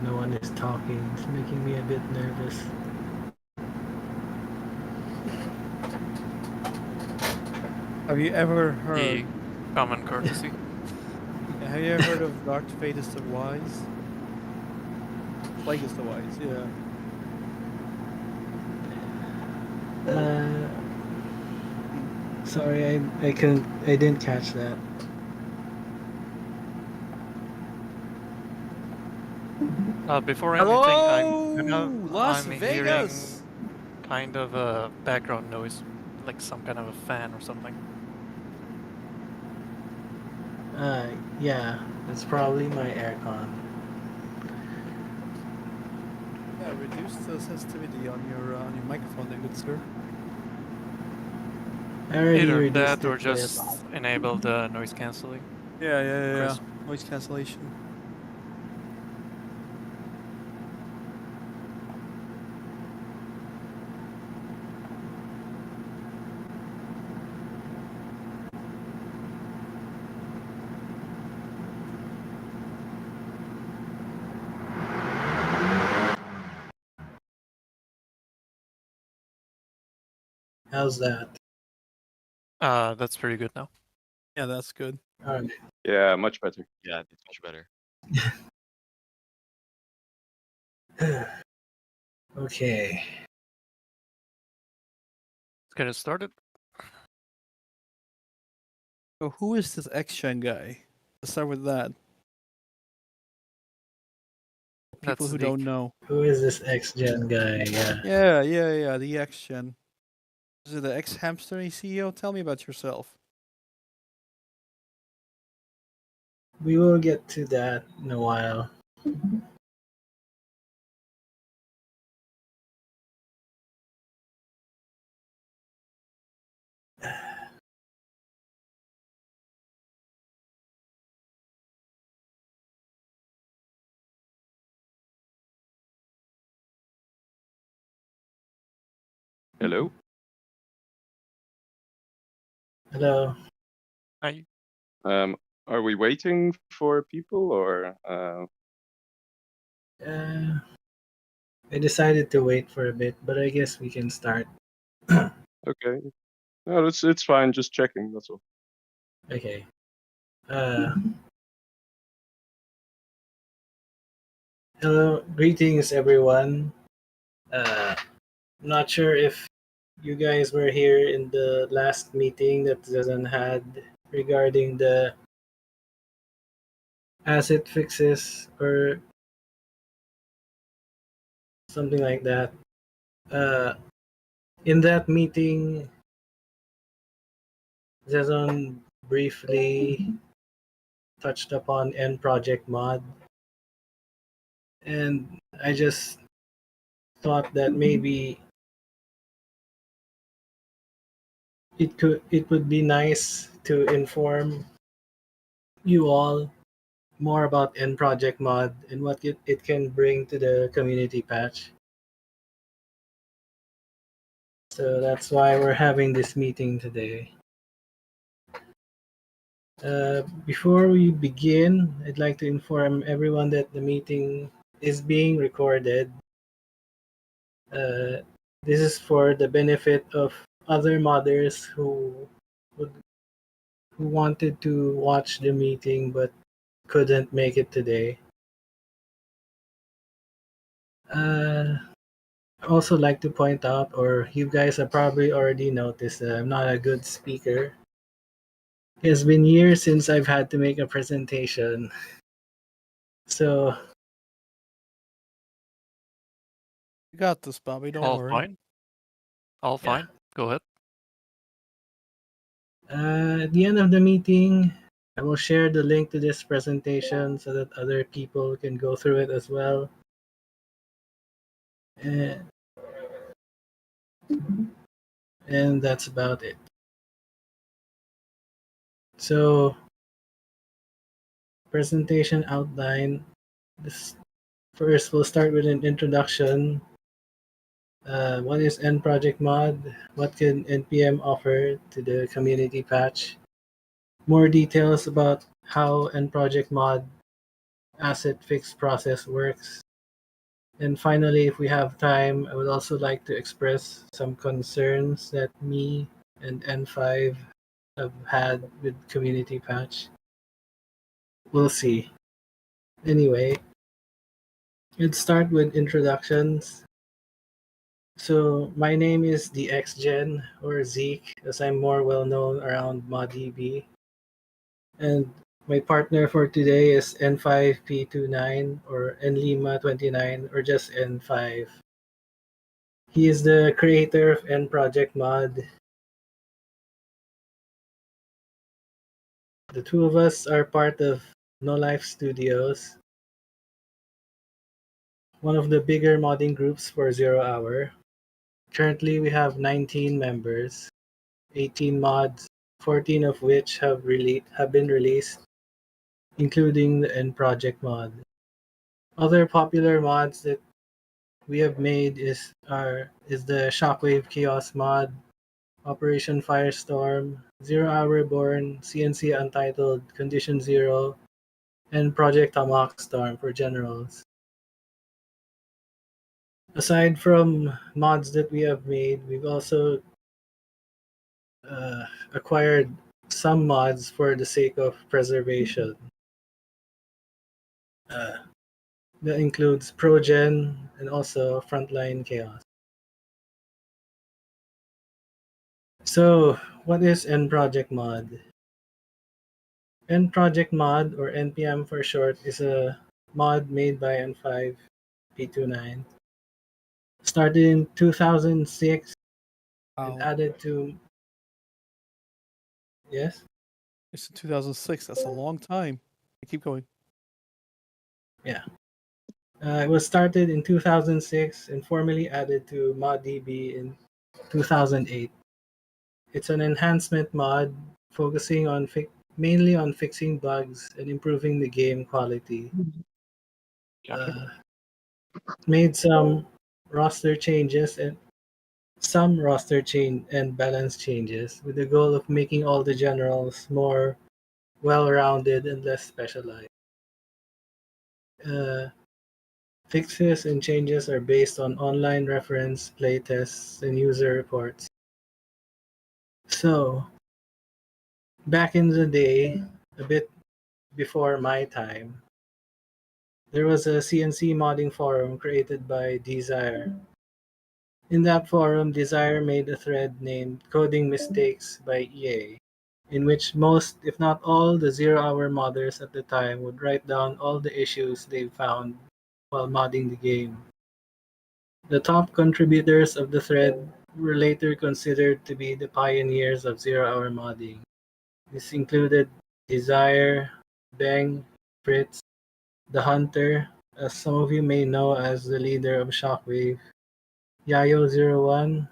No one is talking. It's making me a bit nervous. Have you ever The heard? common courtesy. Have you ever heard of Darth Vader the Wise? Plagueis the Wise, yeah. Uh, sorry, I didn't catch that. Before Hello, anything, Las I'm hearing Vegas. kind of a background noise, like some kind of a fan or something. Yeah, it's probably my aircon. Yeah, reduce the sensitivity on your microphone, then, good sir. I already Either reduced that or it by a just lot. enable the noise cancelling. Yeah. Crisp. Noise cancellation. How's that? That's pretty good now. Yeah, that's good. All right. Yeah, much better. Yeah, it's much better. Okay. Let's get it started. So who is this X-Gen guy? Let's start with that. People That's who the don't know. Who is this X-Gen guy? Yeah. Yeah, the X-Gen. Is it the X-Hamster CEO? Tell me about yourself. We will get to that in a while. Hello? Hello. I Are we waiting for people or I decided to wait for a bit, but I guess we can start. okay. No, it's fine, just checking, that's all. Okay. Hello, greetings everyone. I'm not sure if you guys were here in the last meeting that Zazan had regarding the asset fixes or something like that. In that meeting, Zazan briefly touched upon NProject Mod, and I just thought that maybe it would be nice to inform you all more about NProject Mod and what it can bring to the community patch. So that's why we're having this meeting today. Before we begin, I'd like to inform everyone that the meeting is being recorded. This is for the benefit of other modders who wanted to watch the meeting but couldn't make it today. I also like to point out, or you guys have probably already noticed, that I'm not a good speaker. It's been years since I've had to make a presentation. So, You got this, Bobby. Don't all worry. fine. All Yeah. fine. Go ahead. At the end of the meeting, I will share the link to this presentation so that other people can go through it as well. And that's about it. So, presentation outline. This first, we'll start with an introduction. What is NProject Mod? What can NPM offer to the community patch? More details about how NProject Mod asset fix process works. And finally, if we have time, I would also like to express some concerns that me and N5 have had with Community Patch. We'll see. Anyway, let's start with introductions. So my name is the XGen, or Zeke, as I'm more well known around ModDB. And my partner for today is N5P29 or NLima29 or just N5. He is the creator of NProject Mod. The two of us are part of No Life Studios, one of the bigger modding groups for Zero Hour. Currently, we have 19 members, 18 mods, 14 of which have been released, including the NProject Mod. Other popular mods that we have made is the Shockwave Chaos mod, Operation Firestorm, Zero Hour Reborn, CNC Untitled, Condition Zero, and Project Amok Storm for generals. Aside from mods that we have made, we've also acquired some mods for the sake of preservation. That includes ProGen and also Frontline Chaos. So, what is NProject Mod? NProject Mod, or NPM for short, is a mod made by N5P29. Started in 2006 and Wow. added to. Yes? It's 2006. That's a long time. Keep going. Yeah. It was started in 2006 and formally added to ModDB in 2008. It's an enhancement mod focusing on mainly on fixing bugs and improving the game quality. Yeah. Made some roster changes and balance changes with the goal of making all the generals more well-rounded and less specialized. Uh, Fixes and changes are based on online reference, playtests, and user reports. So, back in the day, a bit before my time, there was a CNC modding forum created by Desire. In that forum, Desire made a thread named Coding Mistakes by EA, in which most, if not all, the zero-hour modders at the time would write down all the issues they found while modding the game. The top contributors of the thread were later considered to be the pioneers of zero-hour modding. This included Desire, Beng, Fritz, the Hunter, as some of you may know as the leader of Shockwave, Yayo01,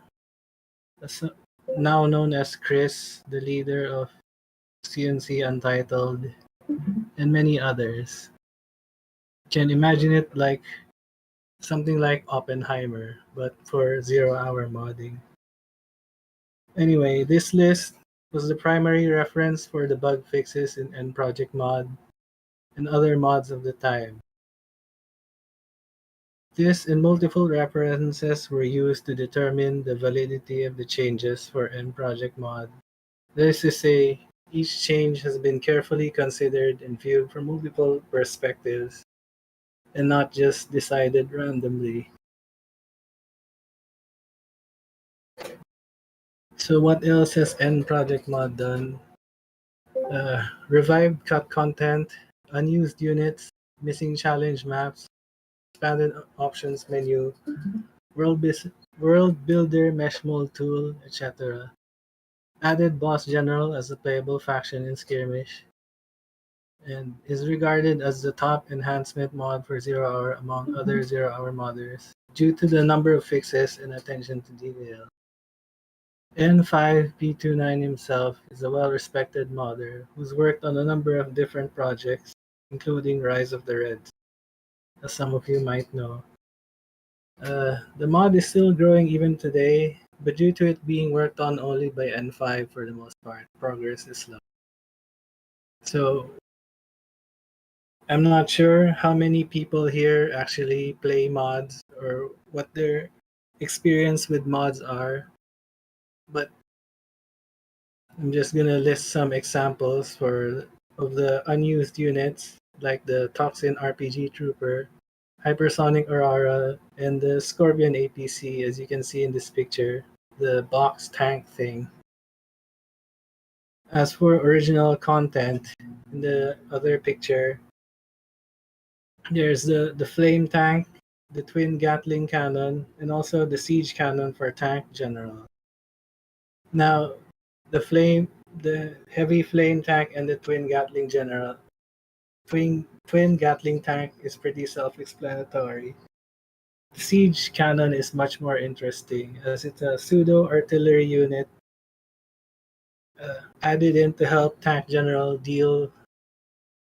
now known as Chris, the leader of CNC Untitled, and many others. Can imagine it like something like Oppenheimer, but for zero-hour modding. Anyway, this list was the primary reference for the bug fixes in NProject Mod and other mods of the time. This and multiple references were used to determine the validity of the changes for NProject Mod. That is to say, each change has been carefully considered and viewed from multiple perspectives and not just decided randomly. So what else has NProject Mod done? Revived cut content, unused units, missing challenge maps, expanded options menu, world builder mesh mold tool, etc. Added boss general as a playable faction in skirmish, and is regarded as the top enhancement mod for Zero Hour among other Zero Hour modders due to the number of fixes and attention to detail. N5P29 himself is a well-respected modder who's worked on a number of different projects, including Rise of the Reds, as some of you might know. The mod is still growing even today, but due to it being worked on only by N5 for the most part, progress is slow. So, I'm not sure how many people here actually play mods or what their experience with mods are, but I'm just gonna list some examples of the unused units, like the Toxin RPG Trooper, Hypersonic Aurora, and the Scorpion APC, as you can see in this picture, the box tank thing. As for original content, in the other picture, there's the flame tank, the twin Gatling cannon, and also the siege cannon for tank general. Now, the heavy flame tank and the twin Gatling tank is pretty self-explanatory. The siege cannon is much more interesting as it's a pseudo artillery unit added in to help tank general deal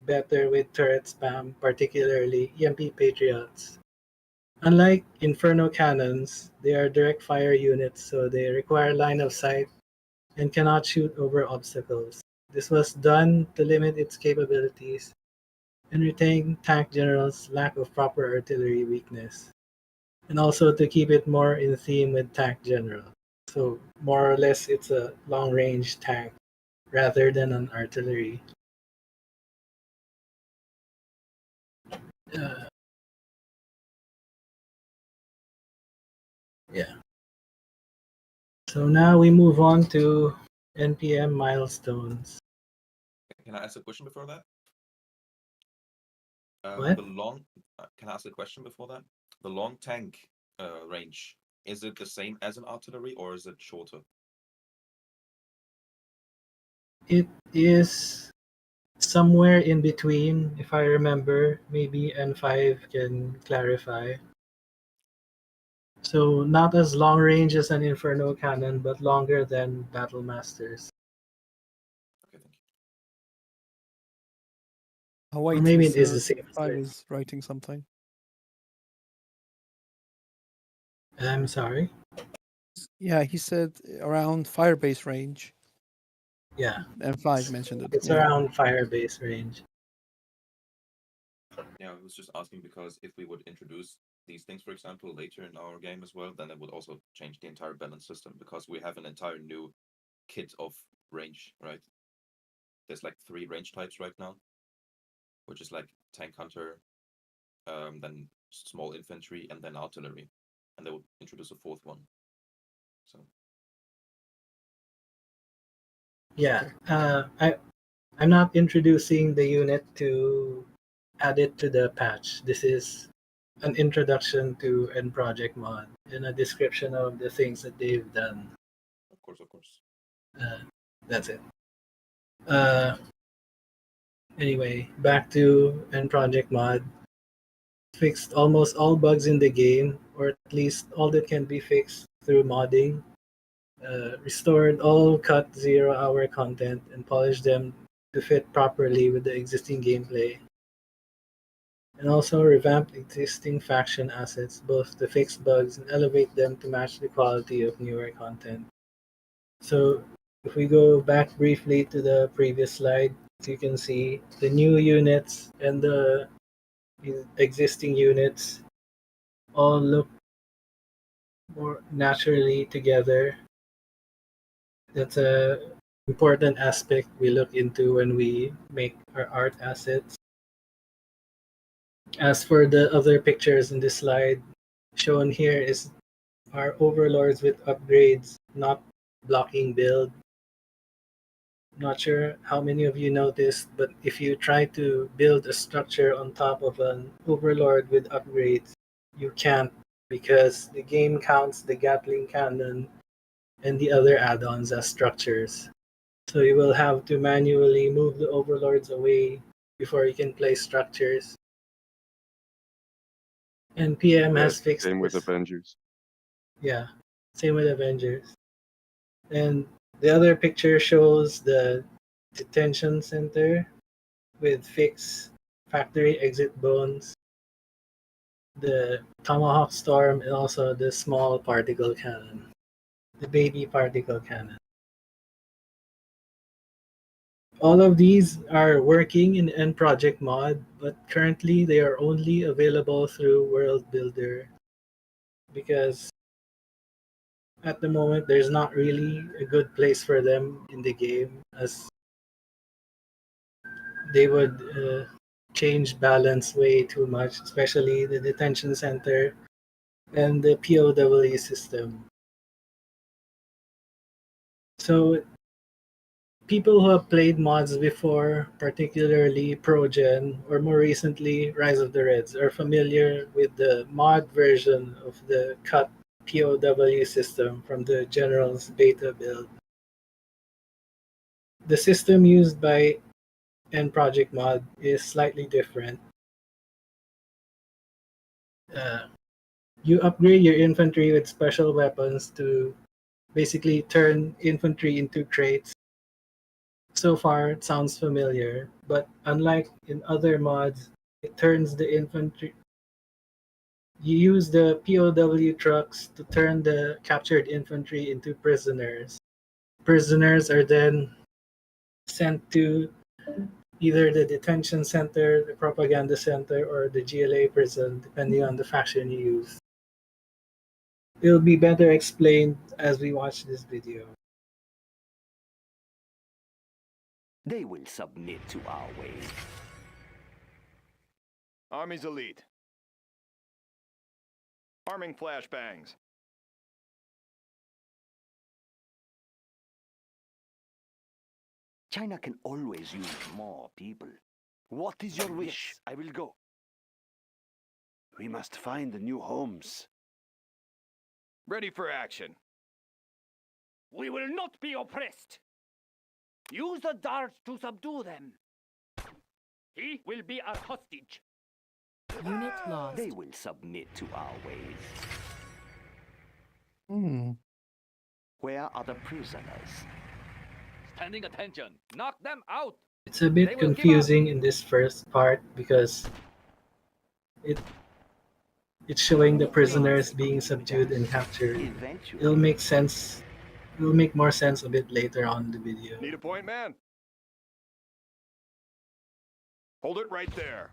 better with turret spam, particularly EMP Patriots. Unlike Inferno cannons, they are direct fire units, so they require line of sight and cannot shoot over obstacles. This was done to limit its capabilities and retain tank general's lack of proper artillery weakness, and also to keep it more in theme with tank general. So more or less, it's a long-range tank rather than an artillery. Uh, yeah. So now we move on to NPM milestones. Can I ask a question before that? What? The long. Can I ask a question before that? The long tank range, is it the same as an artillery or is it shorter? It is somewhere in between, if I remember. Maybe N5 can clarify. So not as long range as an Inferno cannon, but longer than Battle Masters. Okay, thank you. Oh, Or wait, maybe his it is the same. five is writing something. I'm sorry. Yeah, he said around Firebase range. Yeah, M5 mentioned it. it's Yeah. around Firebase range. Yeah, I was just asking because if we would introduce these things, for example, later in our game as well, then it would also change the entire balance system because we have an entire new kit of range, right? There's like 3 range types right now, which is like tank hunter, then small infantry, and then artillery, and they will introduce a 4th one. So Yeah, I'm not introducing the unit to add it to the patch. This is an introduction to NProject Mod and a description of the things that they've done. of course. Uh, that's it. Uh, anyway, back to NProject Mod. Fixed almost all bugs in the game, or at least all that can be fixed through modding. Restored all cut 0-hour content and polished them to fit properly with the existing gameplay. And also revamped existing faction assets, both to fix bugs and elevate them to match the quality of newer content. So if we go back briefly to the previous slide, you can see the new units and the existing units all look more naturally together. That's a important aspect we look into when we make our art assets. As for the other pictures in this slide, shown here is our overlords with upgrades, not blocking build. Not sure how many of you noticed, but if you try to build a structure on top of an overlord with upgrades, you can't because the game counts the Gatling cannon and the other add-ons as structures. So you will have to manually move the overlords away before you can place structures. And PM has fixed Same with this. Avengers. Yeah, same with Avengers. And the other picture shows the detention center with fixed factory exit bones, the Tomahawk Storm, and also the small particle cannon, the baby particle cannon. All of these are working in NProject Mod, but currently they are only available through World Builder because at the moment there's not really a good place for them in the game, as they would change balance way too much, especially the detention center and the POW system. So people who have played mods before, particularly ProGen or more recently Rise of the Reds, are familiar with the mod version of the cut POW system from the General's beta build. The system used by NProject Mod is slightly different. Uh, you upgrade your infantry with special weapons to basically turn infantry into crates. So far, it sounds familiar, but unlike in other mods, it turns the infantry. You use the POW trucks to turn the captured infantry into prisoners. Prisoners are then sent to either the detention center, the propaganda center, or the GLA prison, depending on the faction you use. It'll be better explained as we watch this video. They will submit to our ways. Army's elite. Arming flashbangs. China can always use more people. What is your wish? Yes, I will go. We must find new homes. Ready for action. We will not be oppressed. Use the darts to subdue them. He will be our hostage. Unit lost. They will submit to our ways. Where are the prisoners? Standing attention. Knock them out. It's a bit confusing in this first part because it's showing the prisoners being subdued and captured. Eventually, It'll make sense. It'll make more sense a bit later on in the video. Need a point, man? Hold it right there.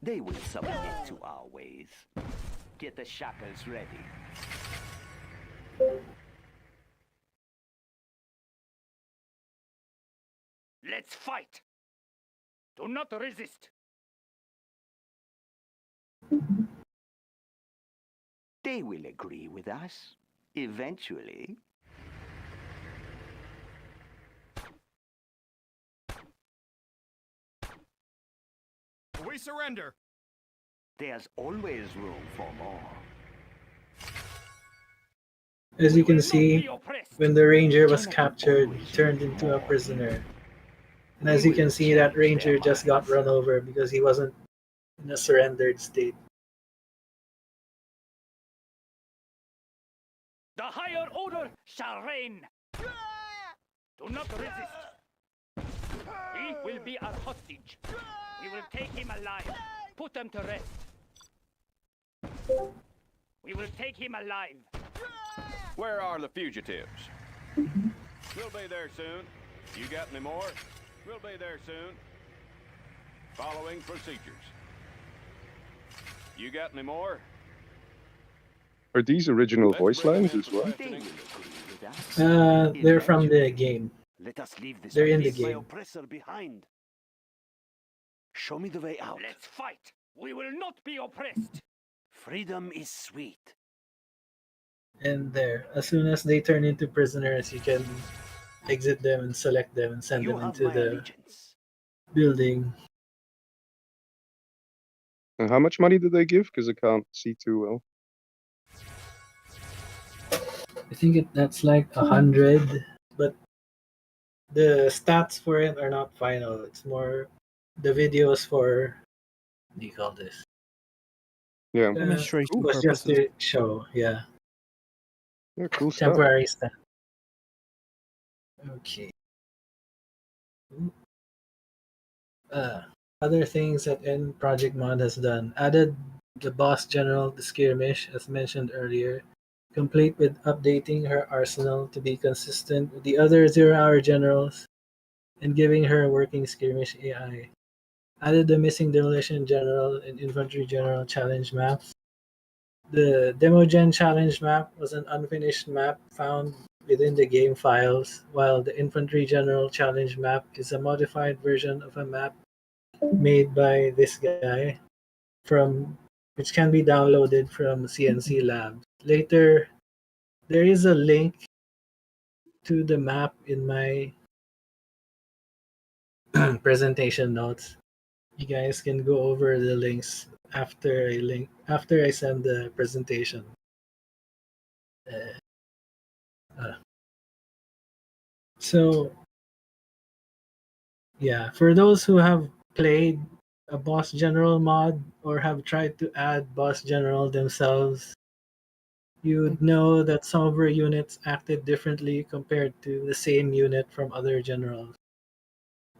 they will submit to our ways. Get the shackles ready. Let's fight. Do not resist. They will agree with us. Eventually. We surrender. There's always room for more. As you can Will not see, be oppressed. when the ranger was captured, he turned into a prisoner. And as you can see, that ranger just got run over because he wasn't in a surrendered state. The higher order shall reign. Do not resist. He will be our hostage. We will take him alive. Put them to rest. We will take him alive. Where are the fugitives? We'll be there soon. You got any more? We'll be there soon. Following procedures. You got any more? Are these original Let's voice bring lines them as in for well? questioning. They're from the game. Let us leave this They're in the leave my game. oppressor behind. Show me the way out. Let's fight. We will not be oppressed. Freedom is sweet. And there, as soon as they turn into prisoners, you can exit them and select them and send You them have into my the allegiance. building. And how much money did they give? Because I can't see too well. I think that's like 100, but the stats for it are not final. It's more the videos for, what do you call this? Yeah, Demonstration Was just purposes. to show, yeah, yeah, cool stuff. temporary stat. Okay. Other things that NProject Mod has done: added the boss general, the skirmish, as mentioned earlier, complete with updating her arsenal to be consistent with the other zero-hour generals and giving her a working skirmish AI. Added the missing demolition general and infantry general challenge maps. The Demogen challenge map was an unfinished map found within the game files, while the infantry general challenge map is a modified version of a map made by this guy from which can be downloaded from CNC Labs. Later, there is a link to the map in my presentation notes. You guys can go over the links after I send the presentation. So yeah, for those who have played a boss general mod or have tried to add boss general themselves, you would know that some of our units acted differently compared to the same unit from other generals.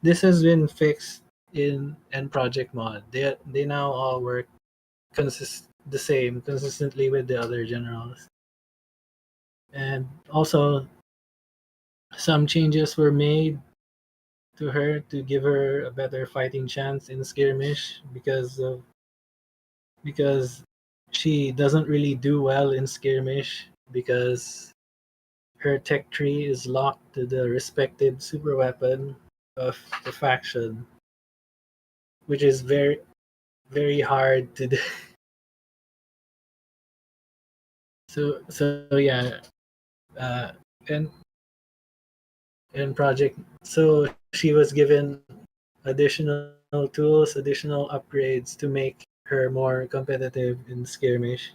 This has been fixed in NProject Mod. They now all work consistently with the other generals. And also some changes were made to her to give her a better fighting chance in skirmish because she doesn't really do well in skirmish because her tech tree is locked to the respective super weapon of the faction, which is very very hard to do. So yeah, uh, and project. So she was given additional tools, additional upgrades to make her more competitive in skirmish,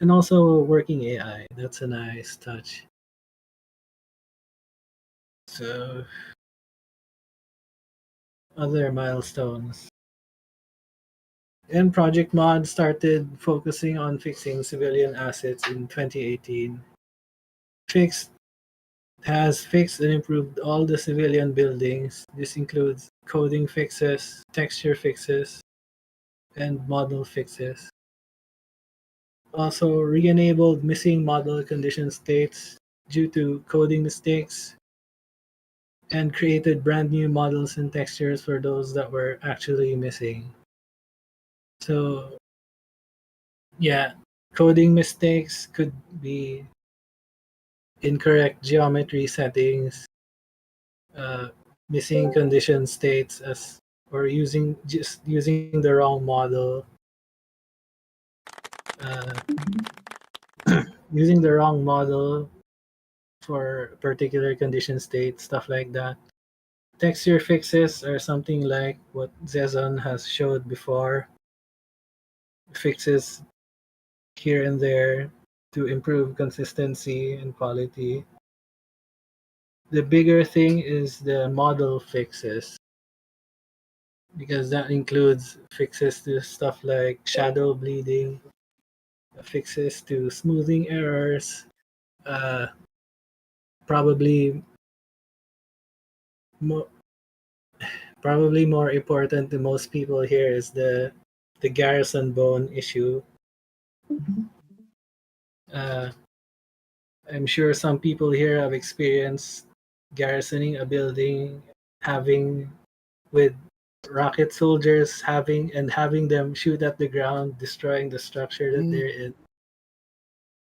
and also working AI. That's a nice touch. So other milestones. And Project Mod started focusing on fixing civilian assets in 2018. Fixed has fixed and improved all the civilian buildings. This includes coding fixes, texture fixes, and model fixes. Also, re-enabled missing model condition states due to coding mistakes and created brand new models and textures for those that were actually missing. So, yeah, coding mistakes could be incorrect geometry settings, uh, missing condition states or using the wrong model, uh, using the wrong model for particular condition state, stuff like that. Texture fixes are something like what Zezon has showed before. Fixes here and there to improve consistency and quality. The bigger thing is the model fixes, because that includes fixes to stuff like shadow bleeding, fixes to smoothing errors, uh, probably mo- probably more important to most people here is the garrison bone issue. Uh, I'm sure some people here have experienced garrisoning a building, having with rocket soldiers having them shoot at the ground, destroying the structure that they're in.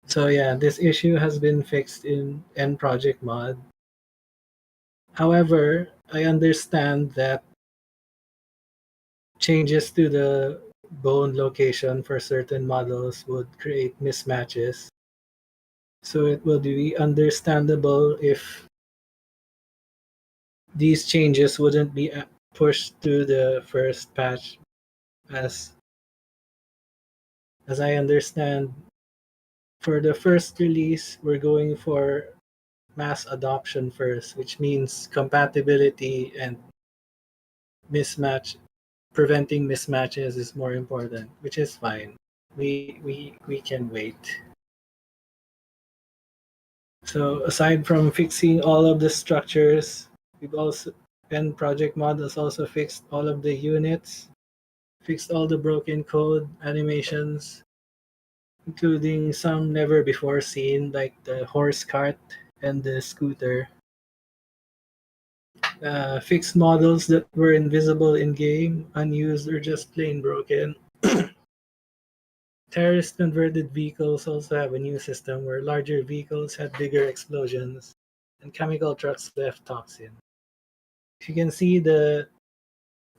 So yeah, this issue has been fixed in NProject Mod. However, I understand that changes to the bone location for certain models would create mismatches. So it will be understandable if these changes wouldn't be pushed to the first patch. As I understand, for the first release, we're going for mass adoption first, which means compatibility and mismatch preventing mismatches is more important, which is fine. We can wait. So aside from fixing all of the structures, we've also and Project Mod has also fixed all of the units, fixed all the broken code animations, including some never before seen, like the horse cart and the scooter. Fixed models that were invisible in game, unused, or just plain broken. Terrorist converted vehicles also have a new system where larger vehicles had bigger explosions and chemical trucks left toxin. If you can see the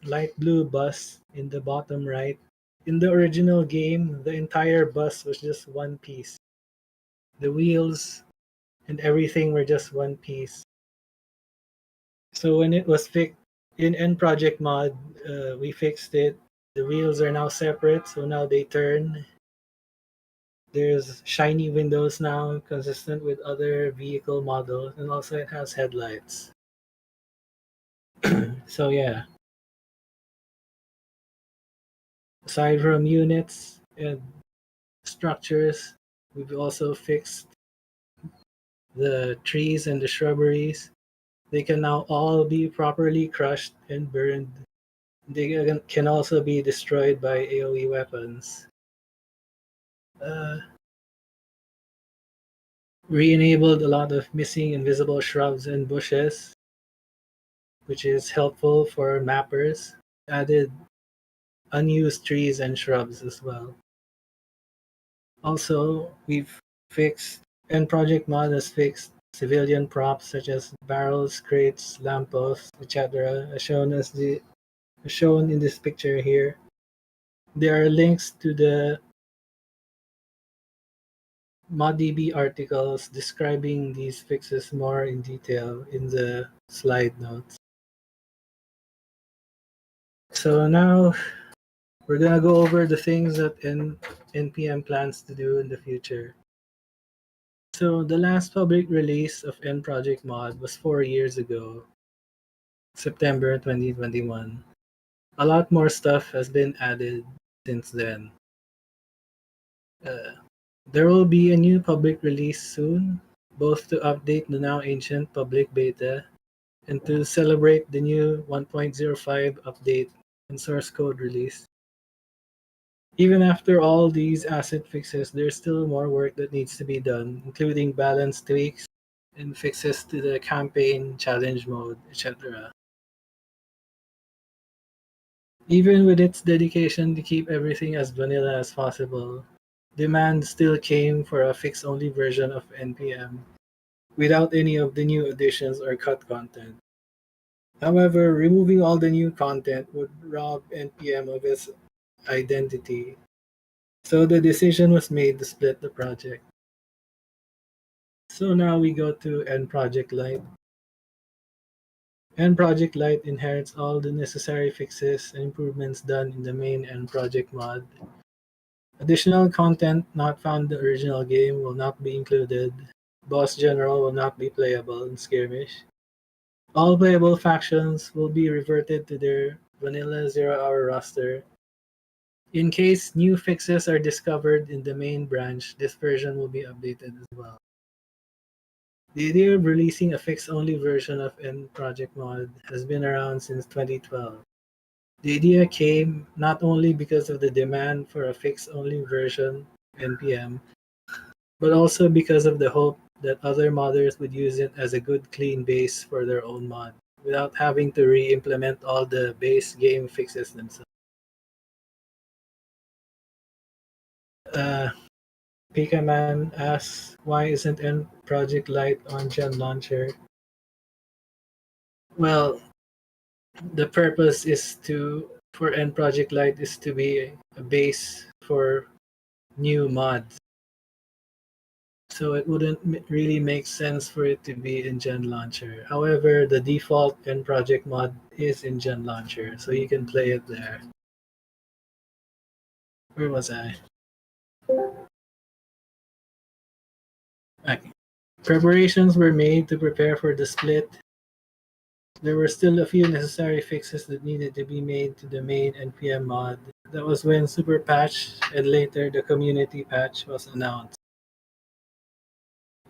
light blue bus in the bottom right, in the original game, the entire bus was just one piece. The wheels and everything were just one piece. So when it was fixed in NProject Mod, we fixed it. The wheels are now separate, so now they turn. There's shiny windows now, consistent with other vehicle models, and also it has headlights. So yeah, aside from units and structures, we've also fixed the trees and the shrubberies. They can now all be properly crushed and burned. They can also be destroyed by AoE weapons. Re-enabled a lot of missing invisible shrubs and bushes, which is helpful for mappers. Added unused trees and shrubs as well. Also, we've fixed, and Project Mod has fixed civilian props such as barrels, crates, lampposts, etc., as shown in this picture here. There are links to the ModDB articles describing these fixes more in detail in the slide notes. So now we're gonna go over the things that NPM plans to do in the future. So the last public release of NProject Mod was 4 years ago, September 2021. A lot more stuff has been added since then. There will be a new public release soon, both to update the now ancient public beta and to celebrate the new 1.05 update and source code release. Even after all these asset fixes, there's still more work that needs to be done, including balance tweaks and fixes to the campaign, challenge mode, etc. Even with its dedication to keep everything as vanilla as possible, demand still came for a fix-only version of NPM, without any of the new additions or cut content. However, removing all the new content would rob NPM of its identity, so the decision was made to split the project. So now we go to NProject Lite. NProject Lite inherits all the necessary fixes and improvements done in the main NProject mod. Additional content not found in the original game will not be included. Boss General will not be playable in Skirmish. All playable factions will be reverted to their vanilla 0-hour roster. In case new fixes are discovered in the main branch, this version will be updated as well. The idea of releasing a fix-only version of NProject Mod has been around since 2012. The idea came not only because of the demand for a fix-only version NPM, but also because of the hope that other modders would use it as a good clean base for their own mod, without having to re-implement all the base game fixes themselves. Pikaman asks, why isn't NProject Lite on Gen Launcher? Well, the purpose is for NProject Lite is to be a base for new mods. So it wouldn't really make sense for it to be in Gen Launcher. However, the default NProject Mod is in Gen Launcher, so you can play it there. Where was I? Okay. Preparations were made to prepare for the split. There were still a few necessary fixes that needed to be made to the main NPM mod. That was when Super Patch and later the Community Patch was announced.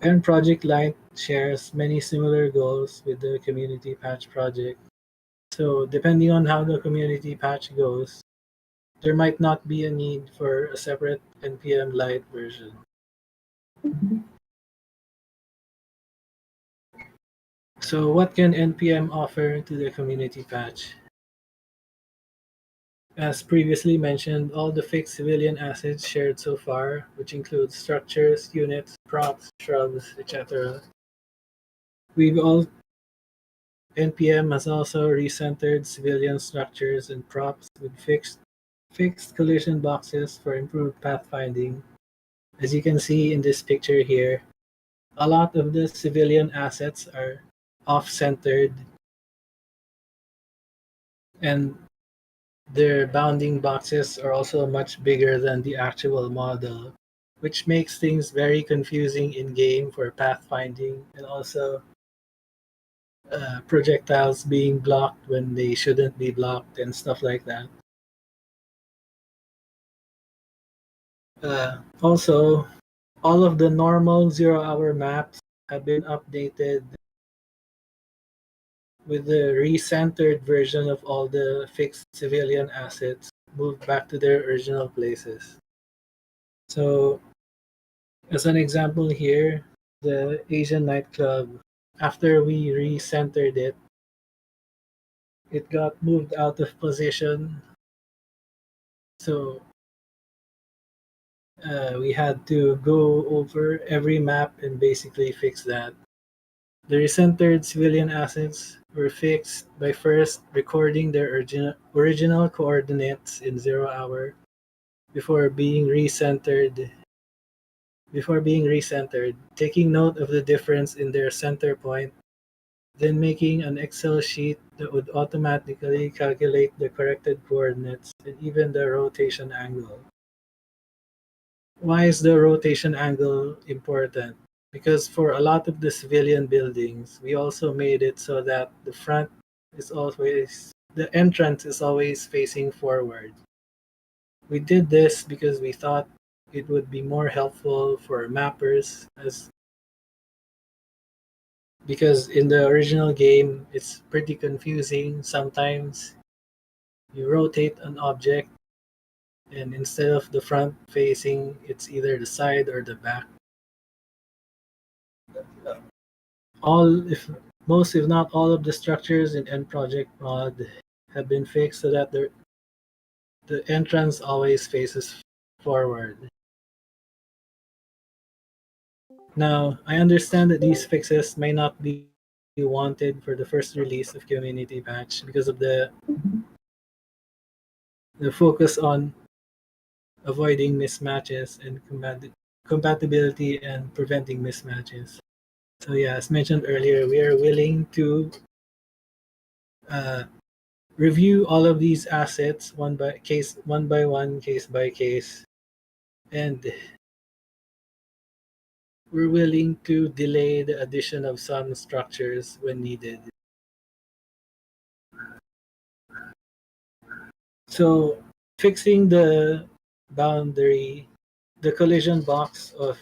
NProject Lite shares many similar goals with the Community Patch project. So depending on how the Community Patch goes, there might not be a need for a separate NPM Lite version. So what can NPM offer to the community patch? As previously mentioned, all the fixed civilian assets shared so far, which include structures, units, props, shrubs, etc. We've all NPM has also recentered civilian structures and props with fixed collision boxes for improved pathfinding. As you can see in this picture here, a lot of the civilian assets are off-centered and their bounding boxes are also much bigger than the actual model, which makes things very confusing in game for pathfinding and also projectiles being blocked when they shouldn't be blocked and stuff like that. Also, all of the normal zero-hour maps have been updated with the recentered version of all the fixed civilian assets moved back to their original places. So, as an example here, the Asian nightclub, after we recentered it, it got moved out of position. So, we had to go over every map and basically fix that. The recentered civilian assets were fixed by first recording their original coordinates in 0 hour before being recentered, taking note of the difference in their center point, then making an Excel sheet that would automatically calculate the corrected coordinates and even the rotation angle. Why is the rotation angle important? Because for a lot of the civilian buildings, we also made it so that the entrance is always facing forward. We did this because we thought it would be more helpful for mappers because in the original game, it's pretty confusing. Sometimes you rotate an object and instead of the front facing, it's either the side or the back. Most if not all of the structures in NProject Mod have been fixed so that the entrance always faces forward. Now, I understand that these fixes may not be wanted for the first release of Community Patch because of the focus on avoiding mismatches and compatibility and preventing mismatches. So yeah, as mentioned earlier, we are willing to review all of these assets one by one, case by case, and we're willing to delay the addition of some structures when needed. So fixing the collision box of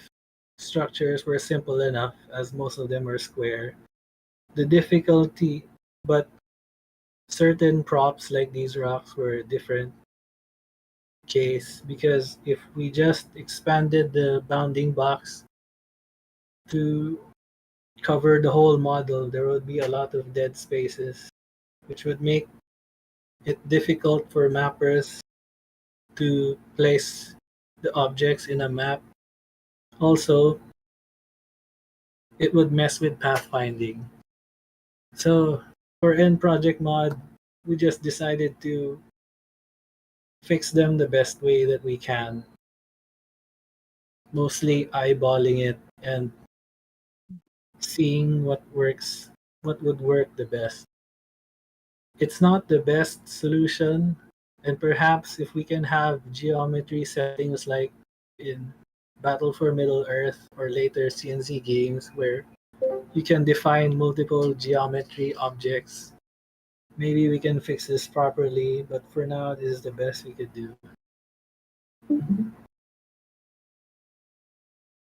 structures were simple enough as most of them are square. The difficulty, but certain props like these rocks were a different case because if we just expanded the bounding box to cover the whole model, there would be a lot of dead spaces, which would make it difficult for mappers to place the objects in a map. Also, it would mess with pathfinding. So for NProject Mod, we just decided to fix them the best way that we can, mostly eyeballing it and seeing what would work the best. It's not the best solution, and perhaps if we can have geometry settings like in Battle for Middle-earth or later CNC games where you can define multiple geometry objects, maybe we can fix this properly, but for now, this is the best we could do.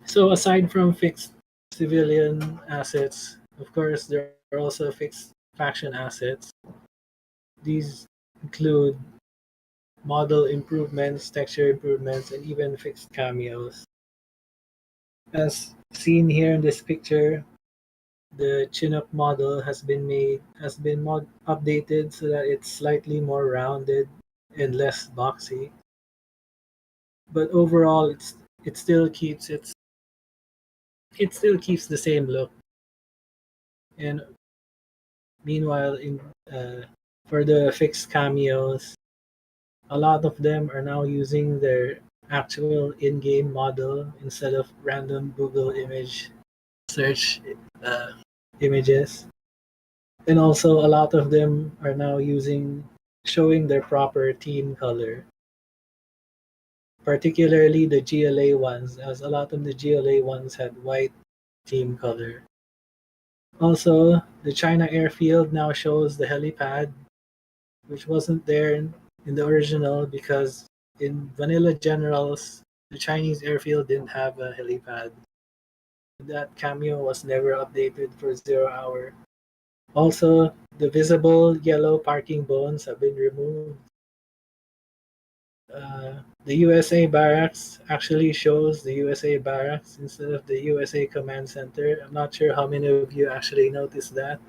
So aside from fixed civilian assets, of course, there are also fixed faction assets. These include model improvements, texture improvements, and even fixed cameos. As seen here in this picture, the chin-up model has been updated so that it's slightly more rounded and less boxy. But overall, it still keeps the same look. And meanwhile, uh, for the fixed cameos, a lot of them are now using their actual in-game model instead of random Google image search uh, images. And also, a lot of them are now showing their proper team color, particularly the GLA ones, as a lot of the GLA ones had white team color. Also, the China airfield now shows the helipad, which wasn't there in the original because in Vanilla Generals, the Chinese airfield didn't have a helipad. That cameo was never updated for 0 Hour. Also, the visible yellow parking bones have been removed. The USA barracks actually shows the USA barracks instead of the USA command center. I'm not sure how many of you actually noticed that.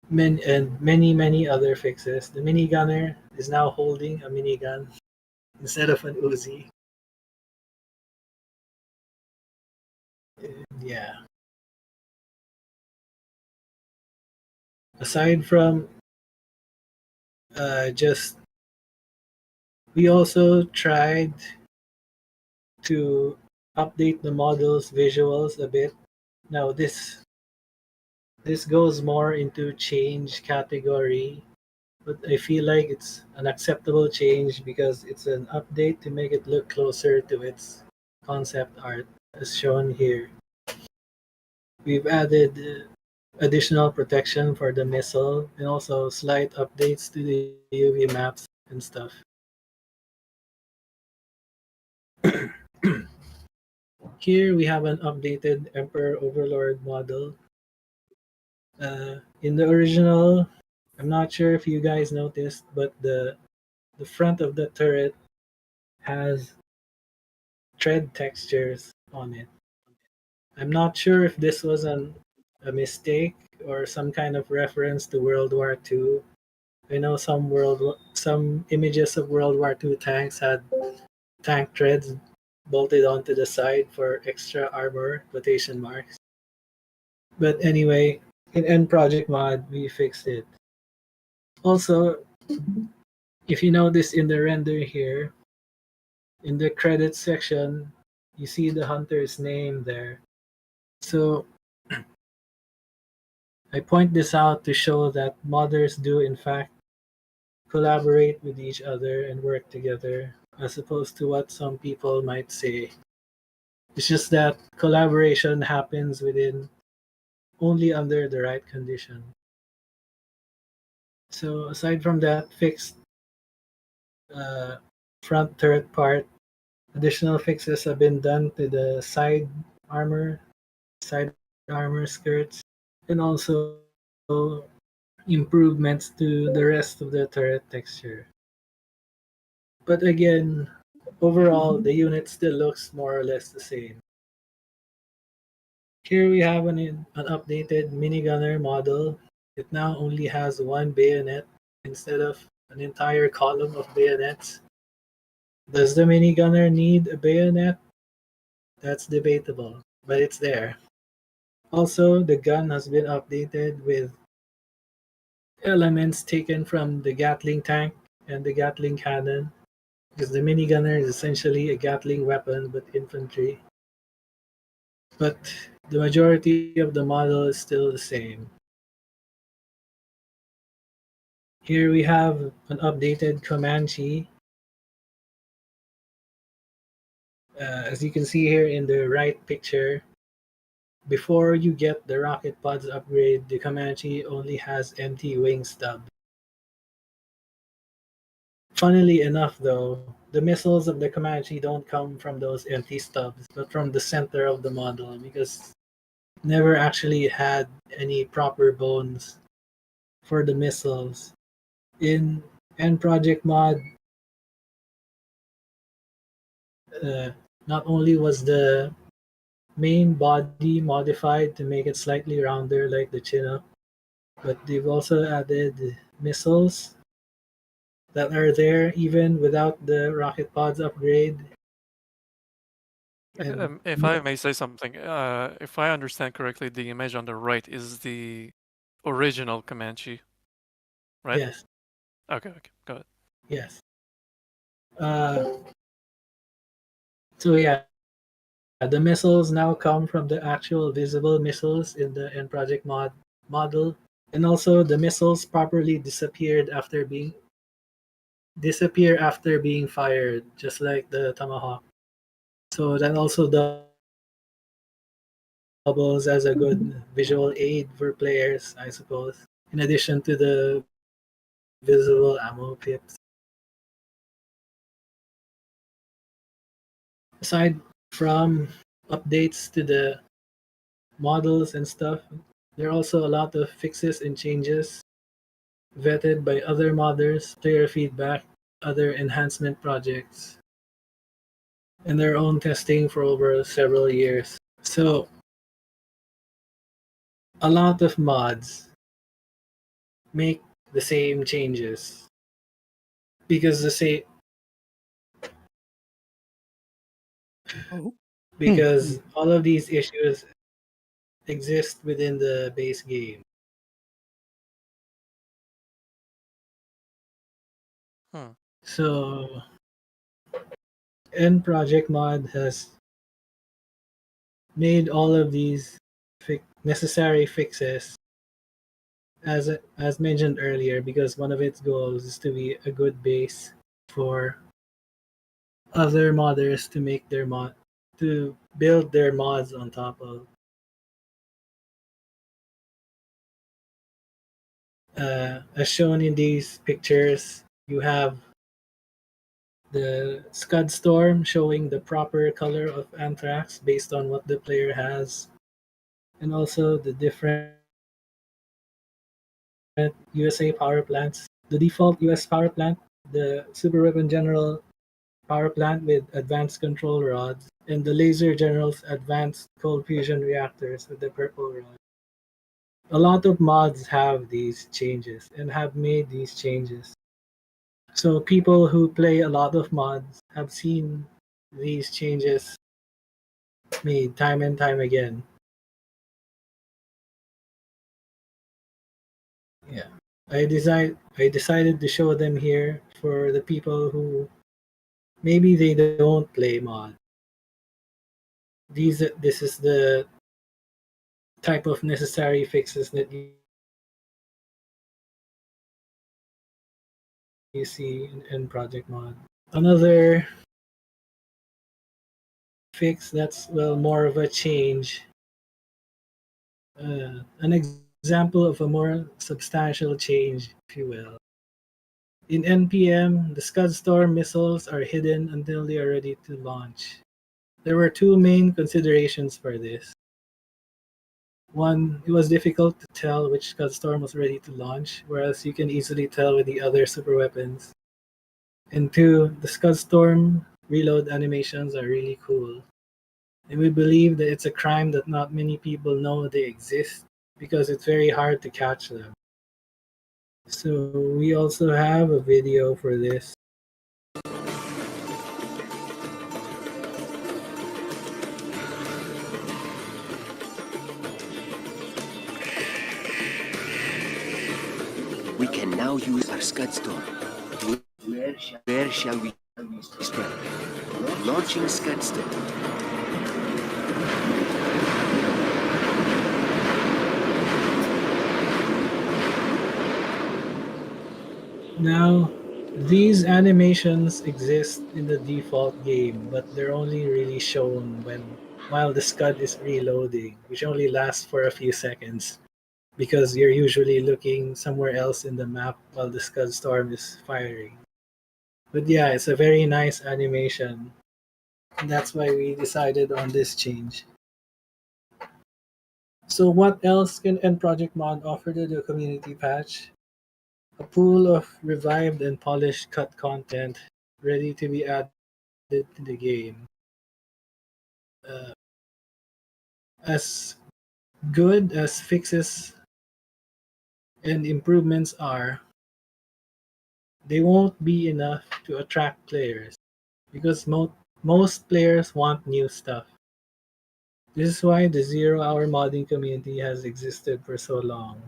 Many other fixes. The minigunner is now holding a minigun instead of an Uzi. Yeah. Aside from just, we also tried to update the model's visuals a bit. Now this goes more into change category, but I feel like it's an acceptable change because it's an update to make it look closer to its concept art as shown here. We've added additional protection for the missile and also slight updates to the UV maps and stuff. Here we have an updated Emperor Overlord model. In the original, I'm not sure if you guys noticed, but the front of the turret has tread textures on it. I'm not sure if this was a mistake or some kind of reference to World War II. I know some images of World War II tanks had tank treads bolted onto the side for extra armor quotation marks. But anyway, in NProject Mod we fixed it. Also, if you notice in the render here, in the credits section, you see the hunter's name there. So I point this out to show that modders do in fact collaborate with each other and work together, as opposed to what some people might say. It's just that collaboration happens only under the right condition. So aside from that fixed uh, front turret part, additional fixes have been done to the side armor skirts, and also improvements to the rest of the turret texture. But again, overall, the unit still looks more or less the same. Here we have an updated minigunner model. It now only has one bayonet instead of an entire column of bayonets. Does the minigunner need a bayonet? That's debatable, but it's there. Also, the gun has been updated with elements taken from the Gatling tank and the Gatling cannon, because the minigunner is essentially a Gatling weapon but infantry. But the majority of the model is still the same. Here we have an updated Comanche. As you can see here in the right picture, before you get the rocket pods upgrade, the Comanche only has empty wing stub. Funnily enough though, the missiles of the Comanche don't come from those empty stubs, but from the center of the model, because it never actually had any proper bones for the missiles. In NProject Mod, not only was the main body modified to make it slightly rounder like the Chinook, but they've also added missiles that are there even without the rocket pods upgrade. And If I may say something, if I understand correctly, the image on the right is the original Comanche, right? yes, Okay, got it. yes. So yeah, the missiles now come from the actual visible missiles in the NProject Mod model, and also the missiles properly disappear after being fired, just like the Tomahawk. So that also doubles as a good visual aid for players, I suppose. In addition to the visible ammo pips. Aside from updates to the models and stuff, there are also a lot of fixes and changes vetted by other modders, player feedback, other enhancement projects, and their own testing for over several years. So, a lot of mods make the same changes because Oh. because all of these issues exist within the base game. Hmm. So, NProject Mod has made all of these necessary fixes as mentioned earlier, because one of its goals is to be a good base for other modders to make their mod to build their mods on top of. As shown in these pictures, you have the Scud Storm showing the proper color of Anthrax based on what the player has, and also the different USA power plants. The default US power plant, the Super Weapon General power plant with advanced control rods, and the Laser General's advanced cold fusion reactors with the purple rod. A lot of mods have these changes and have made these changes. So people who play a lot of mods have seen these changes made time and time again. Yeah. I decided to show them here for the people who maybe they don't play mod. This is the type of necessary fixes that you see in Project Mod. Another fix that's well more of a change, an example of a more substantial change, if you will. In NPM, the Scud Storm missiles are hidden until they are ready to launch. There were two main considerations for this. One, it was difficult to tell which Scud Storm was ready to launch, whereas you can easily tell with the other super weapons. And two, the Scud Storm reload animations are really cool. And we believe that it's a crime that not many people know they exist because it's very hard to catch them. So we also have a video for this. We can now use our Scud Storm. Where shall we strike? Launching Scud Storm. Now, these animations exist in the default game, but they're only really shown while the Scud is reloading, which only lasts for a few seconds, because you're usually looking somewhere else in the map while the Scud Storm is firing. But yeah, it's a very nice animation, and that's why we decided on this change. So what else can NProject Mod offer to the community patch? pool of revived and polished cut content ready to be added to the game. Uh, as good as fixes and improvements are, they won't be enough to attract players because most players want new stuff. This is why the zero-hour modding community has existed for so long.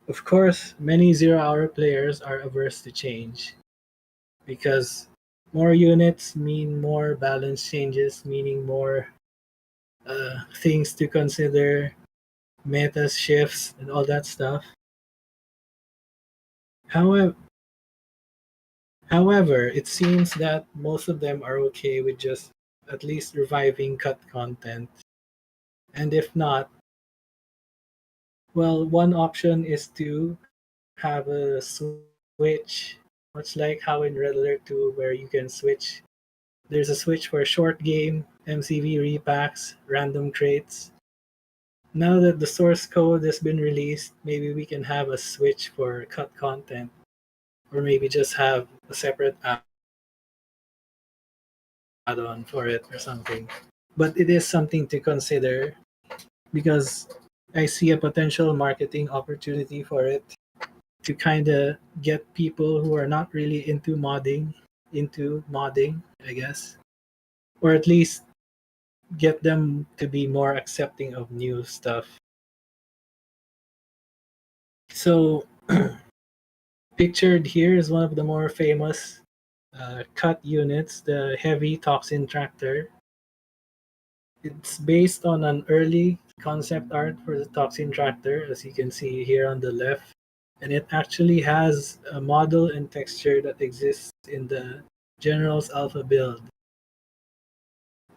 Of course, many zero-hour players are averse to change because more units mean more balance changes, meaning more things to consider, meta shifts, and all that stuff. However, However, it seems that most of them are okay with just at least reviving cut content. And if not, well, one option is to have a switch, much like how in Red Alert 2, where you can switch. There's a switch for short game, MCV repacks, random traits. Now that the source code has been released, maybe we can have a switch for cut content, or maybe just have a separate add-on for it or something. But it is something to consider because I see a potential marketing opportunity for it to kind of get people who are not really into modding, I guess, or at least get them to be more accepting of new stuff. So, pictured here is one of the more famous cut units, the heavy toxin tractor. It's based on an early concept art for the toxin tractor, as you can see here on the left. And it actually has a model and texture that exists in the General's Alpha build.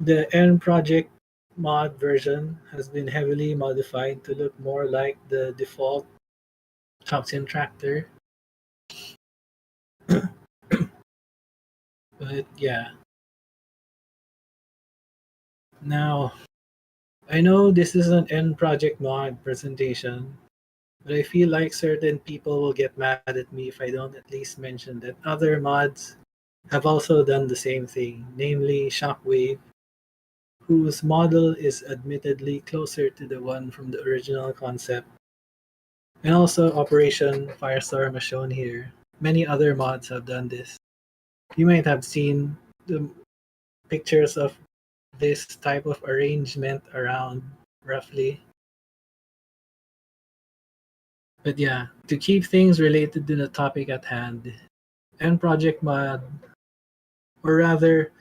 The NProject Mod version has been heavily modified to look more like the default toxin tractor. But yeah. Now, I know this is an NProject Mod presentation, but I feel like certain people will get mad at me if I don't at least mention that other mods have also done the same thing, namely Shockwave, whose model is admittedly closer to the one from the original concept, and also Operation Firestorm as shown here. Many other mods have done this. You might have seen the pictures of this type of arrangement around, roughly. But yeah, to keep things related to the topic at hand, NProject Mod, or rather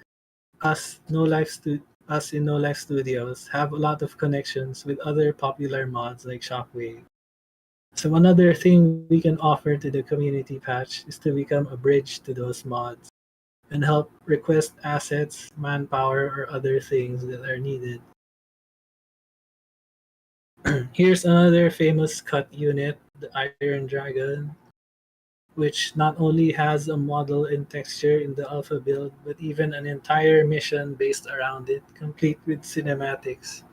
us in No Life Studios, have a lot of connections with other popular mods like Shockwave. So another thing we can offer to the community patch is to become a bridge to those mods and help request assets, manpower, or other things that are needed. Here's another famous cut unit, the Iron Dragon, which not only has a model and texture in the alpha build, but even an entire mission based around it, complete with cinematics.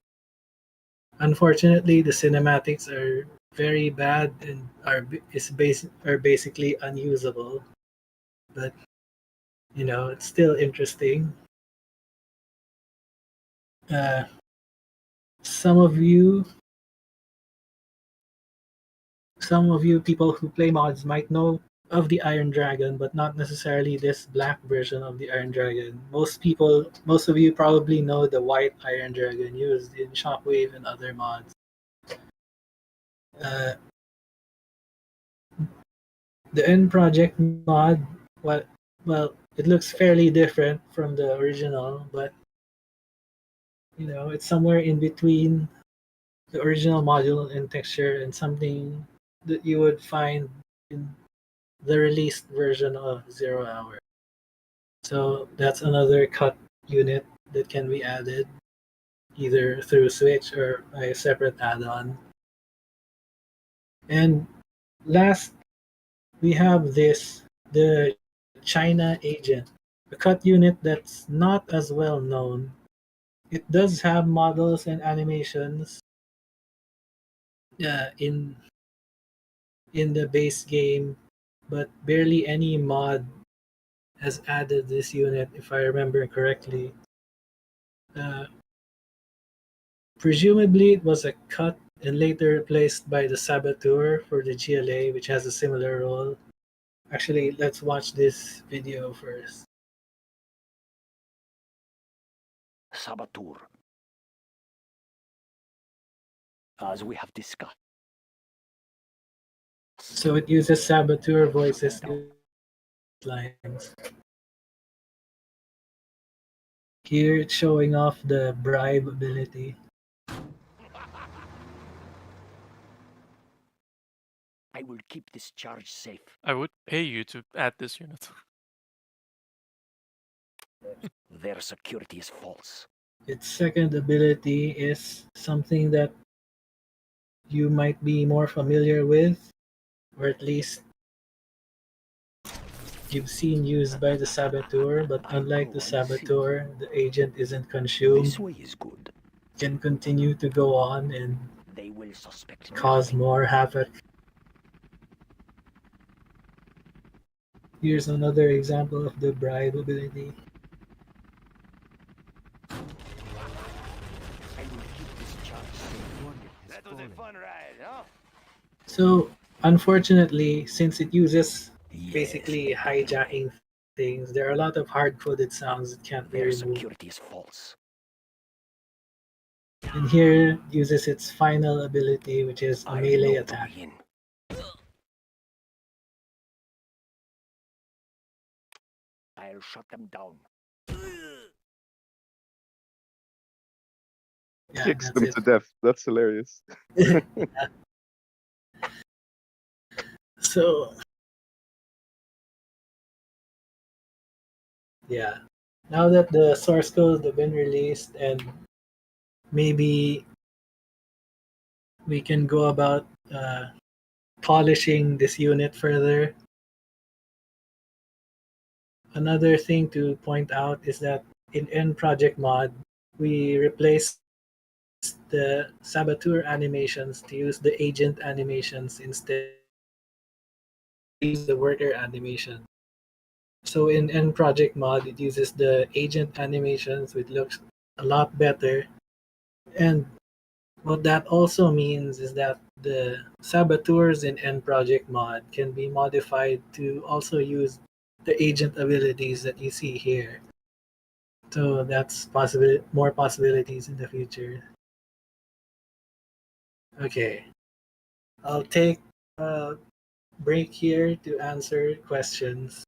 Unfortunately, the cinematics are very bad and are basically unusable. But it's still interesting. Uh, some of you people who play mods might know of the Iron Dragon, but not necessarily this black version of the Iron Dragon. Most of you probably know the white Iron Dragon used in Shockwave and other mods. Uh, the NProject mod, well, it looks fairly different from the original, but it's somewhere in between the original module and texture and something that you would find in the released version of Zero Hour. So that's another cut unit that can be added either through Switch or by a separate add-on. And last, we have the China Agent, a cut unit that's not as well known. It does have models and animations in the base game, but barely any mod has added this unit, if I remember correctly. Presumably, it was a cut and later replaced by the Saboteur for the GLA, which has a similar role. Actually, let's watch this video first. Saboteur. As we have discussed. So it uses Saboteur voices lines. Here it's showing off the bribe ability. I will keep this charge safe. I would pay you to add this unit. Their security is false. Its second ability is something that you might be more familiar with, or at least you've seen used by the Saboteur, but unlike the Saboteur, the agent isn't consumed. This way is good. Can continue to go on and They will suspect cause nothing. more havoc. Here's another example of the bribe ability. I will keep this charge safe. That was a fun ride, huh? So, unfortunately, since it uses Yes, basically hijacking things, there are a lot of hard-coded sounds that can't be their removed. security is false. And here uses its final ability, which is a I melee know attack. the win. I'll shut them down. Yeah, Kicks that's them it. to death. That's hilarious. So, yeah. Now that the source codes have been released and maybe we can go about polishing this unit further. Another thing to point out is that in NProject Mod, we replaced the Saboteur animations to use the agent animations instead. Use the worker animation. So in NProject Mod, it uses the agent animations, which looks a lot better. And what that also means is that the saboteurs in NProject Mod can be modified to also use the agent abilities that you see here. So that's more possibilities in the future. Okay, I'll take a break here to answer questions.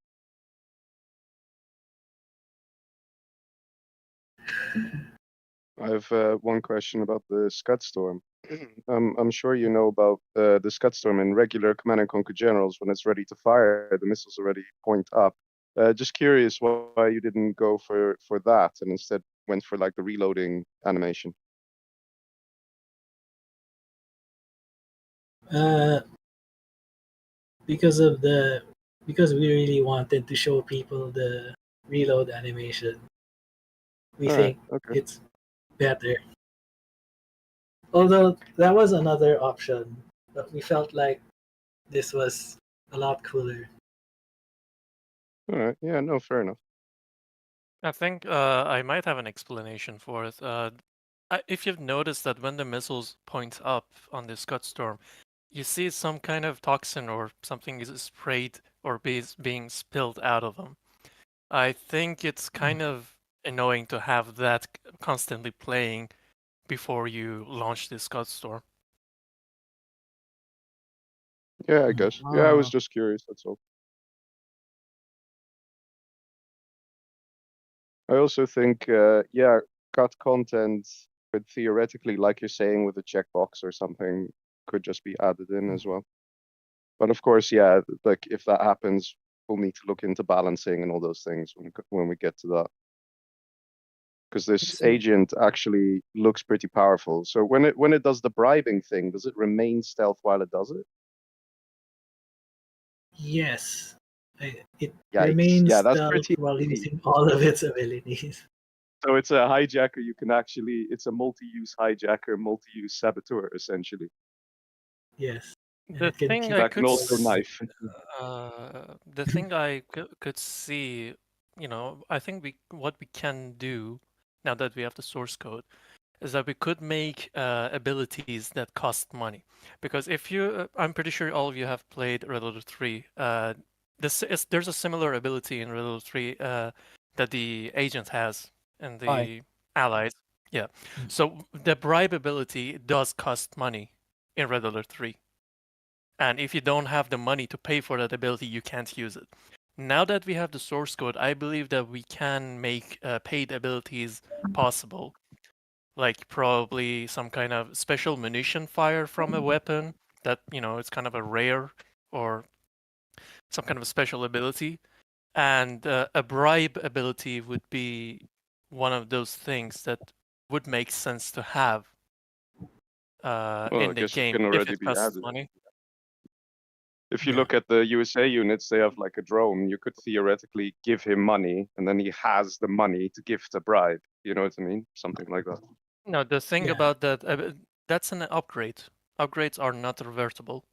I have one question about the Scud Storm. I'm sure you know about the Scud Storm in regular Command and Conquer Generals. When it's ready to fire, the missiles already point up. Just curious why you didn't go for that and instead went for like the reloading animation. Because we really wanted to show people the reload animation. We think Okay. it's better. Although that was another option, but we felt like this was a lot cooler. All right. Yeah. No. Fair enough. I think I might have an explanation for it. If you've noticed that when the missiles point up on the Scud Storm, you see some kind of toxin or something is sprayed or being spilled out of them. I think it's kind of annoying to have that constantly playing before you launch the Scud Storm. Yeah. I guess. Yeah. I was just curious. That's all. I also think, yeah, cut content could theoretically, like you're saying, with a checkbox or something, could just be added in as well. But of course, yeah, like if that happens, we'll need to look into balancing and all those things when we get to that. Because this agent actually looks pretty powerful. So when it does the bribing thing, does it remain stealth while it does it? Yes, it Yikes. remains Yeah, that's stealth pretty while neat. using all of its abilities. So it's a hijacker. You can actually, it's a multi-use hijacker, multi-use saboteur, essentially. Yes. and The it can thing keep I That can could also s- knife. the thing I could see, I think what we can do now that we have the source code is that we could make abilities that cost money. Because if you, I'm pretty sure all of you have played Red Alert 3. There's a similar ability in Red Alert 3 that the agent has and Hi. the allies. Yeah. So the bribe ability does cost money in Red Alert 3. And if you don't have the money to pay for that ability, you can't use it. Now that we have the source code, I believe that we can make paid abilities possible, like probably some kind of special munition fire from a weapon that, it's kind of a rare or some kind of a special ability. And a bribe ability would be one of those things that would make sense to have Well, I in the guess it game can if already it be costs added. money. If you Yeah. look at the USA units, they have like a drone. You could theoretically give him money, and then he has the money to gift a bribe. You know what I mean? Something like that. No, the thing Yeah. about that, that's an upgrade. Upgrades are not revertible.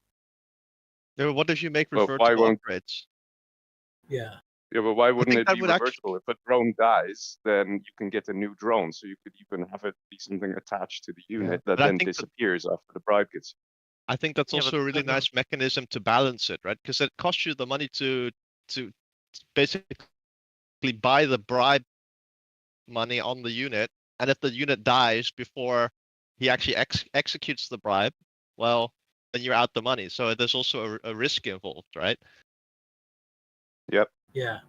Yeah, but what if you make Well, why revertible won't? upgrades? Yeah. Yeah, but why wouldn't think it that be would actually. reversible? If a drone dies, then you can get a new drone, so you could even have it be something attached to the unit that But I then think that disappears after the bribe gets. I think that's Yeah, also a really nice mechanism to balance it, right? Because it costs you the money to basically buy the bribe money on the unit, and if the unit dies before he actually executes the bribe, well, then you're out the money. So there's also a risk involved, right? Yep. Yeah.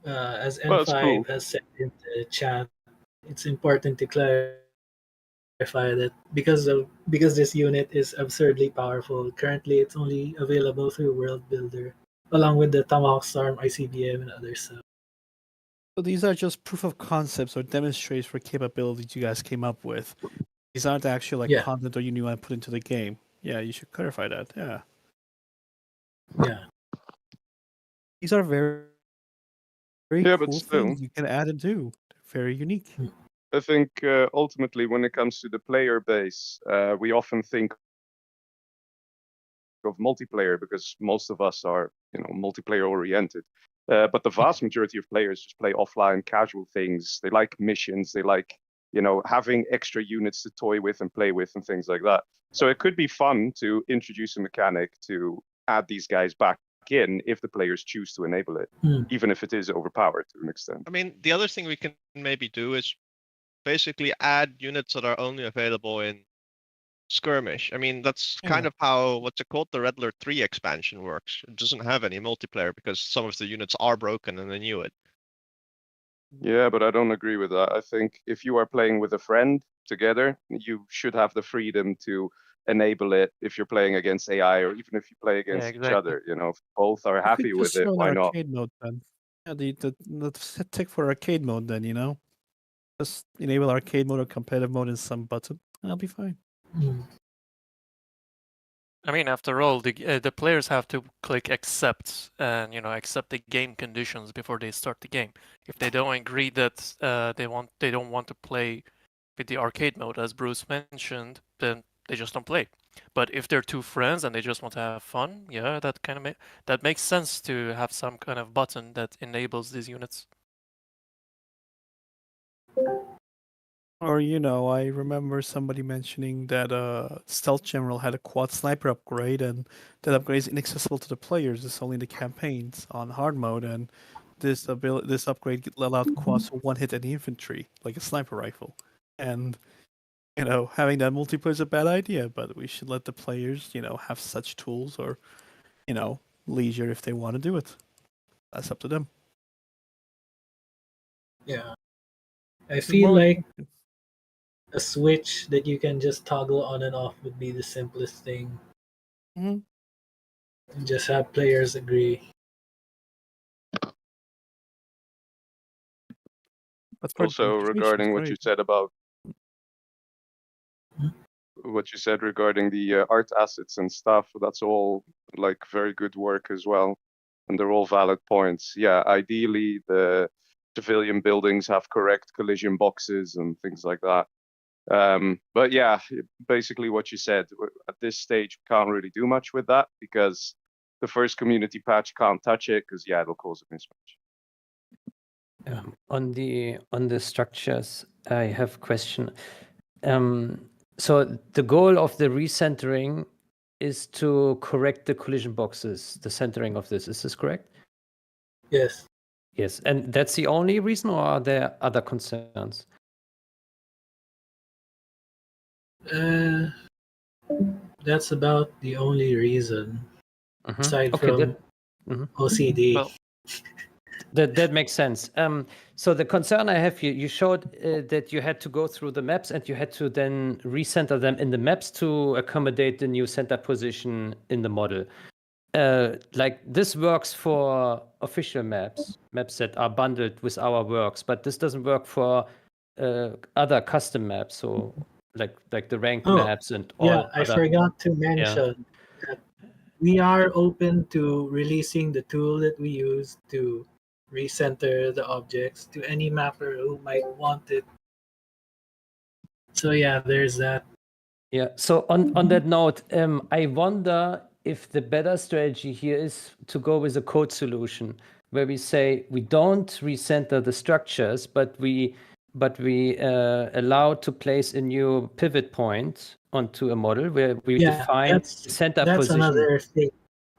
As Well, it's cool. N5 has said in the chat, it's important to clarify that because this unit is absurdly powerful. Currently, it's only available through World Builder, along with the Tomahawk Storm, ICBM, and other stuff. So these are just proof of concepts or demonstrations for capabilities you guys came up with. These aren't actually like Yeah. content or you want to put into the game. Yeah, you should clarify that. Yeah. Yeah. These are very, very Yeah, but cool still, things you can add and do. Very unique. I think ultimately, when it comes to the player base, we often think of multiplayer because most of us are, multiplayer oriented. But the vast majority of players just play offline, casual things. They like missions. They like, having extra units to toy with and play with and things like that. So it could be fun to introduce a mechanic to add these guys back in if the players choose to enable it, even if it is overpowered to an extent. I mean, the other thing we can maybe do is basically add units that are only available in skirmish. I mean, that's kind of how what's it called, the Red Alert 3 expansion works. It doesn't have any multiplayer because some of the units are broken and they knew it. Yeah, but I don't agree with that. I think if you are playing with a friend together, you should have the freedom to enable it if you're playing against AI or even if you play against each exactly. other. If both are You happy could with just it, throw an why not? arcade mode then. Yeah, the tick for arcade mode then, Just enable arcade mode or competitive mode in some button. That'll be fine. I mean, after all, the players have to click accept and accept the game conditions before they start the game. If they don't agree that they don't want to play with the arcade mode, as Bruce mentioned, then they just don't play. But if they're two friends and they just want to have fun, yeah, that makes sense to have some kind of button that enables these units. Or, I remember somebody mentioning that Stealth General had a quad sniper upgrade, and that upgrade is inaccessible to the players. It's only the campaigns on hard mode, and this upgrade allowed quads to one hit any infantry, like a sniper rifle. And having that multiplayer is a bad idea, but we should let the players, have such tools or, leisure if they want to do it. That's up to them. Yeah. I feel like a switch that you can just toggle on and off would be the simplest thing. Mm-hmm. And just have players agree. But for Also, demonstrations, regarding what great. you said about what you said regarding the art assets and stuff, that's all like very good work as well, and they're all valid points. Yeah, ideally the civilian buildings have correct collision boxes and things like that. But yeah, basically what you said, at this stage, we can't really do much with that because the first community patch can't touch it because, yeah, it'll cause a mismatch. On the structures, I have a question. So the goal of the recentering is to correct the collision boxes, the centering of this. Is this correct? Yes. Yes, and that's the only reason, or are there other concerns? That's about the only reason, aside Okay, from OCD. Well, that makes sense. So the concern I have, you showed that you had to go through the maps and you had to then recenter them in the maps to accommodate the new center position in the model. Like this works for official maps that are bundled with our works, but this doesn't work for other custom maps. So like the ranked maps and all. Yeah, I other... forgot to mention that we are open to releasing the tool that we use to recenter the objects to any mapper who might want it. So yeah, there's that. Yeah. So on that note, I wonder if the better strategy here is to go with a code solution where we say we don't recenter the structures, but we allow to place a new pivot point onto a model where we define center that's position. another thing.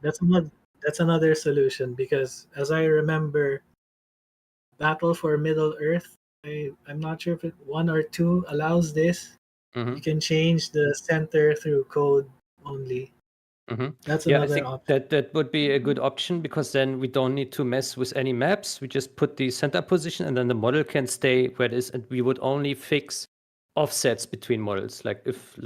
That's another solution because as I remember, Battle for Middle Earth, I'm not sure if 1 or 2 allows this. You can change the center through code only. That's Yeah, I another think option. that would be a good option because then we don't need to mess with any maps. We just put the center position and then the model can stay where it is, and we would only fix offsets between models. Like if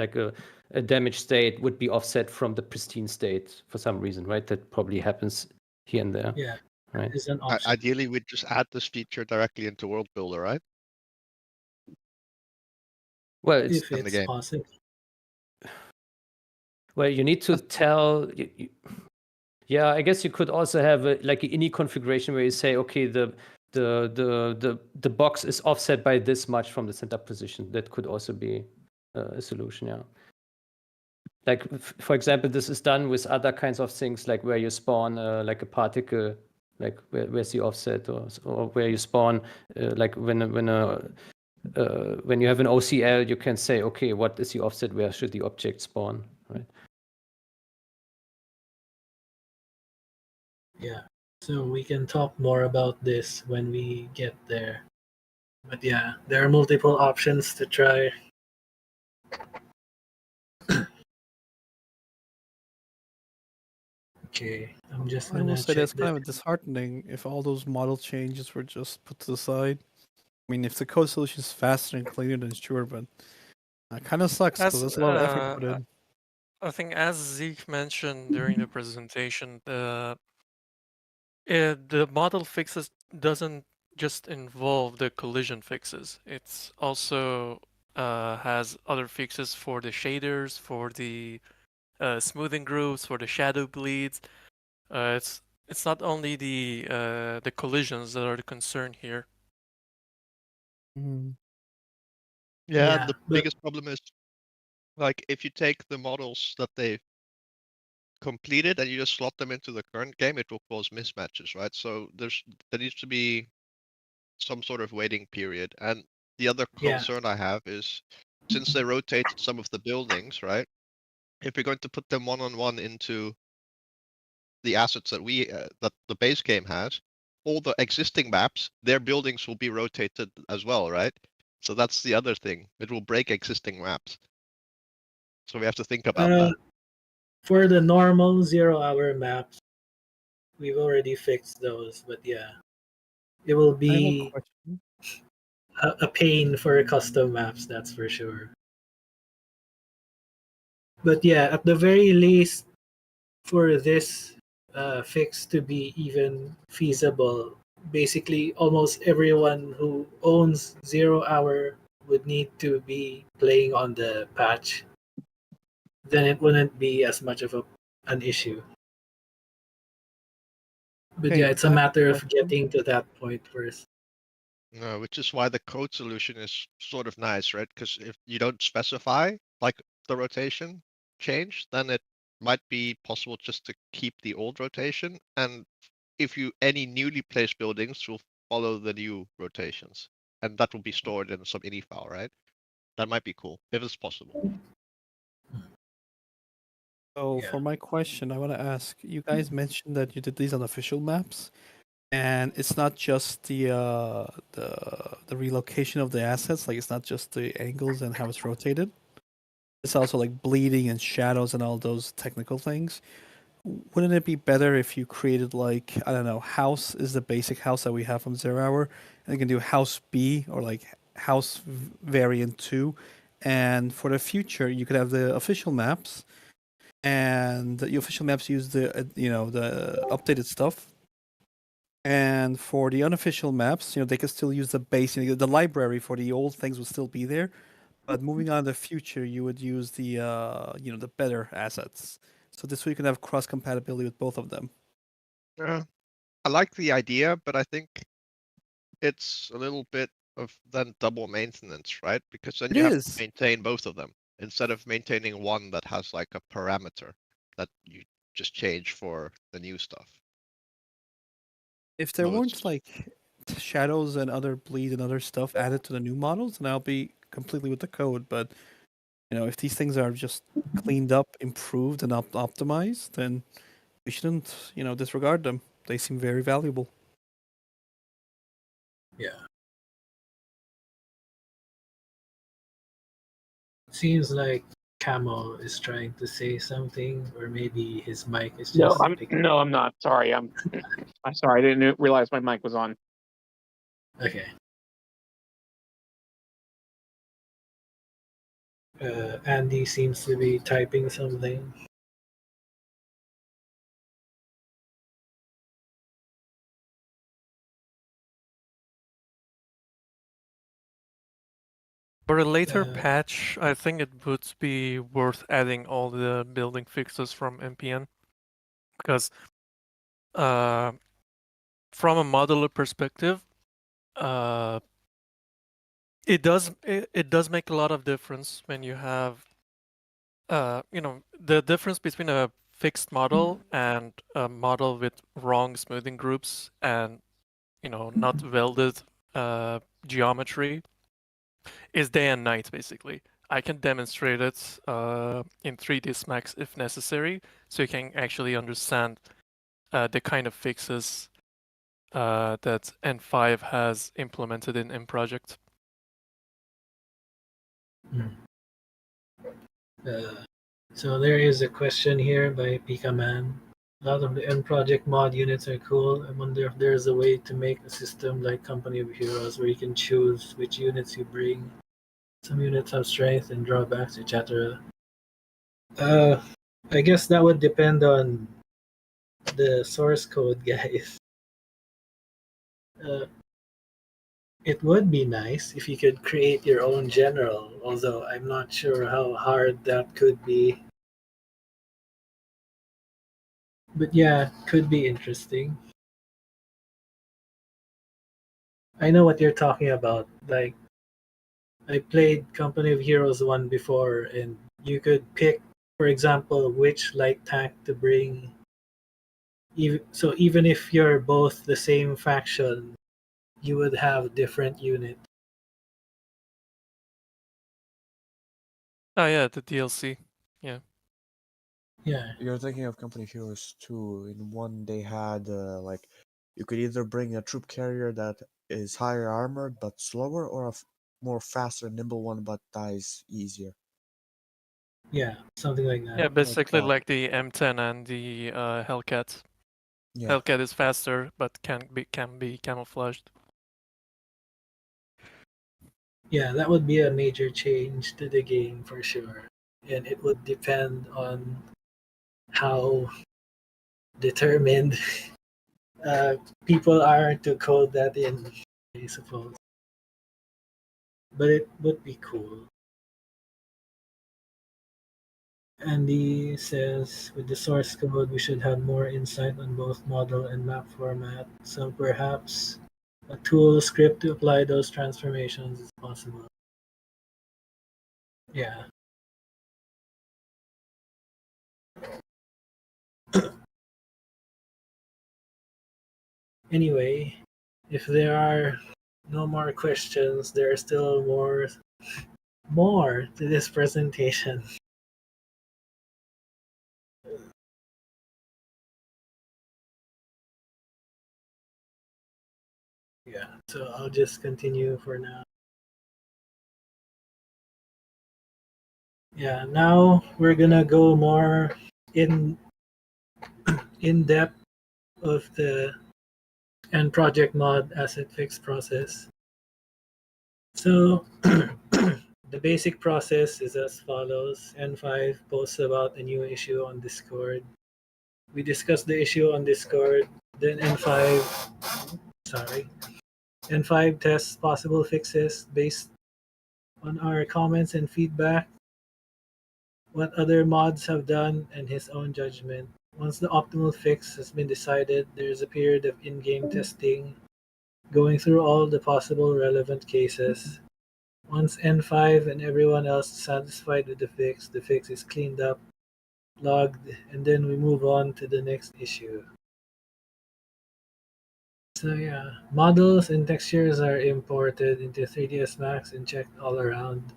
a damaged state would be offset from the pristine state for some reason, right? That probably happens here and there. Yeah, right. is an option. Ideally, we'd just add this feature directly into World Builder, right? Well, if it's possible. Well, you need to tell. Yeah, I guess you could also have like an ini configuration where you say, okay, the box is offset by this much from the center position. That could also be a solution. Yeah. Like for example, this is done with other kinds of things, like where you spawn like a particle, like where's the offset, or where you spawn like when you have an OCL, you can say, okay, what is the offset? Where should the object spawn? Right. Yeah, so we can talk more about this when we get there. But yeah, there are multiple options to try. Okay, I'm just I will gonna say check that's kind of disheartening if all those model changes were just put to the side. I mean, if the code solution is faster and cleaner, then sure, but that kind of sucks because there's a lot of effort put in. I think as Zeke mentioned during the presentation, the model fixes doesn't just involve the collision fixes. It's also has other fixes for the shaders, for the smoothing grooves, for the shadow bleeds. It's not only the collisions that are the concern here. Yeah, and the biggest problem is, like, if you take the models that they've completed and you just slot them into the current game, it will cause mismatches, right? So there needs to be some sort of waiting period. And the other concern I have is, since they rotated some of the buildings, right? If you're going to put them one-on-one into the assets that that the base game has, all the existing maps, their buildings will be rotated as well, right? So that's the other thing. It will break existing maps. So we have to think about that. For the normal 0-hour maps, we've already fixed those, but yeah, it will be a pain for custom maps, that's for sure. But yeah, at the very least, for this fix to be even feasible, basically almost everyone who owns 0-hour would need to be playing on the patch. Then it wouldn't be as much of an issue. But yeah, it's a matter of getting to that point first. Which is why the code solution is sort of nice, right? Because if you don't specify like the rotation change, then it might be possible just to keep the old rotation, and if you any newly placed buildings will follow the new rotations, and that will be stored in some ini file, right? That might be cool if it's possible. So Yeah. for my question, I want to ask, you guys mentioned that you did these on official maps, and it's not just the relocation of the assets, like it's not just the angles and how it's rotated. It's also like bleeding and shadows and all those technical things. Wouldn't it be better if you created like, I don't know, house is the basic house that we have from 0 Hour, and you can do house B or like house variant 2, and for the future you could have the official maps, and the official maps use the the updated stuff, and for the unofficial maps, they can still use the base. The library for the old things will still be there, but moving on in the future, you would use the the better assets. So this way you can have cross compatibility with both of them. I like the idea, but I think it's a little bit of then double maintenance, right? Because then It you have to is. maintain both of them instead of maintaining one that has like a parameter that you just change for the new stuff. If there No, weren't it's like shadows and other bleed and other stuff added to the new models, then I'll be completely with the code. But if these things are just cleaned up, improved, and optimized, then we shouldn't disregard them. They seem very valuable. Yeah. Seems like Camo is trying to say something, or maybe his mic is just No, I'm not. Sorry, I'm sorry. I didn't realize my mic was on. Okay. Andy seems to be typing something. For a later patch, I think it would be worth adding all the building fixes from NPN, because from a modeler perspective, it does make a lot of difference when you have the difference between a fixed model and a model with wrong smoothing groups and not welded geometry is day and night, basically. I can demonstrate it in 3ds Max if necessary, so you can actually understand the kind of fixes that N5 has implemented in NProject. So there is a question here by Pika Man. A lot of the NProject Mod units are cool. I wonder if there's a way to make a system like Company of Heroes where you can choose which units you bring. Some units have strength and drawbacks, etc. I guess that would depend on the source code, guys. It would be nice if you could create your own general, although I'm not sure how hard that could be. But yeah, could be interesting. I know what you're talking about. Like, I played Company of Heroes 1 before, and you could pick, for example, which light tank to bring. So even if you're both the same faction, you would have different units. Oh yeah, the DLC. Yeah. Yeah. You're thinking of Company of Heroes 2. In one, they had like you could either bring a troop carrier that is higher armored but slower, or a more faster, nimble one but dies easier. Yeah, something like that. Yeah, basically that. like the M10 and the Hellcat. Yeah. Hellcat is faster, but can be camouflaged. Yeah, that would be a major change to the game for sure. And it would depend on how determined people are to code that in, I suppose. But it would be cool. Andy says, with the source code, we should have more insight on both model and map format. So perhaps a tool script to apply those transformations is possible. Yeah. Anyway, if there are no more questions, there are still more to this presentation. Yeah, so I'll just continue for now. Yeah, now we're gonna go more in depth of the NProject Mod asset fix process. So the basic process is as follows. N5 posts about a new issue on Discord. We discuss the issue on Discord. Then N5 tests possible fixes based on our comments and feedback, what other mods have done, and his own judgment. Once the optimal fix has been decided, there is a period of in-game testing, going through all the possible relevant cases. Once N5 and everyone else is satisfied with the fix is cleaned up, logged, and then we move on to the next issue. So yeah, models and textures are imported into 3ds Max and checked all around.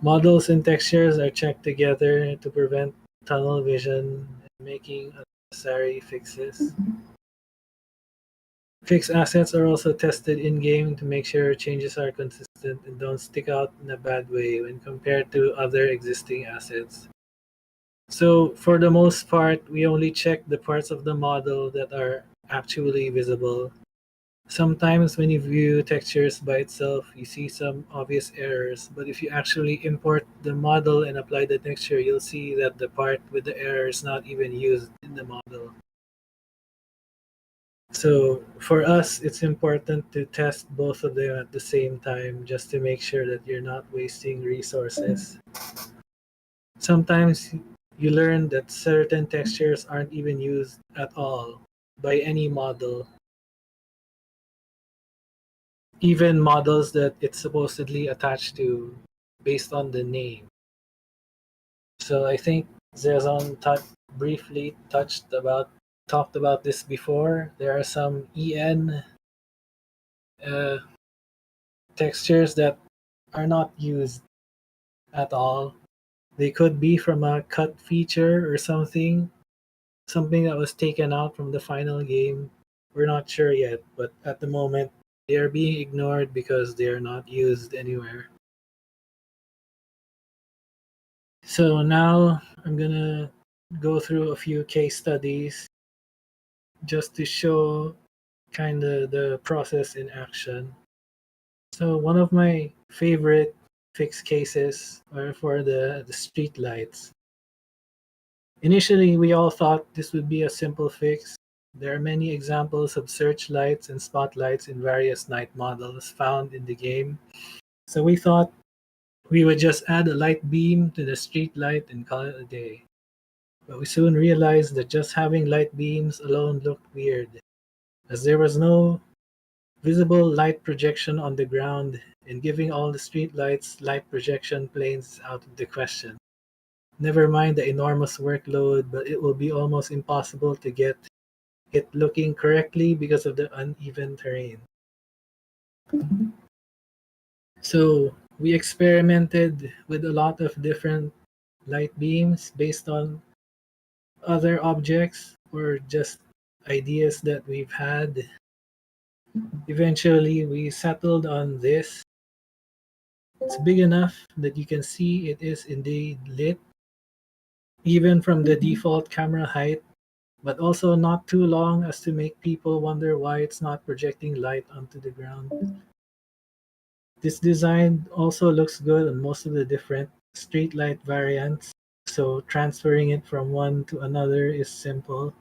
Models and textures are checked together to prevent tunnel vision and making unnecessary fixes. Fixed assets are also tested in-game to make sure changes are consistent and don't stick out in a bad way when compared to other existing assets. So for the most part, we only check the parts of the model that are actually visible. Sometimes when you view textures by itself, you see some obvious errors, but if you actually import the model and apply the texture, you'll see that the part with the error is not even used in the model. So for us, it's important to test both of them at the same time just to make sure that you're not wasting resources. Sometimes you learn that certain textures aren't even used at all by any model, even models that it's supposedly attached to based on the name. So I think Zezon briefly talked about this before. There are some EN textures that are not used at all. They could be from a cut feature or something that was taken out from the final game. We're not sure yet, but at the moment they are being ignored because they are not used anywhere. So now I'm gonna go through a few case studies just to show kind of the process in action. So one of my favorite fix cases are for the street lights. Initially, we all thought this would be a simple fix. There are many examples of searchlights and spotlights in various night models found in the game. So we thought we would just add a light beam to the street light and call it a day. But we soon realized that just having light beams alone looked weird, as there was no visible light projection on the ground, and giving all the street lights light projection planes is out of the question. Never mind the enormous workload, but it will be almost impossible to get it looking correctly because of the uneven terrain. So we experimented with a lot of different light beams based on other objects or just ideas that we've had. Eventually, we settled on this. It's big enough that you can see it is indeed lit, even from the default camera height, but also not too long as to make people wonder why it's not projecting light onto the ground. This design also looks good on most of the different streetlight variants, so transferring it from one to another is simple.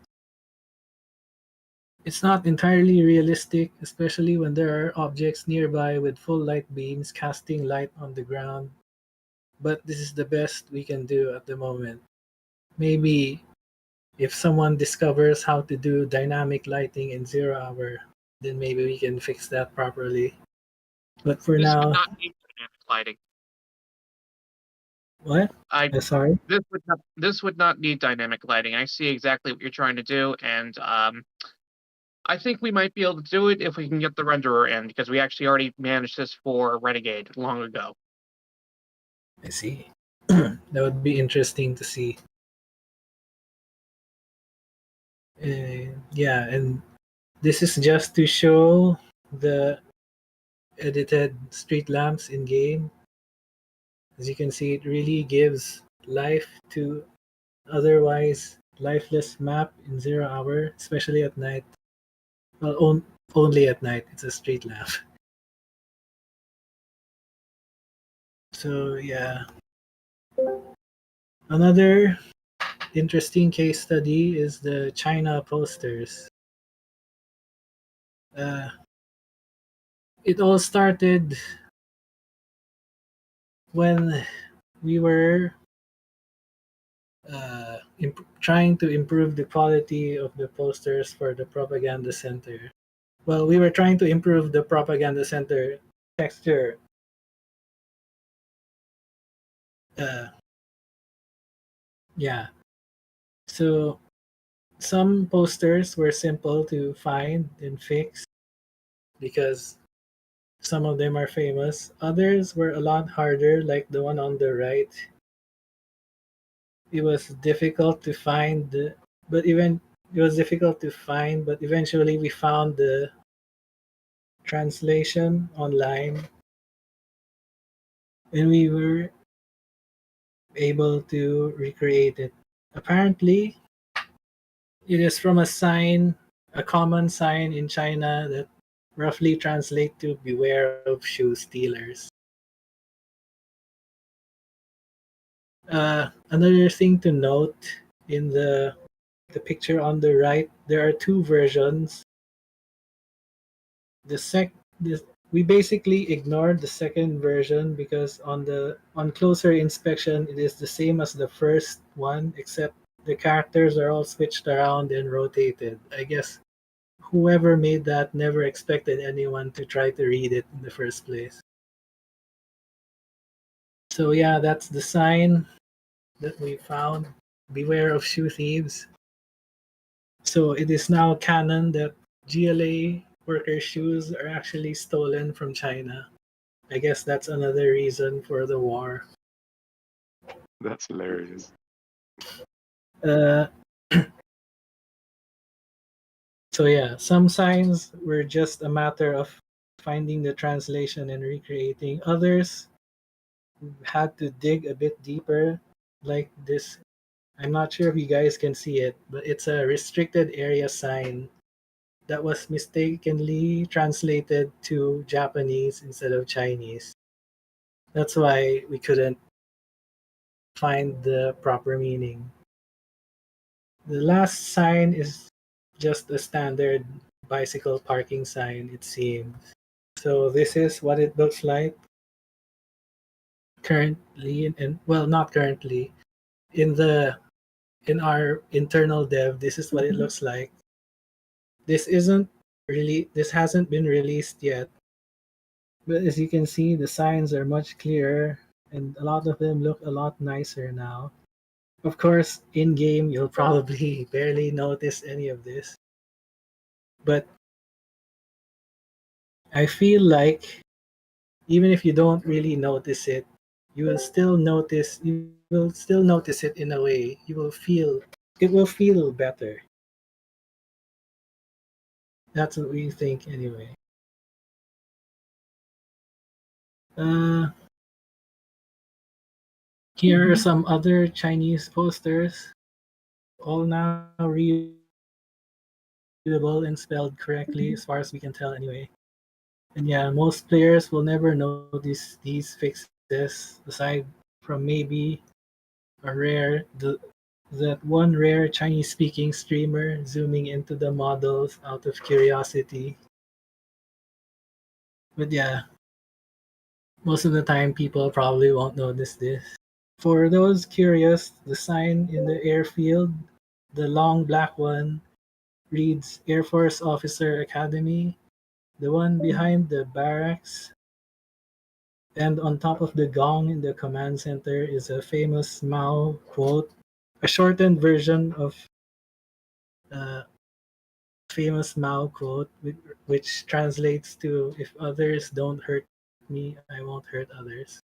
It's not entirely realistic, especially when there are objects nearby with full light beams casting light on the ground, but this is the best we can do at the moment. Maybe if someone discovers how to do dynamic lighting in 0 hour, then maybe we can fix that properly. But for This would now, not need dynamic lighting. what? Sorry. This would not need dynamic lighting. I see exactly what you're trying to do, and I think we might be able to do it if we can get the renderer in, because we actually already managed this for Renegade long ago. I see. That would be interesting to see. Yeah, and this is just to show the edited street lamps in game. As you can see, it really gives life to otherwise lifeless map in 0 hour, especially at night. Well, only at night. It's a street lamp. So yeah, another interesting case study is the China posters. It all started when we were trying to improve the quality of the posters for the propaganda center. Well, we were trying to improve the propaganda center texture. Yeah. So some posters were simple to find and fix because some of them are famous. Others were a lot harder, like the one on the right. It was difficult to find, but eventually we found the translation online, and we were able to recreate it. Apparently, it is from a common sign in China that roughly translate to "Beware of shoe stealers." Another thing to note in the picture on the right, there are two versions. The sec this, we basically ignored the second version because on closer inspection it is the same as the first one, except the characters are all switched around and rotated. I guess whoever made that never expected anyone to try to read it in the first place. So yeah, that's the sign that we found. Beware of shoe thieves. So it is now canon that GLA workers' shoes are actually stolen from China. I guess that's another reason for the war. That's hilarious. Uh, so yeah, some signs were just a matter of finding the translation and recreating. Others had to dig a bit deeper, like this. I'm not sure if you guys can see it, but it's a restricted area sign that was mistakenly translated to Japanese instead of Chinese. That's why we couldn't find the proper meaning. The last sign is just a standard bicycle parking sign, it seems. So this is what it looks like currently, and well, not currently. In our internal dev, this is what it looks like. This hasn't been released yet, but as you can see, the signs are much clearer, and a lot of them look a lot nicer now. Of course, in game, you'll probably barely notice any of this. But I feel like even if you don't really notice it, you will still notice it in a way. It will feel better. That's what we think anyway. Uh, Here are some other Chinese posters, all now readable and spelled correctly as far as we can tell anyway. And yeah, most players will never notice these fixes aside from maybe a that one rare Chinese speaking streamer zooming into the models out of curiosity. But yeah, most of the time people probably won't notice this. For those curious, the sign in the airfield, the long black one, reads Air Force Officer Academy. the one behind the barracks, and on top of the gong in the command center is a famous Mao quote, a shortened version of a famous Mao quote, which translates to "If others don't hurt me, I won't hurt others."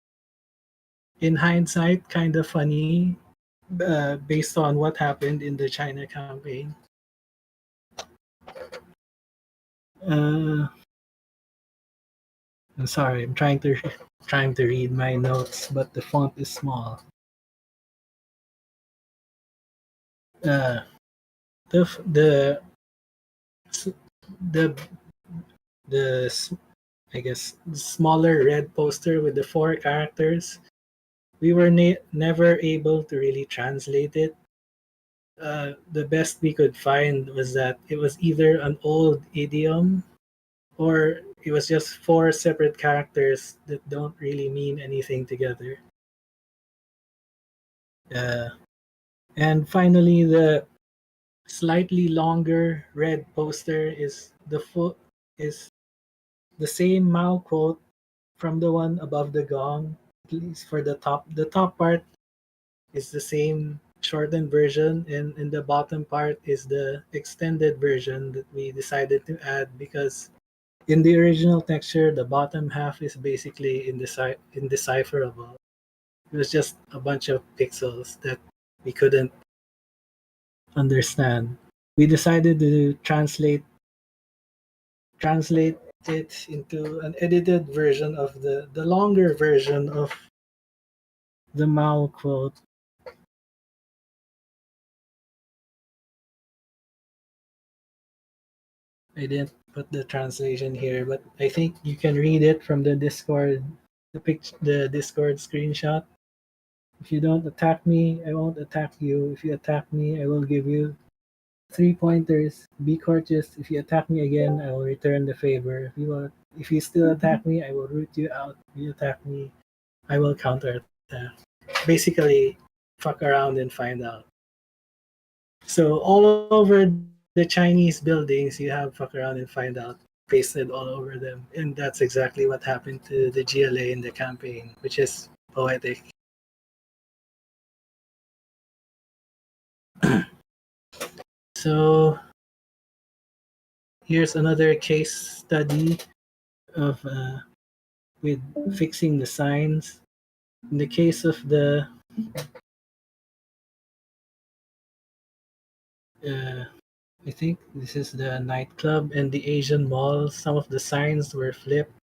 In hindsight, kind of funny, based on what happened in the China campaign. Uh, I'm sorry, I'm trying to read my notes, but the font is small. Uh, the the the I guess smaller red poster with the 4 characters. We were never able to really translate it. The best we could find was that it was either an old idiom or it was just 4 separate characters that don't really mean anything together. Uh, and finally, the slightly longer red poster is the same Mao quote from the one above the gong. At least for the top, part is the same shortened version, and in the bottom part is the extended version that we decided to add because in the original texture, the bottom half is basically indecipherable. It was just a bunch of pixels that we couldn't understand. We decided to translate it into an edited version of the longer version of the Mao quote. I didn't put the translation here, but I think you can read it from the Discord, the Discord screenshot. If you don't attack me, I won't attack you. If you attack me, I will give you 3 pointers. Be courteous. If you attack me again, I will return the favor. If you still attack me, I will root you out. If you attack me, I will counterattack. Basically, fuck around and find out. So all over the Chinese buildings, you have fuck around and find out pasted all over them, and that's exactly what happened to the GLA in the campaign, which is poetic. So here's another case study of with fixing the signs. In the case of the I think this is the nightclub and the Asian mall. Some of the signs were flipped,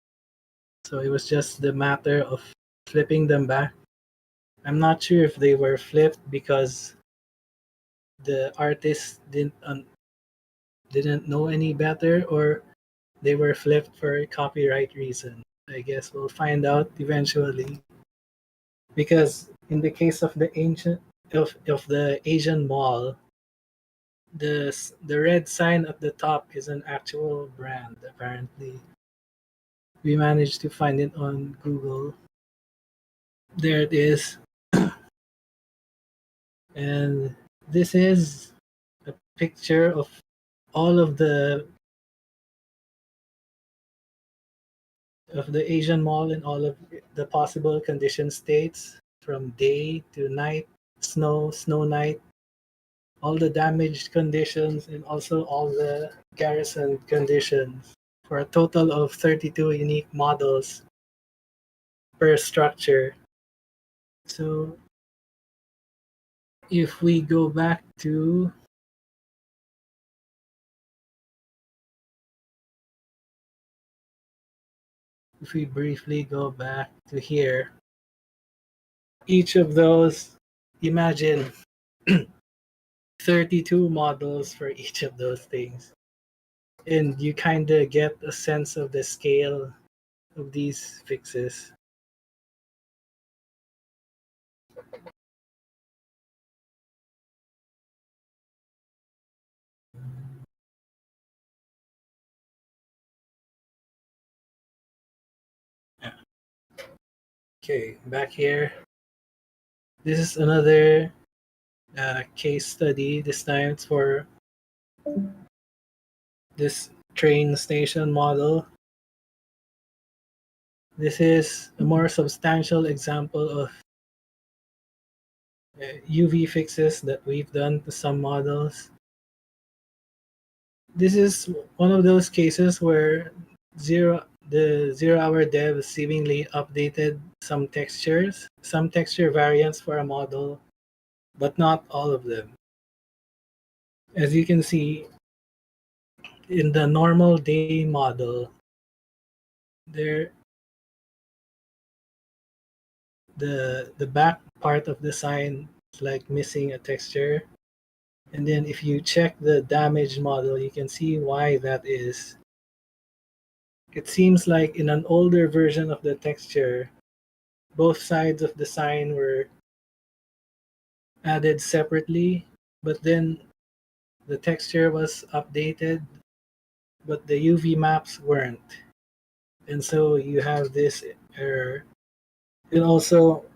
so it was just the matter of flipping them back. I'm not sure if they were flipped because the artist didn't know any better, or they were flipped for copyright reason. I guess we'll find out eventually. Because in the case of the the Asian mall, the red sign at the top is an actual brand. Apparently, we managed to find it on Google. There it is, and this is a picture of all of the Asian mall in all of the possible condition states, from day to night, snow night, all the damaged conditions, and also all the garrison conditions, for a total of 32 unique models per structure. So if we go back to if we briefly go back to here, each of those, imagine 32 models for each of those things. And you kind of get a sense of the scale of these fixes. Okay, back here. This is another case study. This time it's for this train station model. This is a more substantial example of UV fixes that we've done to some models. This is one of those cases where the 0-hour dev seemingly updated some texture variants for a model, but not all of them. As you can see, in the normal day model, there the back part of the sign is like missing a texture. And then if you check the damaged model, you can see why that is. It seems like in an older version of the texture, both sides of the sign were added separately, but then the texture was updated, but the UV maps weren't. And so you have this error. And also,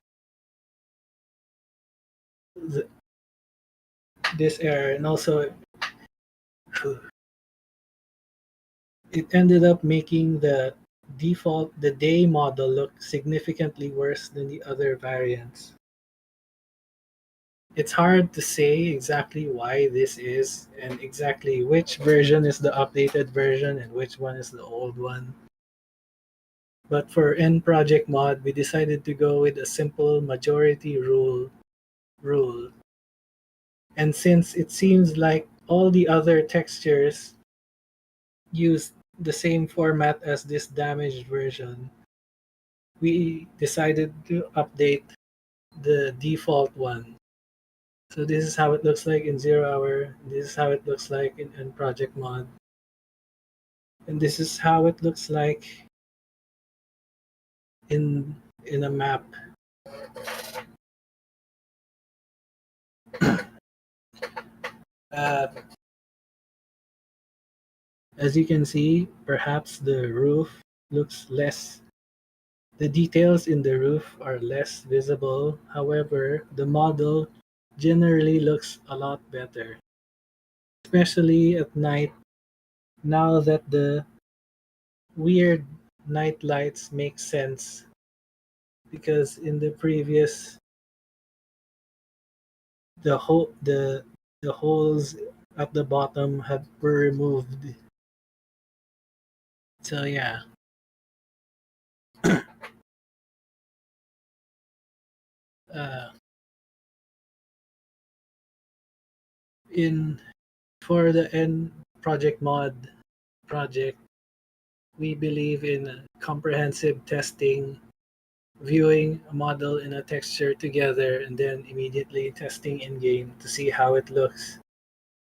this error, and also it ended up making the day model look significantly worse than the other variants. It's hard to say exactly why this is and exactly which version is the updated version and which one is the old one. But for NProject Mod, we decided to go with a simple majority rule. And since it seems like all the other textures use the same format as this damaged version, we decided to update the default one. So this is how it looks like in 0-hour. This is how it looks like in Project Mod. And this is how it looks like in a map. Uh, as you can see, perhaps the roof looks less. The details in the roof are less visible. However, the model generally looks a lot better, especially at night, now that the weird night lights make sense, because in the previous the holes at the bottom were removed. So yeah. uh, in For the NProject Mod project, we believe in comprehensive testing, viewing a model in a texture together, and then immediately testing in game to see how it looks,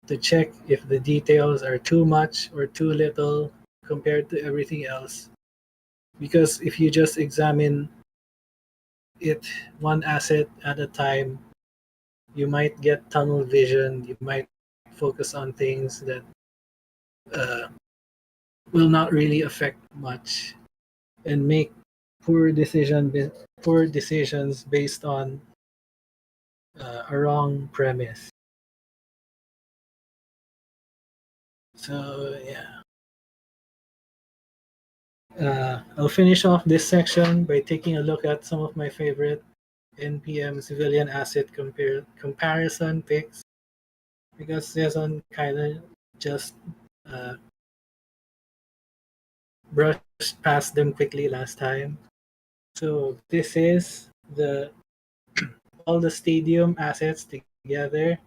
to check if the details are too much or too little compared to everything else. Because if you just examine it one asset at a time, you might get tunnel vision, you might focus on things that uh, will not really affect much, and make poor decisions based on a wrong premise. So yeah, I'll finish off this section by taking a look at some of my favorite NPM civilian asset comparison picks, because this one kind of just uh, brushed past them quickly last time. So this is the all the stadium assets together,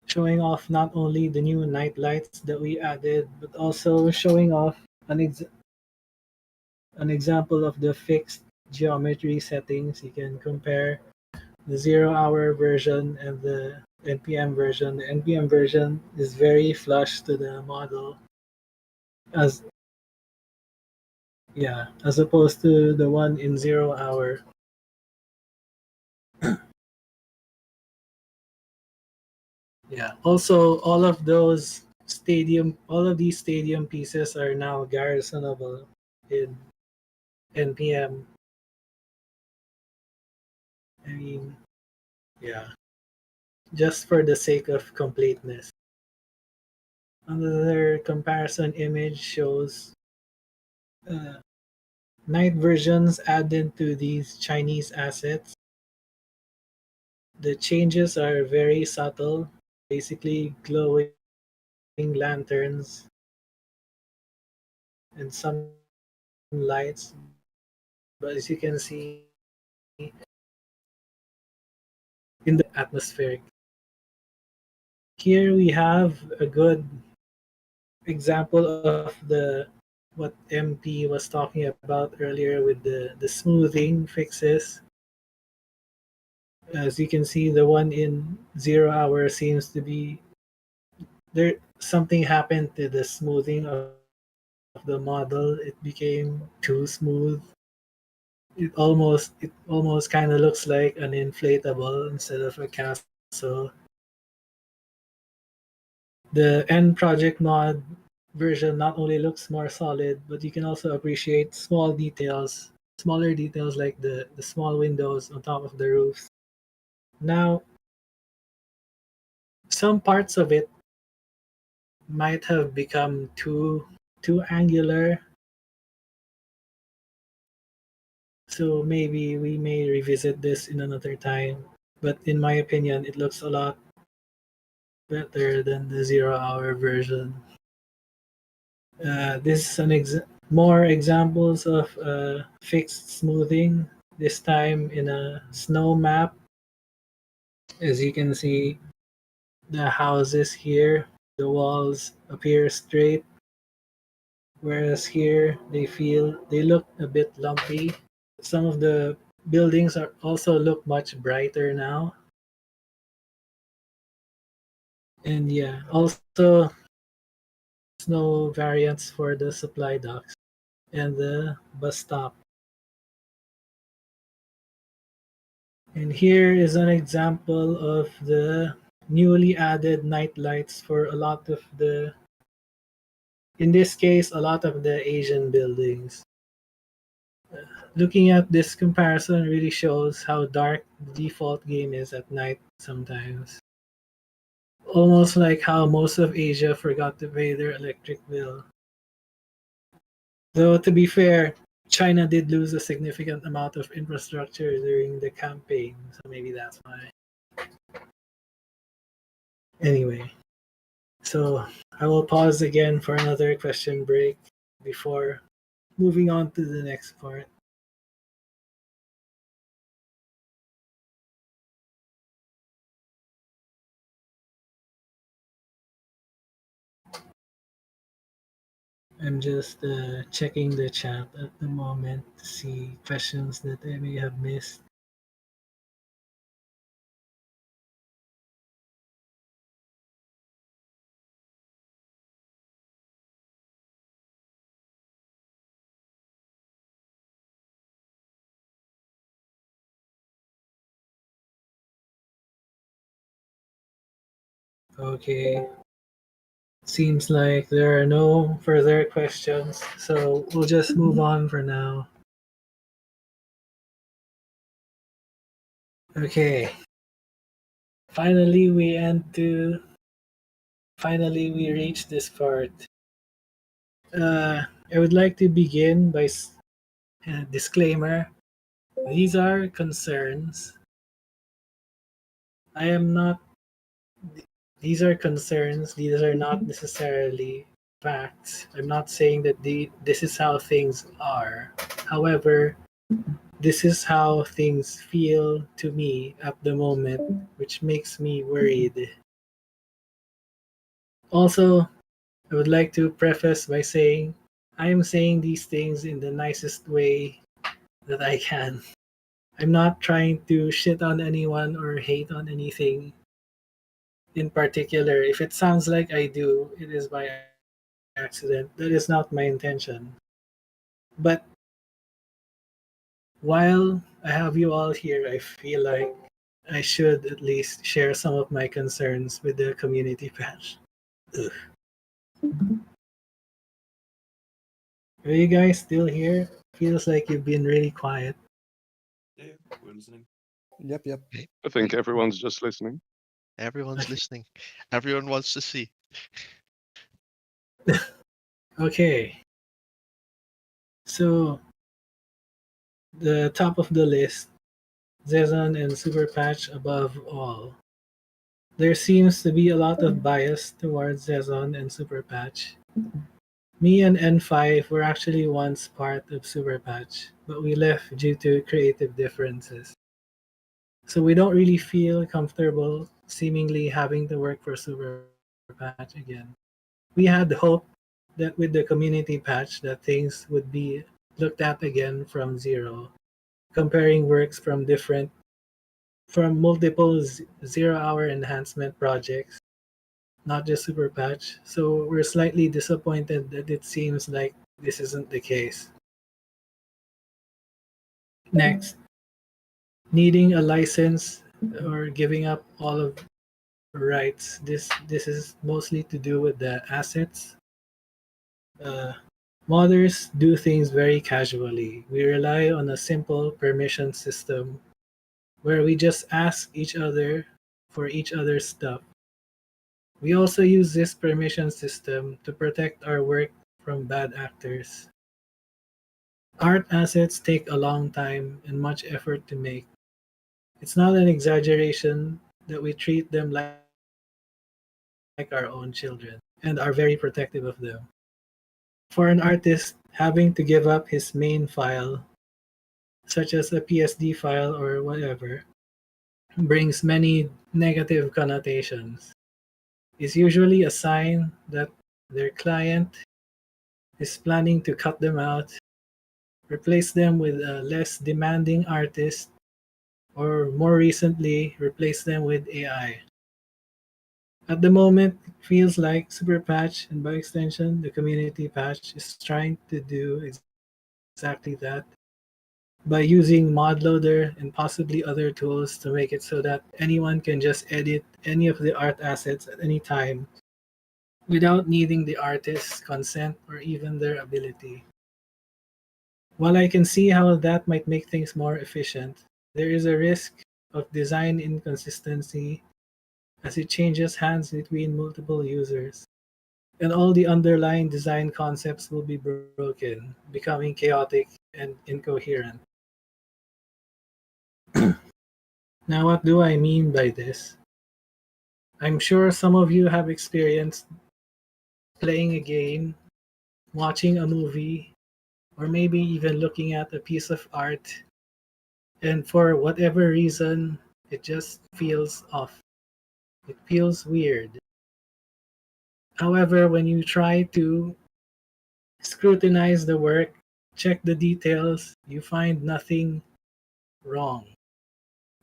showing off not only the new night lights that we added, but also showing off an example of the fixed geometry settings. You can compare the 0-hour version and the NPM version. The NPM version is very flush to the model, as as opposed to the one in 0-hour. Yeah. Also, all of these stadium pieces are now garrisonable in NPM. I mean, yeah, just for the sake of completeness. Another comparison image shows night versions added to these Chinese assets. The changes are very subtle, basically glowing lanterns and some lights. But as you can see, in the atmospheric. Here we have a good example of what MP was talking about earlier with the smoothing fixes. As you can see, the one in 0 hour seems to be there. Something happened to the smoothing of the model. It became too smooth. It almost kind of looks like an inflatable instead of a castle. The NProject Mod version not only looks more solid, but you can also appreciate smaller details like the small windows on top of the roofs. Now, some parts of it might have become too angular, so maybe we may revisit this in another time. But in my opinion, it looks a lot better than the 0 hour version. This is more examples of fixed smoothing, this time in a snow map. As you can see, the houses here, the walls appear straight, whereas here they look a bit lumpy. Some of the buildings are also look much brighter now. And yeah, also snow variants for the supply docks and the bus stop. And here is an example of the newly added night lights for a lot of in this case, a lot of the Asian buildings. Looking at this comparison really shows how dark the default game is at night sometimes. Almost like how most of Asia forgot to pay their electric bill. Though to be fair, China did lose a significant amount of infrastructure during the campaign, so maybe that's why. Anyway, so I will pause again for another question break before moving on to the next part. I'm just checking the chat at the moment to see questions that I may have missed. Okay. Seems like there are no further questions, so we'll just move on for now. Okay. Finally, we reach this part. I would like to begin by disclaimer. These are concerns. I am not. These are concerns. These are not necessarily facts. I'm not saying that this is how things are. However, this is how things feel to me at the moment, which makes me worried. Also, I would like to preface by saying I am saying these things in the nicest way that I can. I'm not trying to shit on anyone or hate on anything in particular. If it sounds like I do, it is by accident. That is not my intention. But while I have you all here, I feel like I should at least share some of my concerns with the community patch. Ugh. Are you guys still here? Feels like you've been really quiet. Yeah, we're listening. Yep. I think everyone's just listening. Everyone's listening. Everyone wants to see. Okay. So, the top of the list, Zezon and Super Patch above all. There seems to be a lot of bias towards Zezon and Super Patch. Me and N5 were actually once part of Super Patch, but we left due to creative differences. So we don't really feel comfortable seemingly having to work for Super Patch again. We had hope that with the community patch that things would be looked at again from zero, comparing works from multiple 0-hour enhancement projects, not just Super Patch. So we're slightly disappointed that it seems like this isn't the case. Next, needing a license or giving up all of rights. This is mostly to do with the assets. Modders do things very casually. We rely on a simple permission system where we just ask each other for each other's stuff. We also use this permission system to protect our work from bad actors. Art assets take a long time and much effort to make. It's not an exaggeration that we treat them like our own children and are very protective of them. For an artist, having to give up his main file, such as a PSD file or whatever, brings many negative connotations. It's usually a sign that their client is planning to cut them out, replace them with a less demanding artist, or more recently, replace them with AI. At the moment, it feels like Super Patch, and by extension, the community patch, is trying to do exactly that by using mod loader and possibly other tools to make it so that anyone can just edit any of the art assets at any time without needing the artist's consent or even their ability. While I can see how that might make things more efficient, there is a risk of design inconsistency as it changes hands between multiple users, and all the underlying design concepts will be broken, becoming chaotic and incoherent. Now, what do I mean by this? I'm sure some of you have experienced playing a game, watching a movie, or maybe even looking at a piece of art, and for whatever reason, it just feels off. It feels weird. However, when you try to scrutinize the work, check the details, you find nothing wrong.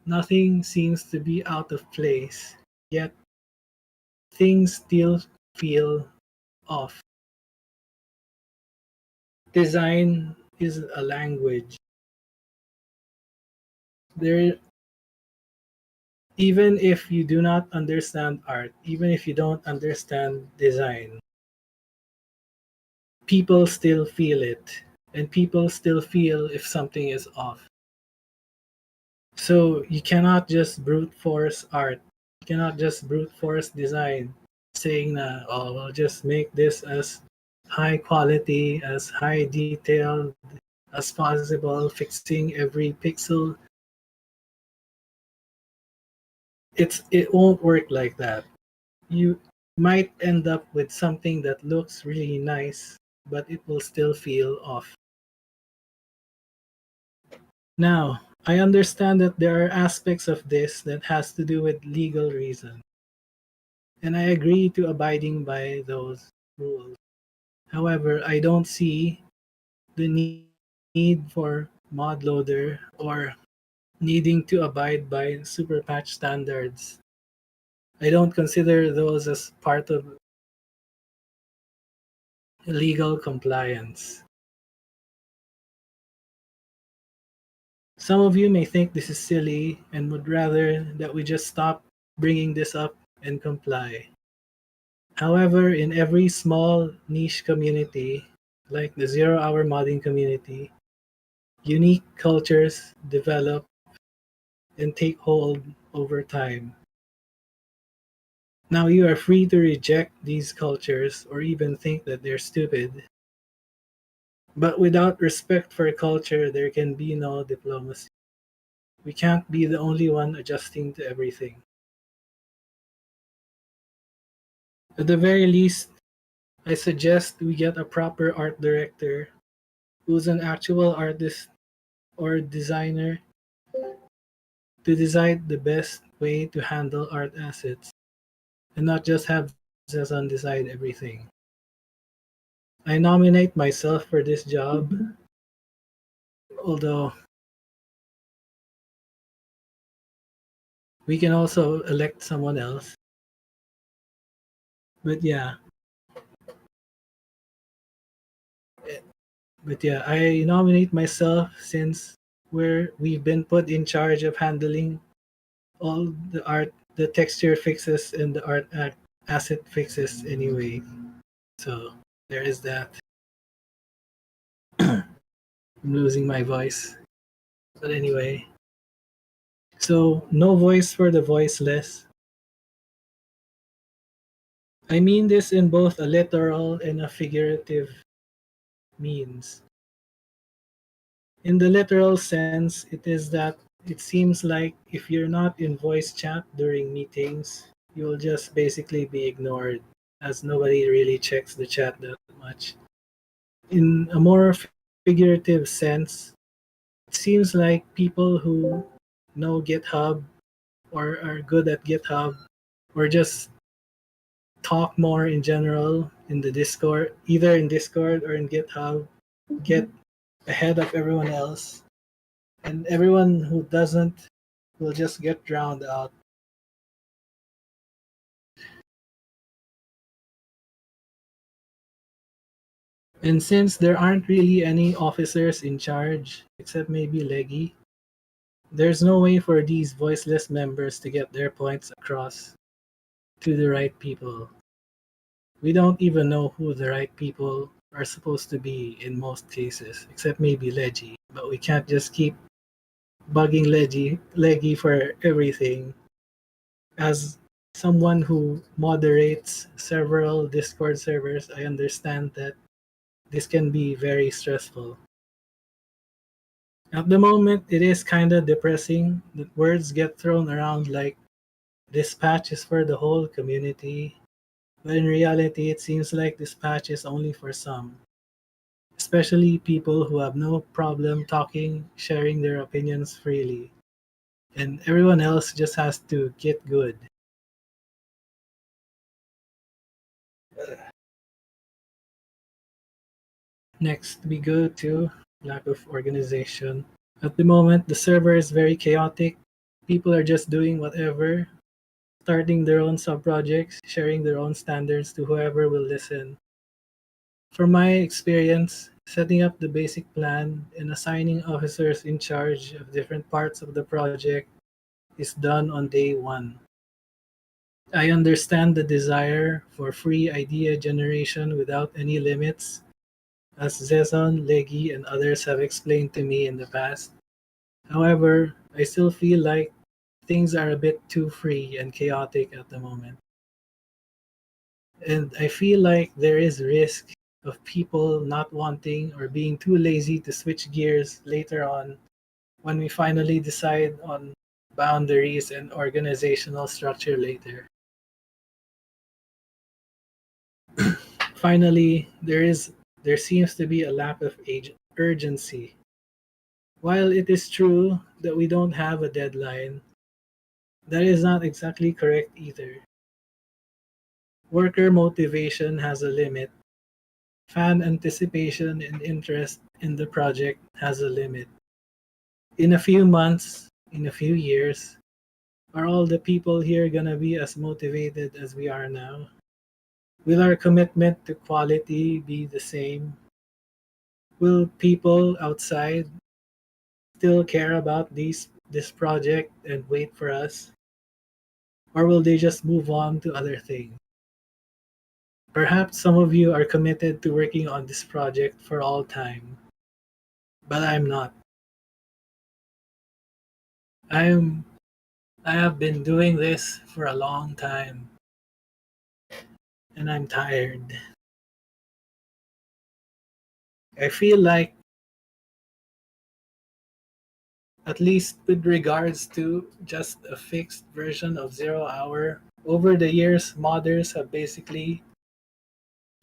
Nothing seems to be out of place, yet things still feel off. Design is a language. There, even if you do not understand art, even if you don't understand design, people still feel it, and people still feel if something is off. So you cannot just brute force art. You cannot just brute force design, saying that, oh, we'll just make this as high quality, as high detailed as possible, fixing every pixel. It won't work like that. You might end up with something that looks really nice, but it will still feel off. Now, I understand that there are aspects of this that has to do with legal reasons, and I agree to abiding by those rules. However, I don't see the need for mod loader or needing to abide by super patch standards. I don't consider those as part of legal compliance. Some of you may think this is silly and would rather that we just stop bringing this up and comply. However, in every small niche community, like the 0-hour modding community, unique cultures develop and take hold over time. Now, you are free to reject these cultures or even think that they're stupid. But without respect for culture, there can be no diplomacy. We can't be the only one adjusting to everything. At the very least, I suggest we get a proper art director who's an actual artist or designer to decide the best way to handle art assets and not just have Zezon decide everything. I nominate myself for this job, although we can also elect someone else. But yeah, I nominate myself since we've been put in charge of handling all the art, the texture fixes, and the asset fixes anyway. So there is that. I'm losing my voice. But anyway, so no voice for the voiceless. I mean this in both a literal and a figurative means. In the literal sense, it is that it seems like if you're not in voice chat during meetings, you'll just basically be ignored, as nobody really checks the chat that much. In a more figurative sense, it seems like people who know GitHub or are good at GitHub or just talk more in general in the Discord, either in Discord or in GitHub, get ahead of everyone else. And everyone who doesn't will just get drowned out. And since there aren't really any officers in charge, except maybe Leggy, there's no way for these voiceless members to get their points across to the right people. We don't even know who the right people are supposed to be in most cases, except maybe Leggy. But we can't just keep bugging Leggy for everything. As someone who moderates several Discord servers, I understand that this can be very stressful. At the moment, it is kinda depressing that words get thrown around like this patch is for the whole community, but in reality, it seems like this patch is only for some, especially people who have no problem talking, sharing their opinions freely, and everyone else just has to get good. Next, we go to lack of organization. At the moment, the server is very chaotic. People are just doing whatever, starting their own subprojects, sharing their own standards to whoever will listen. From my experience, setting up the basic plan and assigning officers in charge of different parts of the project is done on day one. I understand the desire for free idea generation without any limits, as Zezon, Leggy, and others have explained to me in the past. However, I still feel like things are a bit too free and chaotic at the moment. And I feel like there is risk of people not wanting or being too lazy to switch gears later on when we finally decide on boundaries and organizational structure later. Finally, there seems to be a lack of urgency. While it is true that we don't have a deadline, that is not exactly correct either. Worker motivation has a limit. Fan anticipation and interest in the project has a limit. In a few months, in a few years, are all the people here gonna be as motivated as we are now? Will our commitment to quality be the same? Will people outside still care about this project and wait for us? Or will they just move on to other things? Perhaps some of you are committed to working on this project for all time, but I'm not. I have been doing this for a long time, and I'm tired. I feel like, at least with regards to just a fixed version of 0 Hour, over the years, modders have basically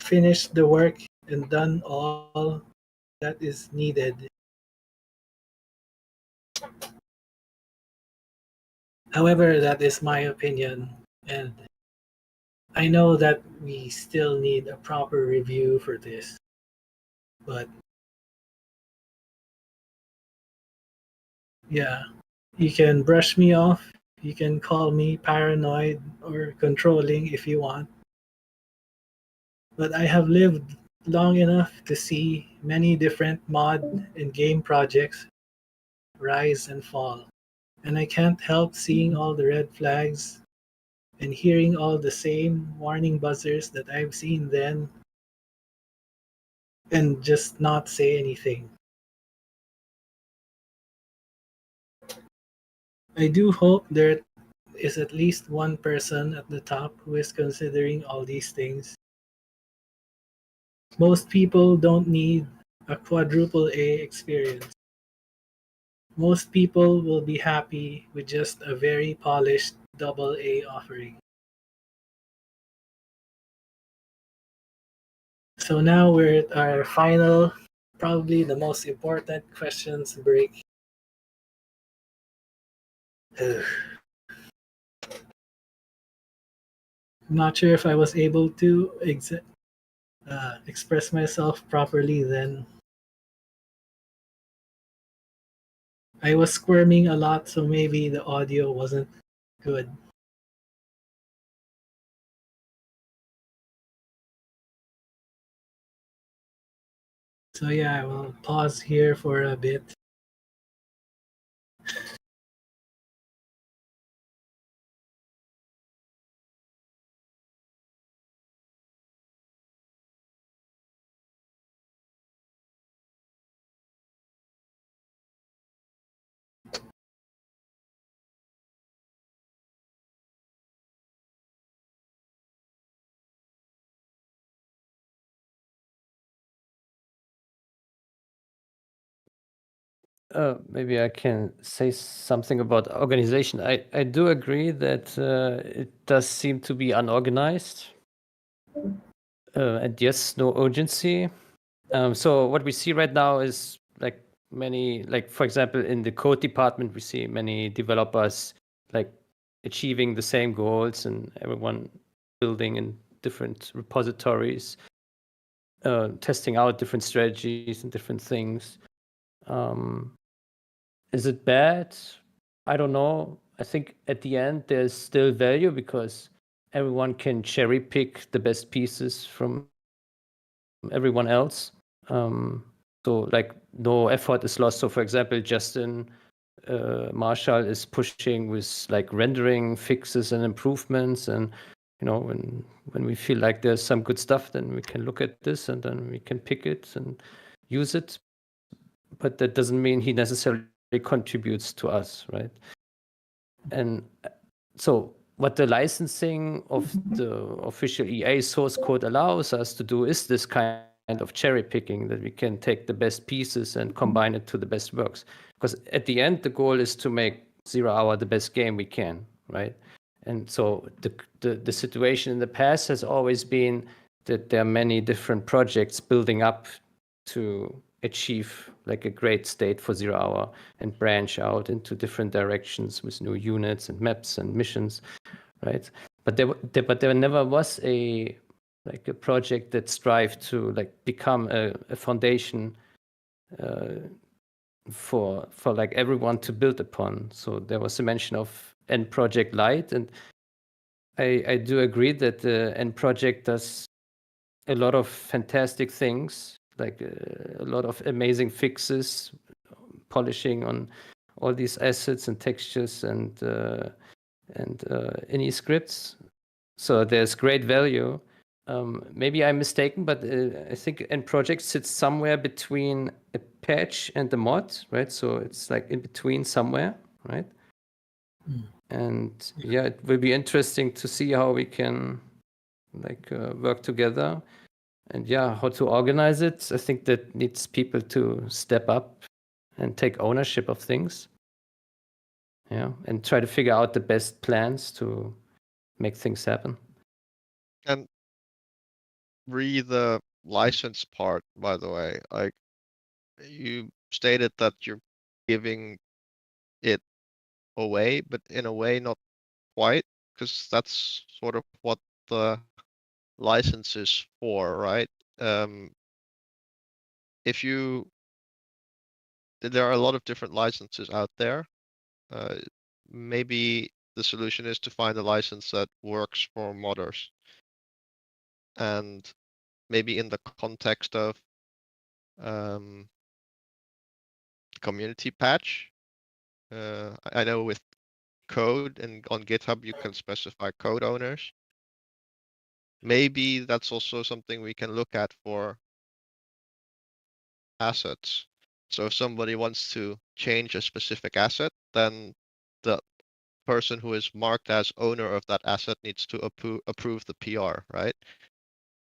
finished the work and done all that is needed. However, that is my opinion, and I know that we still need a proper review for this, but yeah, you can brush me off, you can call me paranoid or controlling if you want, but I have lived long enough to see many different mod and game projects rise and fall, and I can't help seeing all the red flags and hearing all the same warning buzzers that I've seen then and just not say anything. I do hope there is at least one person at the top who is considering all these things. Most people don't need a quadruple A experience. Most people will be happy with just a very polished double A offering. So now we're at our final, probably the most important questions break. I'm not sure if I was able to express myself properly then. I was squirming a lot, so maybe the audio wasn't good. So yeah, I will pause here for a bit. Maybe I can say something about organization. I do agree that it does seem to be unorganized. And yes, no urgency. So what we see right now is like many, like for example, in the code department, we see many developers like achieving the same goals and everyone building in different repositories, testing out different strategies and different things. Is it bad? I don't know. I think at the end there's still value because everyone can cherry pick the best pieces from everyone else. So like no effort is lost. So for example, Justin Marshall is pushing with like rendering fixes and improvements, and you know when we feel like there's some good stuff, then we can look at this and then we can pick it and use it. But that doesn't mean he necessarily contributes to us, right? And so what the licensing of the official EA source code allows us to do is this kind of cherry picking, that we can take the best pieces and combine it to the best works. Because at the end, the goal is to make 0 Hour the best game we can, right? And so the situation in the past has always been that there are many different projects building up to achieve like a great state for 0 Hour and branch out into different directions with new units and maps and missions, right? But there never was a project that strived to like become a foundation for like everyone to build upon. So there was a mention of NProject Lite, and I do agree that the NProject does a lot of fantastic things, like a lot of amazing fixes, polishing on all these assets and textures and any scripts. So there's great value. Maybe I'm mistaken, but I think NProject sits somewhere between a patch and a mod, right? So it's like in between somewhere, right? And yeah, it will be interesting to see how we can like work together. And yeah, how to organize it, I think that needs people to step up and take ownership of things. Yeah, and try to figure out the best plans to make things happen. And the license part, by the way, like you stated that you're giving it away, but in a way not quite, because that's sort of what the license is for, right? If you there are a lot of different licenses out there. Maybe the solution is to find a license that works for modders. And maybe in the context of community patch, I know with code and on GitHub you can specify code owners. Maybe that's also something we can look at for assets. So if somebody wants to change a specific asset, then the person who is marked as owner of that asset needs to approve the PR, right?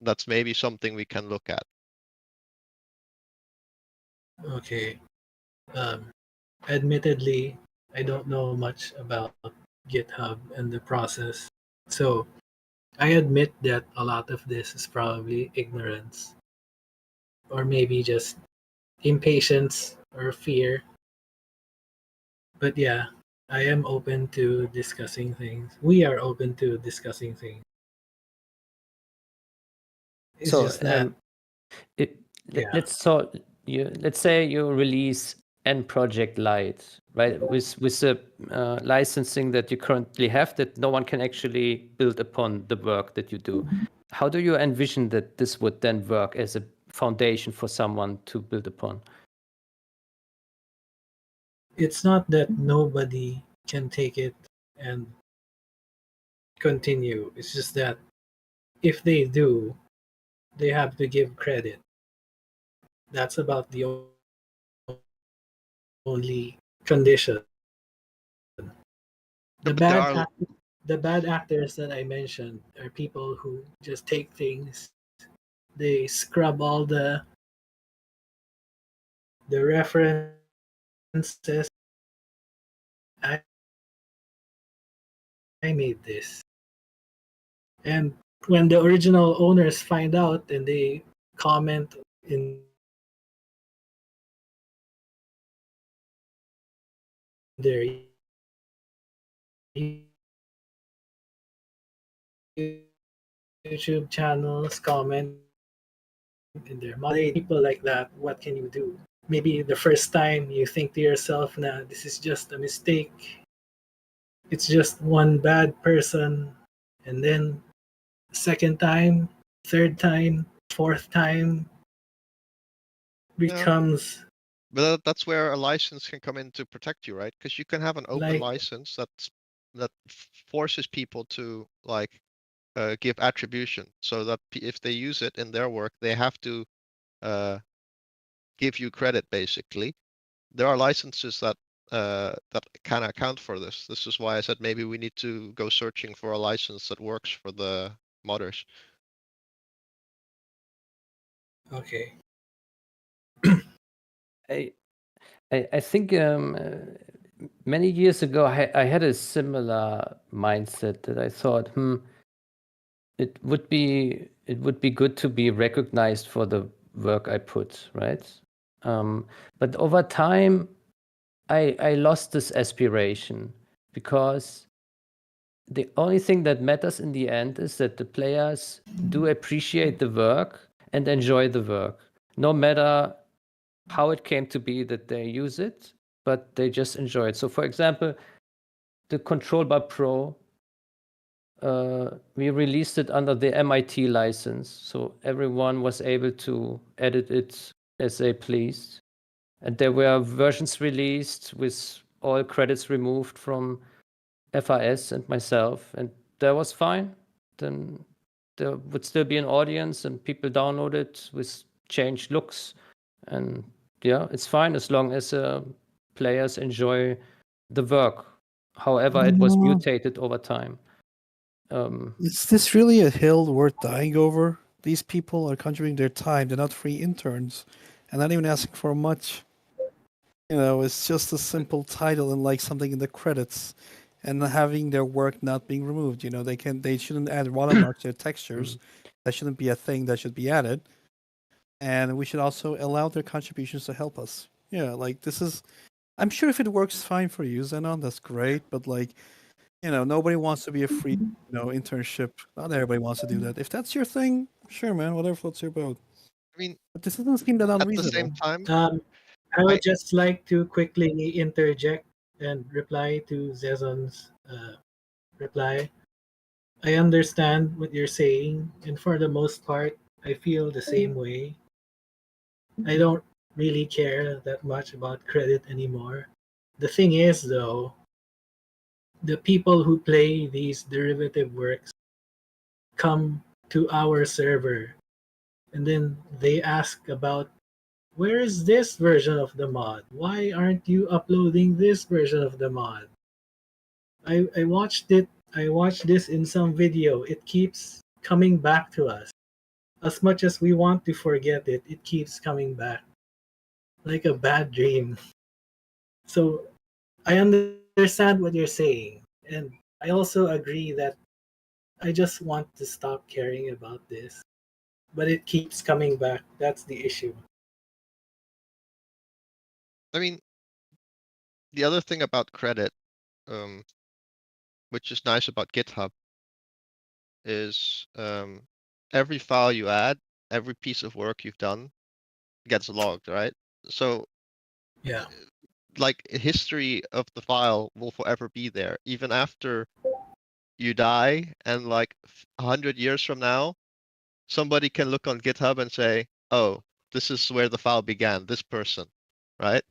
That's maybe something we can look at. Okay. Admittedly, I don't know much about GitHub and the process. So I admit that a lot of this is probably ignorance, or maybe just impatience or fear. But yeah, I am open to discussing things. We are open to discussing things. It's So just that, yeah. let's say you release NProject Lite, right? With the licensing that you currently have, that no one can actually build upon the work that you do. How do you envision that this would then work as a foundation for someone to build upon? It's not that nobody can take it and continue. It's just that if they do, they have to give credit. That's about the only condition. The bad actors that I mentioned are people who just take things, they scrub all the references. I made this. And when the original owners find out and they comment in their YouTube channels, comment in their people like that, what can you do? Maybe the first time you think to yourself, nah, this is just a mistake. It's just one bad person. And then second time, third time, fourth time becomes But that's where a license can come in to protect you, right? Because you can have an open license that forces people to like give attribution, so that if they use it in their work, they have to give you credit. Basically, there are licenses that can account for this. This is why I said maybe we need to go searching for a license that works for the modders. Okay. I think many years ago I had a similar mindset that I thought, it would be good to be recognized for the work I put, right? But over time, I lost this aspiration, because the only thing that matters in the end is that the players do appreciate the work and enjoy the work, no matter how it came to be that they use it, but they just enjoy it. So, for example, the Control Bar Pro, we released it under the MIT license, so everyone was able to edit it as they pleased. And there were versions released with all credits removed from FIS and myself, and that was fine. Then there would still be an audience and people download it with changed looks, and yeah, it's fine as long as players enjoy the work, however it was mutated over time. Is this really a hill worth dying over? these people are contributing their time. They're not free interns, and not even asking for much. It's just a simple title and like something in the credits, and having their work not being removed. They shouldn't add watermarks to their textures. That shouldn't be a thing that should be added. And we should also allow their contributions to help us. Yeah, like this is. I'm sure if it works fine for you, Zenon, that's great. But nobody wants to be a free, internship. Not everybody wants to do that. If that's your thing, sure, man. Whatever floats your boat. I mean, but this doesn't seem that at the unreasonable. same time, I would just like to quickly interject and reply to Zezon's reply. I understand what you're saying, and for the most part, I feel the same way. I don't really care that much about credit anymore. The thing is, though, the people who play these derivative works come to our server and then they ask about, where is this version of the mod? Why aren't you uploading this version of the mod? I watched it. I watched this in some video. It keeps coming back to us. As much as we want to forget it, it keeps coming back like a bad dream. So I understand what you're saying, and I also agree that I just want to stop caring about this. But it keeps coming back. That's the issue. I mean, the other thing about credit, which is nice about GitHub, is every file you add, every piece of work you've done gets logged, right? So, Yeah. like, history of the file will forever be there, even after you die, and like 100 years from now, somebody can look on GitHub and say, "Oh, this is where the file began. This person," right?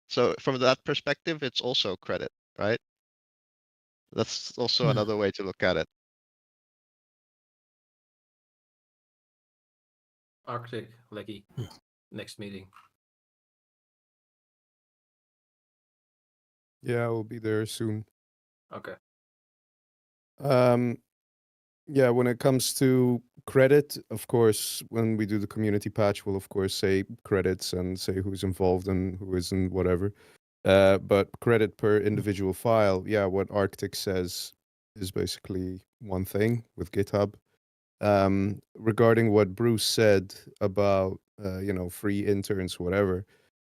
So from that perspective, it's also credit, right? That's also another way to look at it. Arctic, Leggy, next meeting. Yeah, we'll be there soon. Okay. Yeah, when it comes to credit, of course, when we do the community patch, we'll of course say credits and say who's involved and who isn't, whatever. But credit per individual file, yeah, what Arctic says is basically one thing with GitHub. Regarding what Bruce said about, free interns, whatever,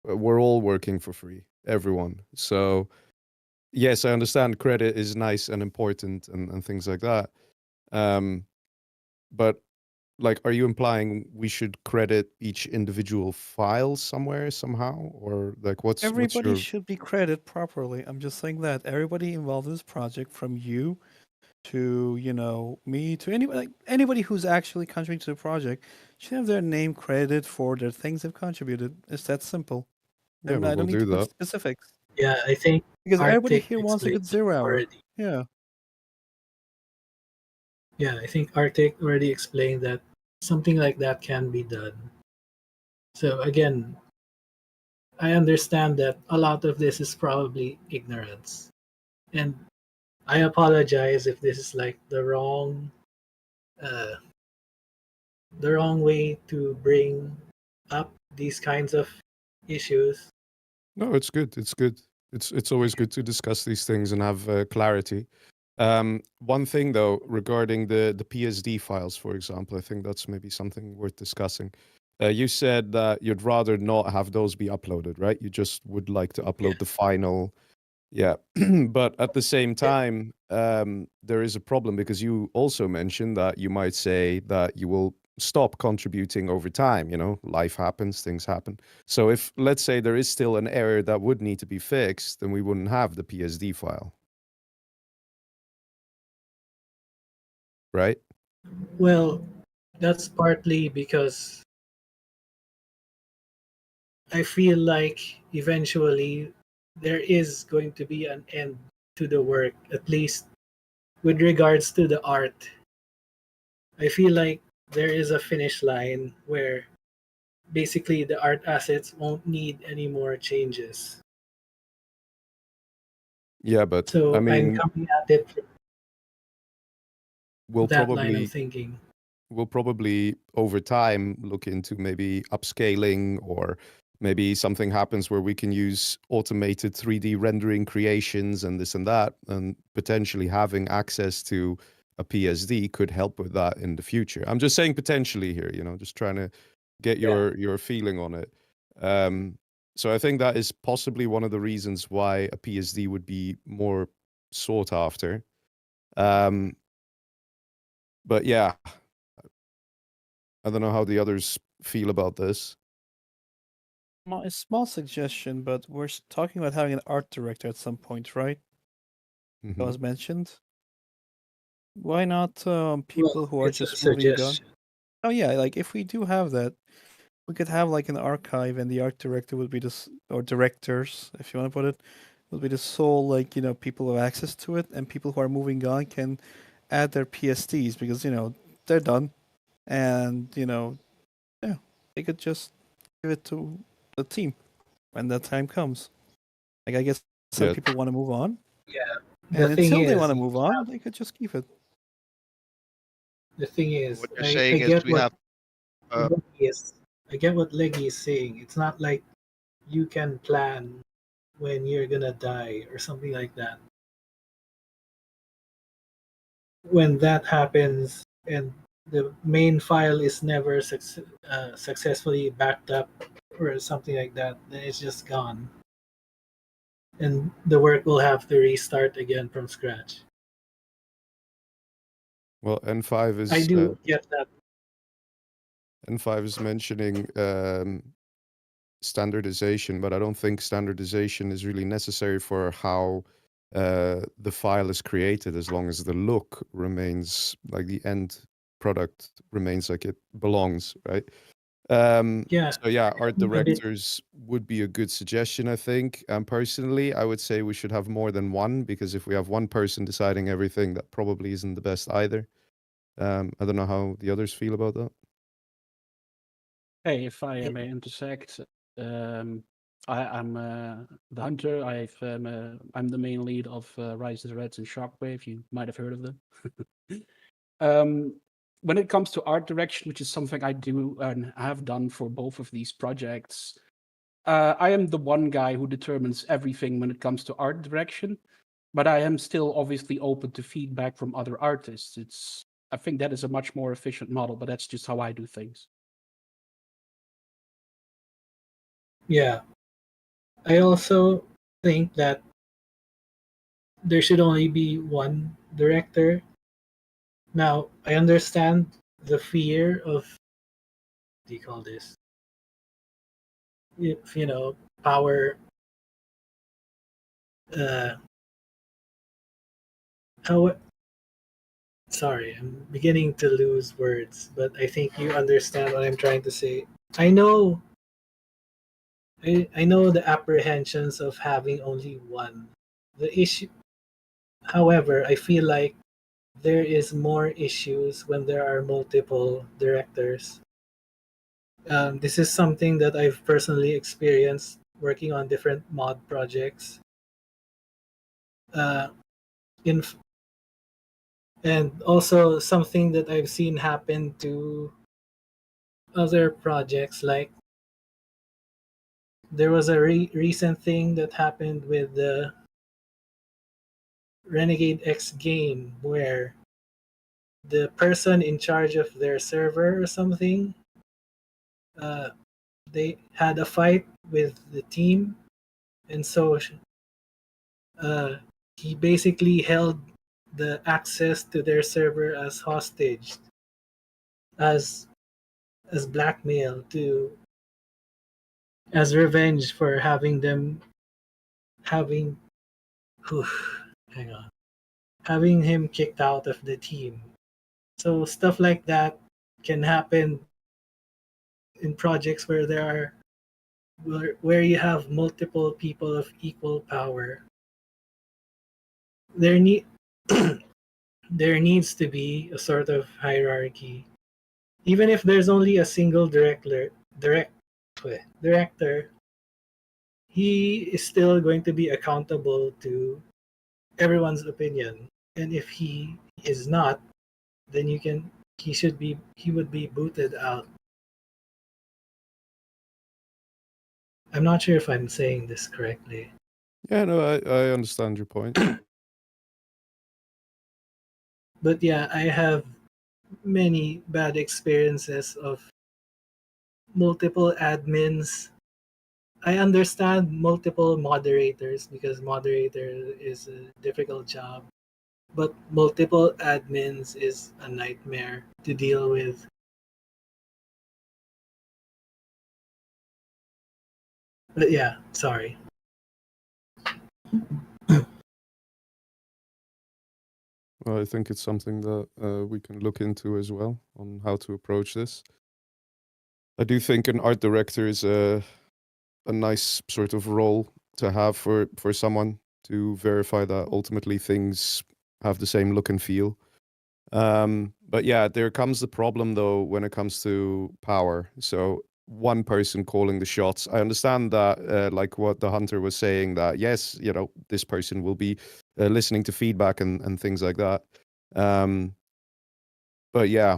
we're all working for free, everyone. So, yes, I understand credit is nice and important and things like that. But like, are you implying we should credit each individual file somewhere somehow, or like what's Everybody your should be credited properly. I'm just saying that everybody involved in this project, from you to me to anybody who's actually contributing to the project, should have their name credited for their things they've contributed. It's that simple. Yeah, And but I don't we'll need to do put that. specifics Yeah, I think because everybody Arctic here wants a good explained 0 hour. already. Yeah. Yeah, I think Arctic already explained that something like that can be done. So again, I understand that a lot of this is probably ignorance. And I apologize if this is like uh, the wrong way to bring up these kinds of issues. No, it's good. It's good. It's always good to discuss these things and have clarity. One thing though, regarding the PSD files, for example, I think that's maybe something worth discussing. You said that you'd rather not have those be uploaded, right? You just would like to upload the final. Yeah, but at the same time, there is a problem because you also mentioned that you might say that you will stop contributing over time. Life happens, things happen. So if, let's say, there is still an error that would need to be fixed, then we wouldn't have the PSD file, right? Well, that's partly because I feel like eventually there is going to be an end to the work, at least with regards to the art. I feel like there is a finish line where basically the art assets won't need any more changes. Yeah, but I So I'm mean, coming at it from we'll that line of probably thinking. we'll probably over time look into maybe upscaling, or maybe something happens where we can use automated 3D rendering creations and this and that, and potentially having access to a PSD could help with that in the future. I'm just saying potentially here, just trying to get your feeling on it. So I think that is possibly one of the reasons why a PSD would be more sought after. But yeah, I don't know how the others feel about this. A small suggestion, but we're talking about having an art director at some point, right? That was mentioned. Why not people who are it's a just moving a gun? suggestion. Oh yeah, like if we do have that, we could have like an archive, and the art director would be or directors, if you want to put it, would be the sole people who have access to it, and people who are moving on can add their PSTs because they're done, and yeah, they could just give it to the team when that time comes. Like I guess some Yeah. people want to move on, Yeah. and The thing until they is, want to move on, they could just keep it. the thing is, What you're I saying is get we what have. I get what Leggy is saying. It's not like you can plan when you're gonna die or something like that. When that happens and the main file is never successfully backed up or something like that, then it's just gone. And the work will have to restart again from scratch. Well, N5 is I do get that. N5 is mentioning standardization, but I don't think standardization is really necessary for how the file is created, as long as the look remains like the end product remains like it belongs, right? Yeah. So yeah, art A bit. directors would be a good suggestion, I think. Personally, I would say we should have more than one, because if we have one person deciding everything, that probably isn't the best either. I don't know how the others feel about that. Hey, if I may intersect, I'm the hunter. I'm the main lead of Rise of the Reds and Shockwave. You might have heard of them. When it comes to art direction, which is something I do and have done for both of these projects, I am the one guy who determines everything when it comes to art direction, but I am still obviously open to feedback from other artists. I think that is a much more efficient model, but that's just how I do things. Yeah. I also think that there should only be one director. Now, I understand the fear of, what do you call this? If, power. How? Sorry, I'm beginning to lose words, but I think you understand what I'm trying to say. I know the apprehensions of having only one. The issue, however, I feel like there is more issues when there are multiple directors. This is something that I've personally experienced working on different mod projects. Uh, in and also something that I've seen happen to other projects, like there was a recent thing that happened with the Renegade X game where the person in charge of their server or something, they had a fight with the team, and so he basically held the access to their server as hostage, as blackmail, to as revenge for having hang on, having him kicked out of the team. So stuff like that can happen in projects where where you have multiple people of equal power. There need there needs to be a sort of hierarchy. Even if there's only a single director, he is still going to be accountable to everyone's opinion. And if he is not, then you can he would be booted out. I'm not sure if I'm saying this correctly. Yeah, no, I understand your point. But yeah, I have many bad experiences of multiple admins. I understand multiple moderators because moderator is a difficult job, but multiple admins is a nightmare to deal with. But yeah, sorry. Well, I think it's something that we can look into as well on how to approach this. I do think an art director is a nice sort of role to have for someone to verify that ultimately things have the same look and feel. But yeah, there comes the problem though when it comes to power. So one person calling the shots. I understand that, like what the hunter was saying, that yes, you know, this person will be listening to feedback and things like that. But yeah,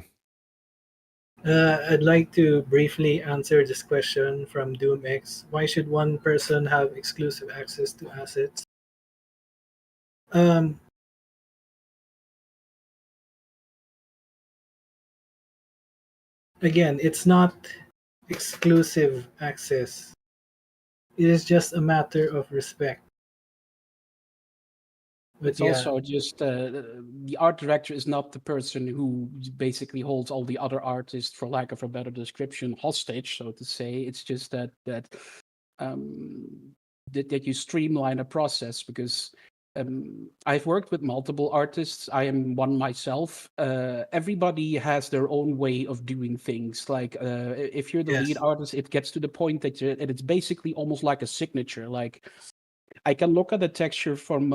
I'd like to briefly answer this question from DoomX. Why should one person have exclusive access to assets? Um, Again, it's not exclusive access. It is just a matter of respect. But It's yeah, also just the art director is not the person who basically holds all the other artists, for lack of a better description, hostage, so to say. It's just um, that you streamline a process because I've worked with multiple artists. I am one myself. Everybody has their own way of doing things. Like if you're the lead yes. artist, it gets to the point that it's basically almost like a signature. Like I can look at the texture from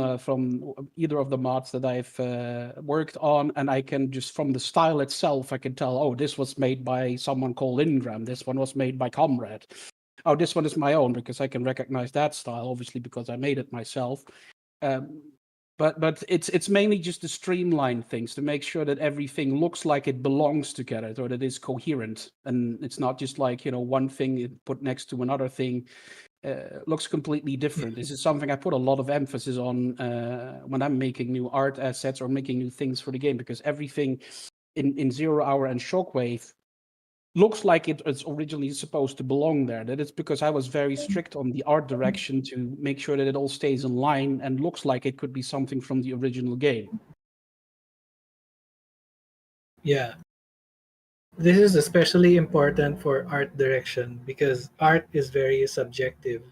either of the mods that I've worked on, and I can just from the style itself, I can tell, oh, this was made by someone called Ingram. This one was made by Comrade. Oh, this one is my own because I can recognize that style, obviously because I made it myself. Um, but it's mainly just to streamline things to make sure that everything looks like it belongs together or that it's coherent, and it's not just like one thing put next to another thing. Looks completely different. This is something I put a lot of emphasis on when I'm making new art assets or making new things for the game, because everything in 0 Hour and Shockwave looks like it's originally supposed to belong there. That it's because I was very strict on the art direction to make sure that it all stays in line and looks like it could be something from the original game. Yeah. This is especially important for art direction because art is very subjective.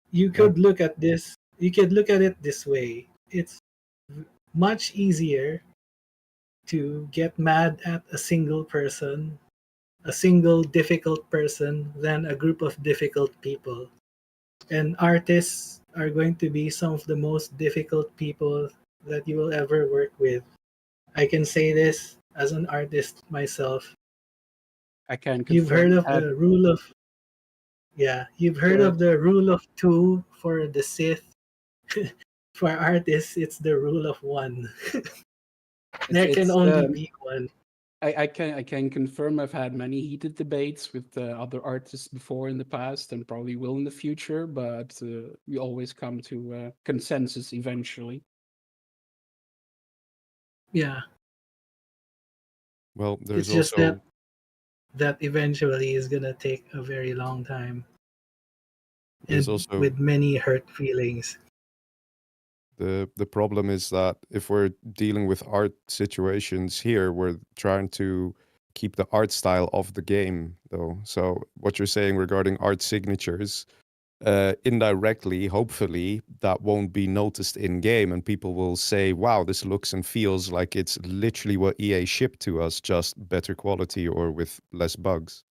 You could look at this, you could look at it this way. It's much easier to get mad at a single person, a single difficult person, than a group of difficult people. And artists are going to be some of the most difficult people that you will ever work with. I can say this as an artist myself. I can You've heard confirm of that. the rule of you've Go heard ahead. of the rule of two for the Sith. For artists, it's the rule of one. There can It's only be one. I can confirm I've had many heated debates with other artists before in the past and probably will in the future, but we always come to consensus eventually. Yeah. well, It's there's just that also eventually is gonna take a very long time there's and also with many hurt feelings. the problem is that if we're dealing with art situations here, we're trying to keep the art style of the game, though. So what you're saying regarding art signatures, indirectly, hopefully, that won't be noticed in game, and people will say, "Wow, this looks and feels like it's literally what EA shipped to us, just better quality or with less bugs."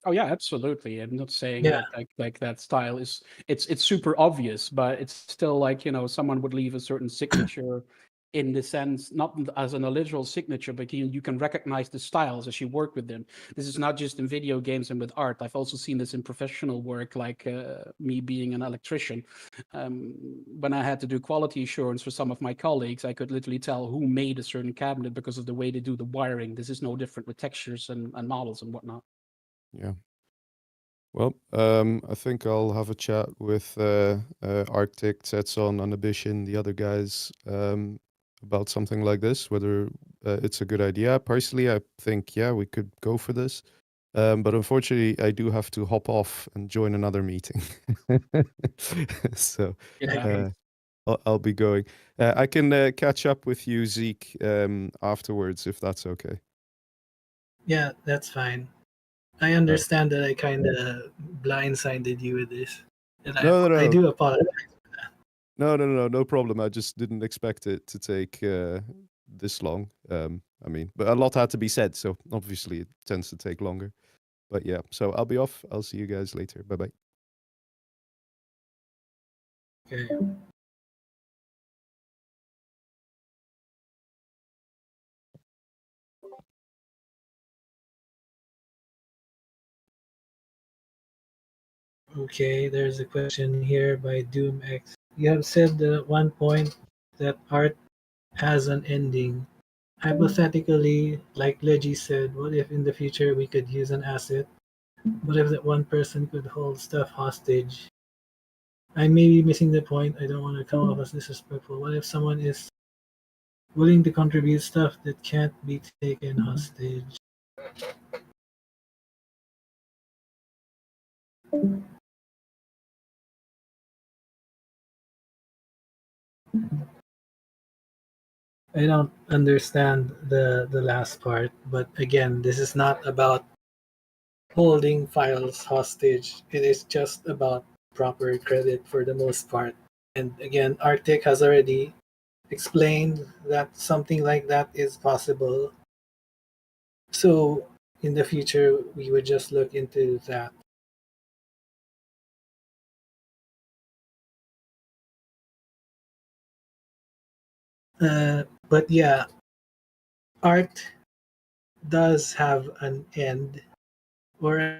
Oh yeah, absolutely. I'm not saying Yeah. that like that style is it's super obvious, but it's still like someone would leave a certain signature in the sense, not as in a literal signature, but you can recognize the styles as you work with them. This is not just in video games and with art. I've also seen this in professional work, like me being an electrician. When I had to do quality assurance for some of my colleagues, I could literally tell who made a certain cabinet because of the way they do the wiring. This is no different with textures and models and whatnot. Yeah. Well, I think I'll have a chat with Arctic, Tetson, Ambition, the other guys about something like this, whether it's a good idea. Personally, I think, yeah, we could go for this. But unfortunately, I do have to hop off and join another meeting. So I'll be going. I can catch up with you, Zeke, afterwards, if that's okay. Yeah, that's fine. I understand that I kind of blindsided you with this. And I do apologize. No problem. I just didn't expect it to take this long. I mean, but a lot had to be said, so obviously it tends to take longer. But yeah, so I'll be off. I'll see you guys later. Bye-bye. Okay. Okay, there's a question here by DoomX. You have said that at one point that art has an ending. Hypothetically, like Leggy said, what if in the future we could use an asset? What if that one person could hold stuff hostage? I may be missing the point. I don't want to come off as disrespectful. What if someone is willing to contribute stuff that can't be taken hostage? I don't understand the last part, but again, this is not about holding files hostage. It is just about proper credit for the most part. And again, Arctic has already explained that something like that is possible. So in the future, we would just look into that. But yeah, art does have an end, or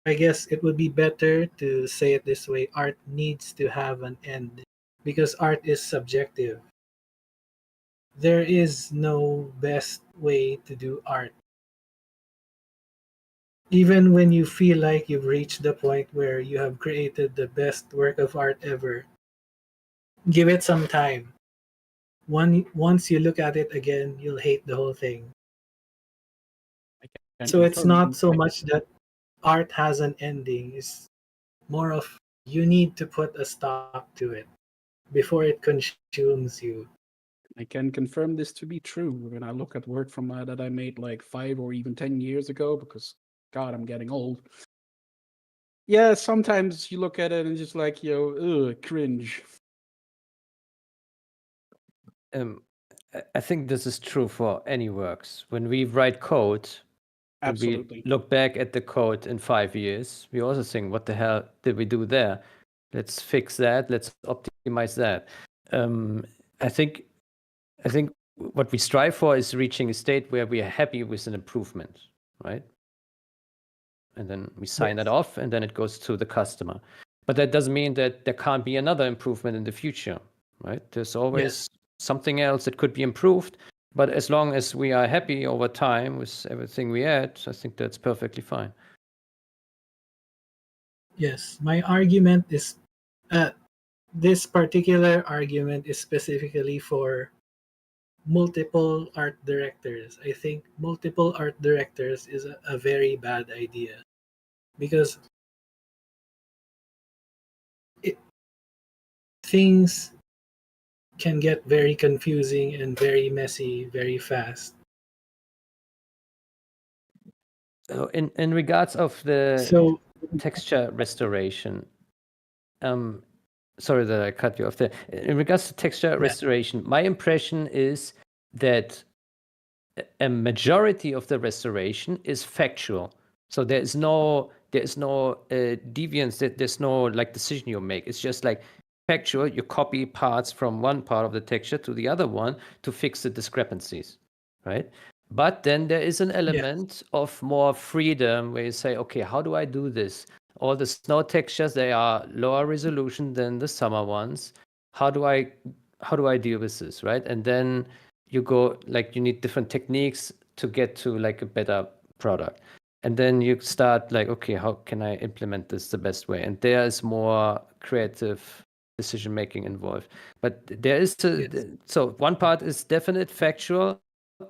I guess it would be better to say it this way: art needs to have an end because art is subjective. There is no best way to do art. Even when you feel like you've reached the point where you have created the best work of art ever, give it some time. Once you look at it again, you'll hate the whole thing. So it's not so much that art has an ending, it's more of you need to put a stop to it before it consumes you. I can confirm this to be true when I look at work from that I made like 5 or even 10 years ago, because God, I'm getting old. Yeah, sometimes you look at it and just like, cringe. I think this is true for any works. When we write code, when Absolutely. we look back at the code in 5 years, we also think, what the hell did we do there? Let's fix that. Let's optimize that. I think what we strive for is reaching a state where we are happy with an improvement, right? And then we sign it off, and then it goes to the customer. But that doesn't mean that there can't be another improvement in the future, right? There's always something else that could be improved. But as long as we are happy over time with everything we add, I think that's perfectly fine. Yes, my argument is this particular argument is specifically for multiple art directors. I think multiple art directors is a very bad idea because things can get very confusing and very messy very fast. In regards of the texture restoration, sorry that I cut you off there. In regards to texture restoration, my impression is that a majority of the restoration is factual. So there's no deviance. There's no like decision you make. It's just like factual, you copy parts from one part of the texture to the other one to fix the discrepancies, right? But then there is an element of more freedom where you say, okay, how do I do this? All the snow textures, they are lower resolution than the summer ones. How do I deal with this, right? And then you go, like, you need different techniques to get to like a better product. And then you start like, okay, how can I implement this the best way? And there is more creative decision making involved. But there is so one part is definite factual,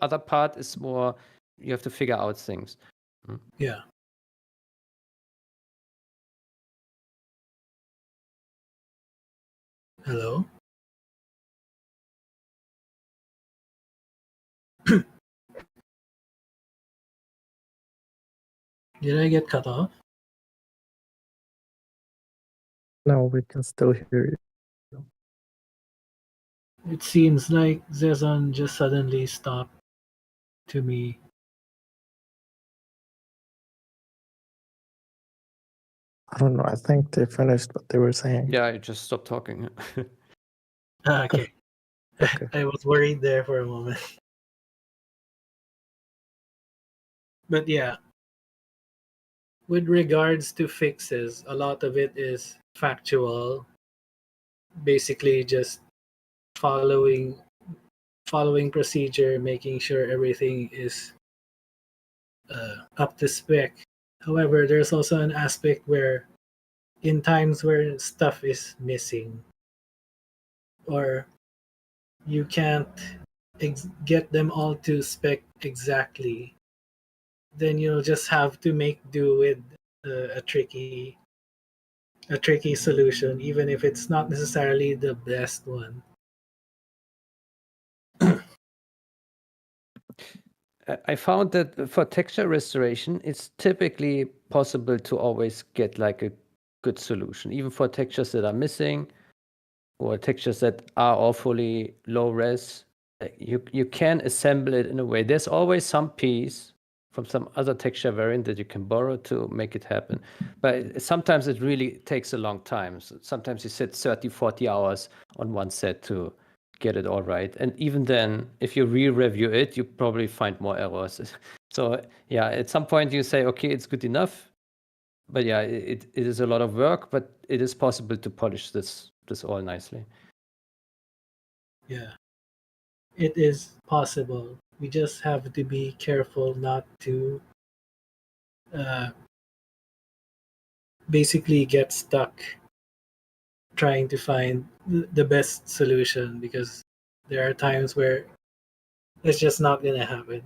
other part is more you have to figure out things. Yeah. Hello? Did I get cut off? No, we can still hear you. It seems like Zezon just suddenly stopped to me. I don't know. I think they finished what they were saying. Yeah, I just stopped talking. Okay. Okay. I was worried there for a moment. But yeah, with regards to fixes, a lot of it is factual. Basically just following procedure, making sure everything is up to spec. However, there's also an aspect where in times where stuff is missing or you can't get them all to spec exactly, then you'll just have to make do with a tricky solution, even if it's not necessarily the best one. I found that for texture restoration, it's typically possible to always get like a good solution, even for textures that are missing or textures that are awfully low res. You can assemble it in a way. There's always some piece from some other texture variant that you can borrow to make it happen. But sometimes it really takes a long time. So sometimes you sit 30, 40 hours on one set to get it all right. And even then, if you re-review it, you probably find more errors. So yeah, at some point you say, okay, it's good enough. But yeah, it is a lot of work, but it is possible to polish this all nicely. Yeah, it is possible. We just have to be careful not to basically get stuck trying to find the best solution, because there are times where it's just not going to happen.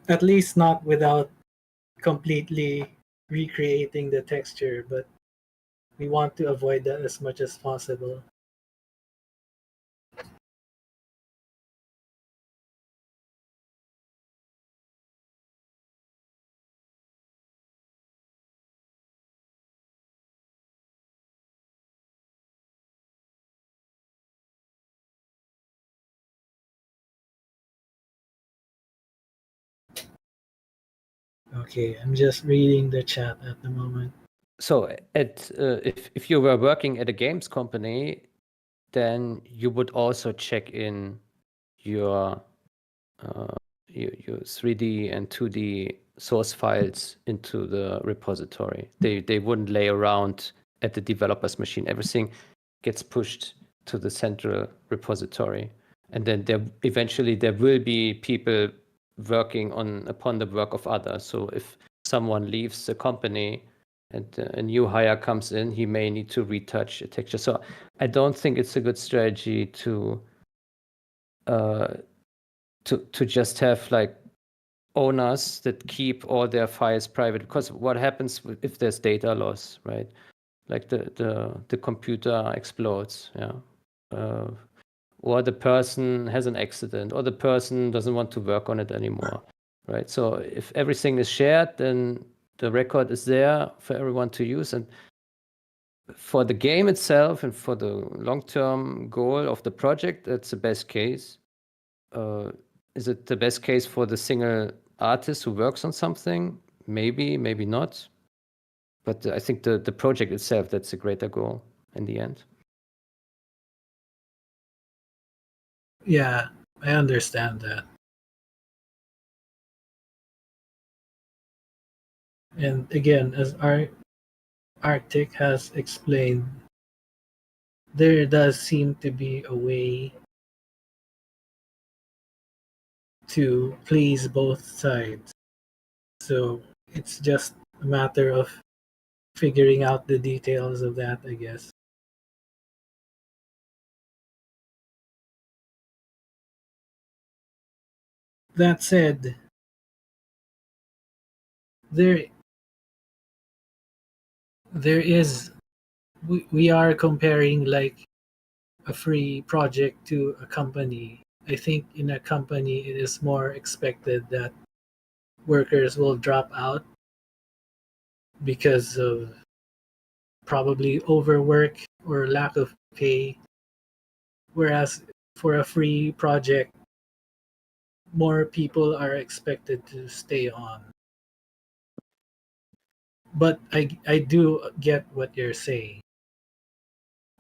At least not without completely recreating the texture, but we want to avoid that as much as possible. Okay, I'm just reading the chat at the moment. So if you were working at a games company, then you would also check in your 3D and 2D source files into the repository. They wouldn't lay around at the developer's machine. Everything gets pushed to the central repository, and then eventually there will be people working upon the work of others. So if someone leaves the company and a new hire comes in, he may need to retouch a texture. So I don't think it's a good strategy to just have like owners that keep all their files private, because what happens if there's data loss, right? Like the computer explodes, yeah, or the person has an accident, or the person doesn't want to work on it anymore, right? So if everything is shared, then the record is there for everyone to use. And for the game itself and for the long-term goal of the project, that's the best case. Is it the best case for the single artist who works on something? Maybe, maybe not. But I think the project itself, that's a greater goal in the end. Yeah, I understand that. And again, as Arctic has explained, there does seem to be a way to please both sides. So it's just a matter of figuring out the details of that, I guess. That said, there is we are comparing like a free project to a company. I think in a company it is more expected that workers will drop out because of probably overwork or lack of pay. Whereas for a free project, more people are expected to stay on. But I do get what you're saying.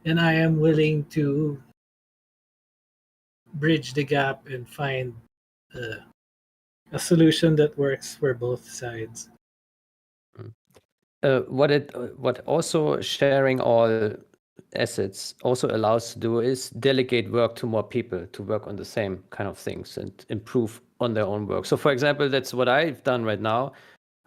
And I am willing to bridge the gap and find a solution that works for both sides. What also sharing all assets also allows to do is delegate work to more people to work on the same kind of things and improve on their own work. So for example, that's what I've done right now.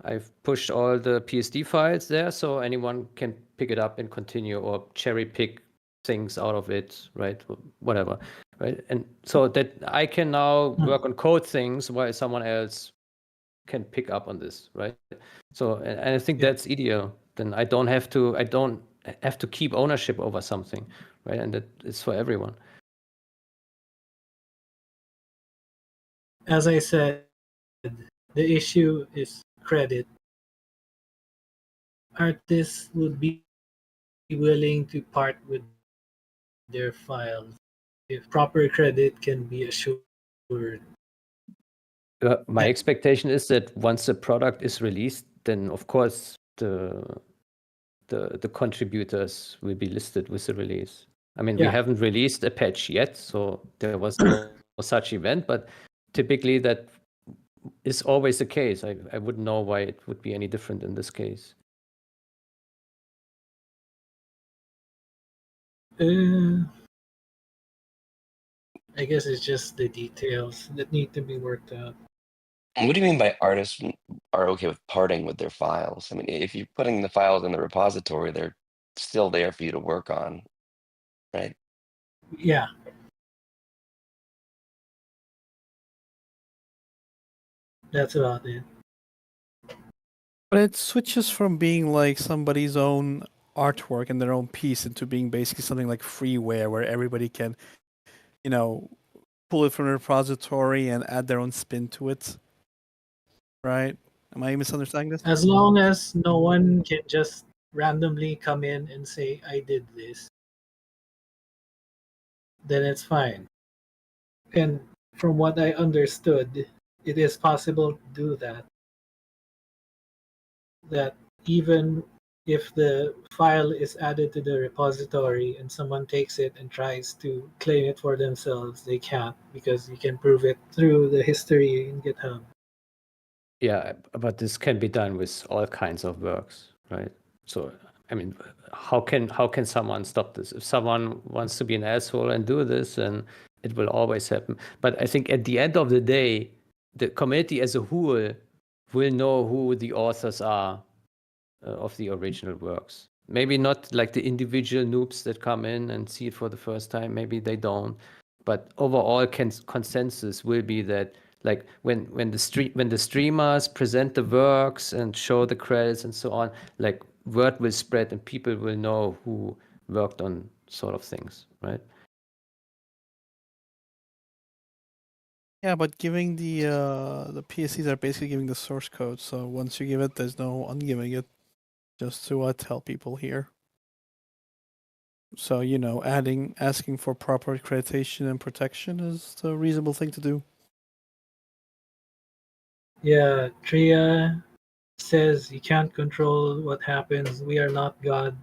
I've pushed all the PSD files there so anyone can pick it up and continue or cherry pick things out of it, right? Whatever, right? And so that I can now work on code things while someone else can pick up on this, right? So, and I think that's ideal. Then I don't have to keep ownership over something, right? And that is for everyone. As I said, the issue is credit. Artists would be willing to part with their files if proper credit can be assured. My expectation is that once the product is released, then of course the contributors will be listed with the release. I mean, we haven't released a patch yet, so there was no such event, but typically that is always the case. I wouldn't know why it would be any different in this case. I guess it's just the details that need to be worked out. What do you mean by artists are okay with parting with their files? I mean, if you're putting the files in the repository, they're still there for you to work on, right? Yeah. That's about it. But it switches from being like somebody's own artwork and their own piece into being basically something like freeware where everybody can, pull it from the repository and add their own spin to it. Right? Am I misunderstanding this? As long as no one can just randomly come in and say, I did this, then it's fine. And from what I understood, it is possible to do that. That even if the file is added to the repository and someone takes it and tries to claim it for themselves, they can't because you can prove it through the history in GitHub. Yeah, but this can be done with all kinds of works, right? So, I mean, how can someone stop this? If someone wants to be an asshole and do this, then it will always happen. But I think at the end of the day, the community as a whole will know who the authors are of the original works. Maybe not like the individual noobs that come in and see it for the first time. Maybe they don't. But overall consensus will be that like when the streamers present the works and show the credits and so on, like word will spread and people will know who worked on sort of things, right? Yeah, but giving the PSCs are basically giving the source code. So once you give it, there's no ungiving it. Just to tell people here. So asking for proper accreditation and protection is the reasonable thing to do. Yeah, Tria says you can't control what happens. We are not God.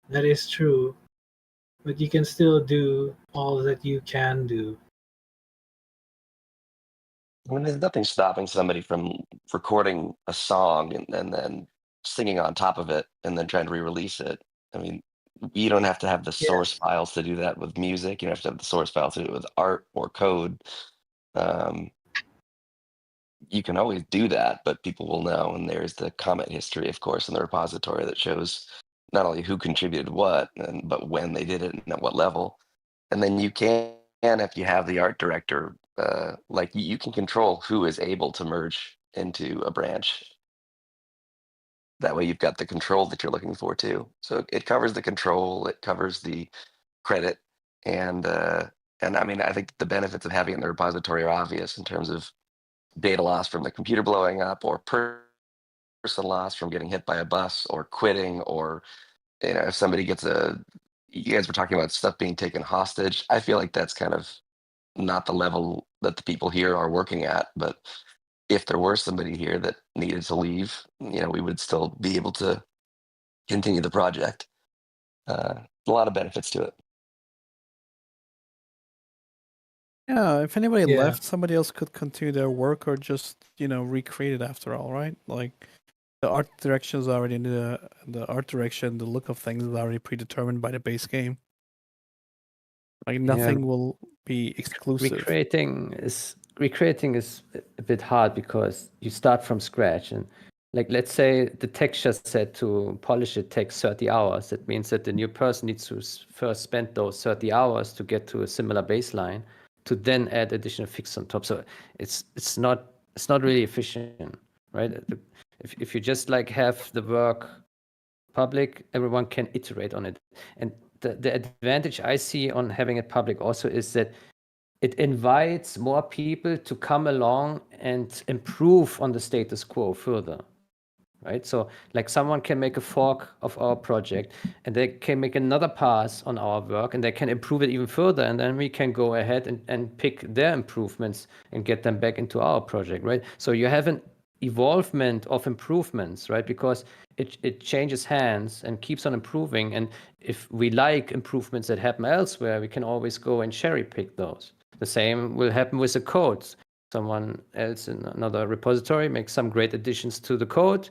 That is true. But you can still do all that you can do. I mean, there's nothing stopping somebody from recording a song and then singing on top of it and then trying to re-release it. I mean, you don't have to have the source files to do that with music. You don't have to have the source files to do it with art or code. Um, you can always do that, but people will know. And there's the comment history, of course, in the repository that shows not only who contributed what, but when they did it and at what level. And then you can, if you have the art director, like you can control who is able to merge into a branch. That way, you've got the control that you're looking for too. So it covers the control, it covers the credit, and I mean, I think the benefits of having it in the repository are obvious in terms of data loss from the computer blowing up, or person loss from getting hit by a bus, or quitting, or if somebody gets you guys were talking about stuff being taken hostage. I feel like that's kind of not the level that the people here are working at. But if there were somebody here that needed to leave, we would still be able to continue the project. A lot of benefits to it. Yeah, if anybody Yeah. left, somebody else could continue their work or just, recreate it after all, right? Like the art direction is already in the art direction, the look of things is already predetermined by the base game. Like nothing will be exclusive. Recreating is a bit hard because you start from scratch, and like let's say the texture set to polish it takes 30 hours. That means that the new person needs to first spend those 30 hours to get to a similar baseline to then add additional fixes on top. So it's not really efficient, right? If you just like have the work public, everyone can iterate on it. And the advantage I see on having it public also is that it invites more people to come along and improve on the status quo further, right? So like someone can make a fork of our project and they can make another pass on our work and they can improve it even further, and then we can go ahead and pick their improvements and get them back into our project, right? So you have an evolvement of improvements, right? Because it changes hands and keeps on improving, and if we like improvements that happen elsewhere, we can always go and cherry pick those. The same will happen with the code. Someone else in another repository makes some great additions to the code.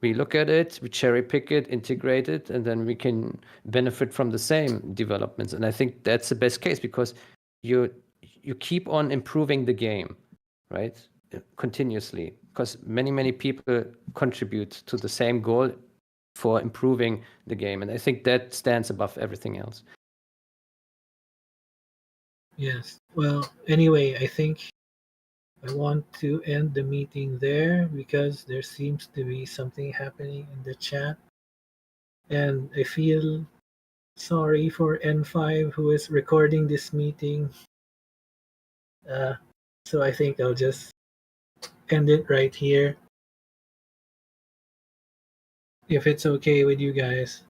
We look at it, we cherry pick it, integrate it, and then we can benefit from the same developments. And I think that's the best case because you keep on improving the game, right? Continuously, because many people contribute to the same goal for improving the game, and I think that stands above everything else. Yes. Well, anyway, I think I want to end the meeting there because there seems to be something happening in the chat. And I feel sorry for N5 who is recording this meeting. So I think I'll just end it right here. If it's okay with you guys.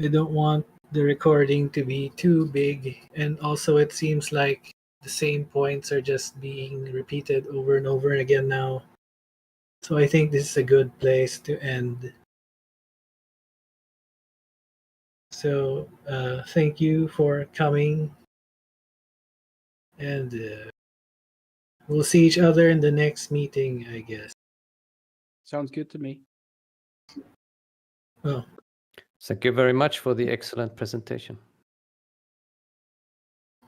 I don't want the recording to be too big, and also it seems like the same points are just being repeated over and over again now. So I think this is a good place to end. So thank you for coming, and we'll see each other in the next meeting, I guess. Sounds good to me. Well, thank you very much for the excellent presentation.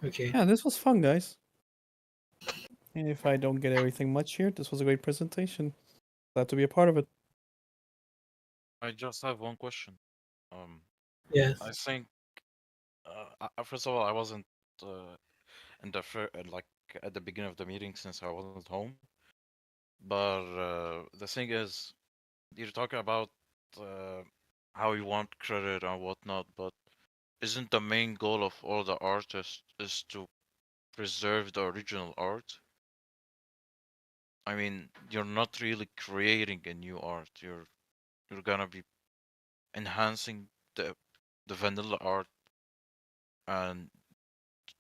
Okay. Yeah, this was fun, guys. And if I don't get everything much here, this was a great presentation. Glad to be a part of it. I just have one question. Yes. I think, first of all, I wasn't in the like at the beginning of the meeting since I wasn't home. But the thing is, you're talking about how you want credit and whatnot, but isn't the main goal of all the artists is to preserve the original art? I mean, you're not really creating a new art. You're gonna be enhancing the vanilla art and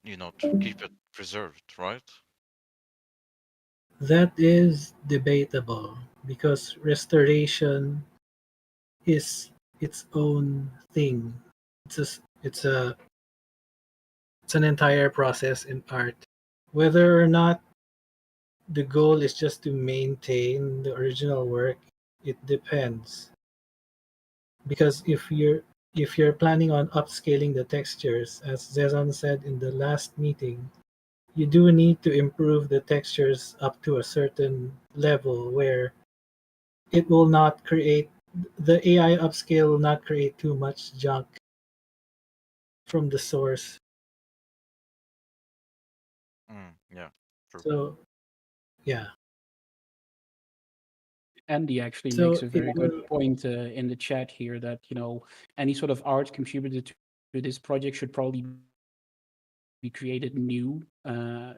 to keep it preserved, right? That is debatable because restoration is its own thing. It's a, it's a it's an entire process in art. Whether or not the goal is just to maintain the original work, it depends. Because if you're planning on upscaling the textures, as Zezan said in the last meeting, you do need to improve the textures up to a certain level where it will not create the AI upscale will not create too much junk from the source. Yeah, true. So yeah. Andy actually makes So a it very good will point in the chat here that any sort of art contributed to this project should probably be created new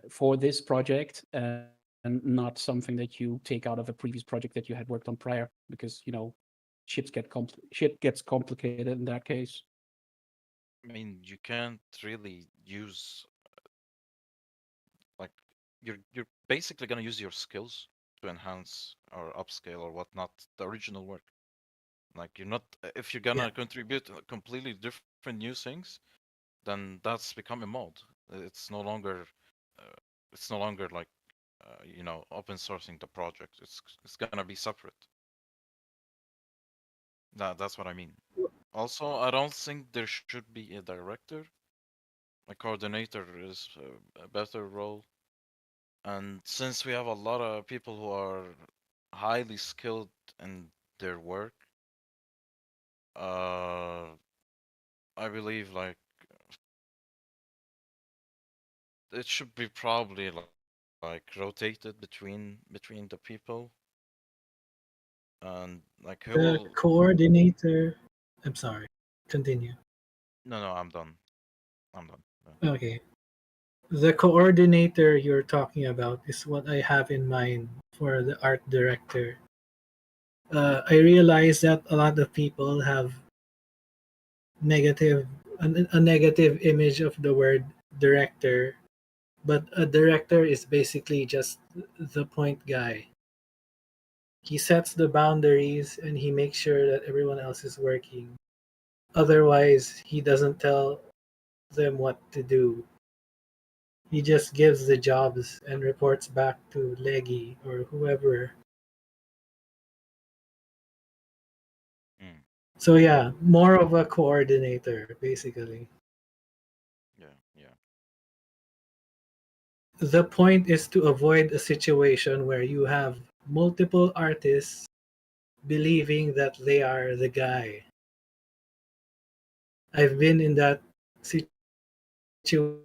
for this project and not something that you take out of a previous project that you had worked on prior because shit gets complicated in that case. I mean, you can't really use like you're basically gonna use your skills to enhance or upscale or whatnot the original work. Like you're not if you're gonna Yeah. contribute completely different new things, then that's become a mod. It's no longer it's no longer like open sourcing the project. It's gonna be separate. That's what I mean. Also, I don't think there should be a director. A coordinator is a better role. And since we have a lot of people who are highly skilled in their work, uh, I believe like it should be probably like rotated between the people, and like who the will. coordinator I'm sorry. Continue. No, I'm done. I'm done. Okay. The coordinator you're talking about is what I have in mind for the art director. I realize that a lot of people have a negative image of the word director, but a director is basically just the point guy. He sets the boundaries and he makes sure that everyone else is working. Otherwise, he doesn't tell them what to do. He just gives the jobs and reports back to Leggy or whoever. So yeah, more of a coordinator basically. Yeah. The point is to avoid a situation where you have multiple artists believing that they are the guy. I've been in that situation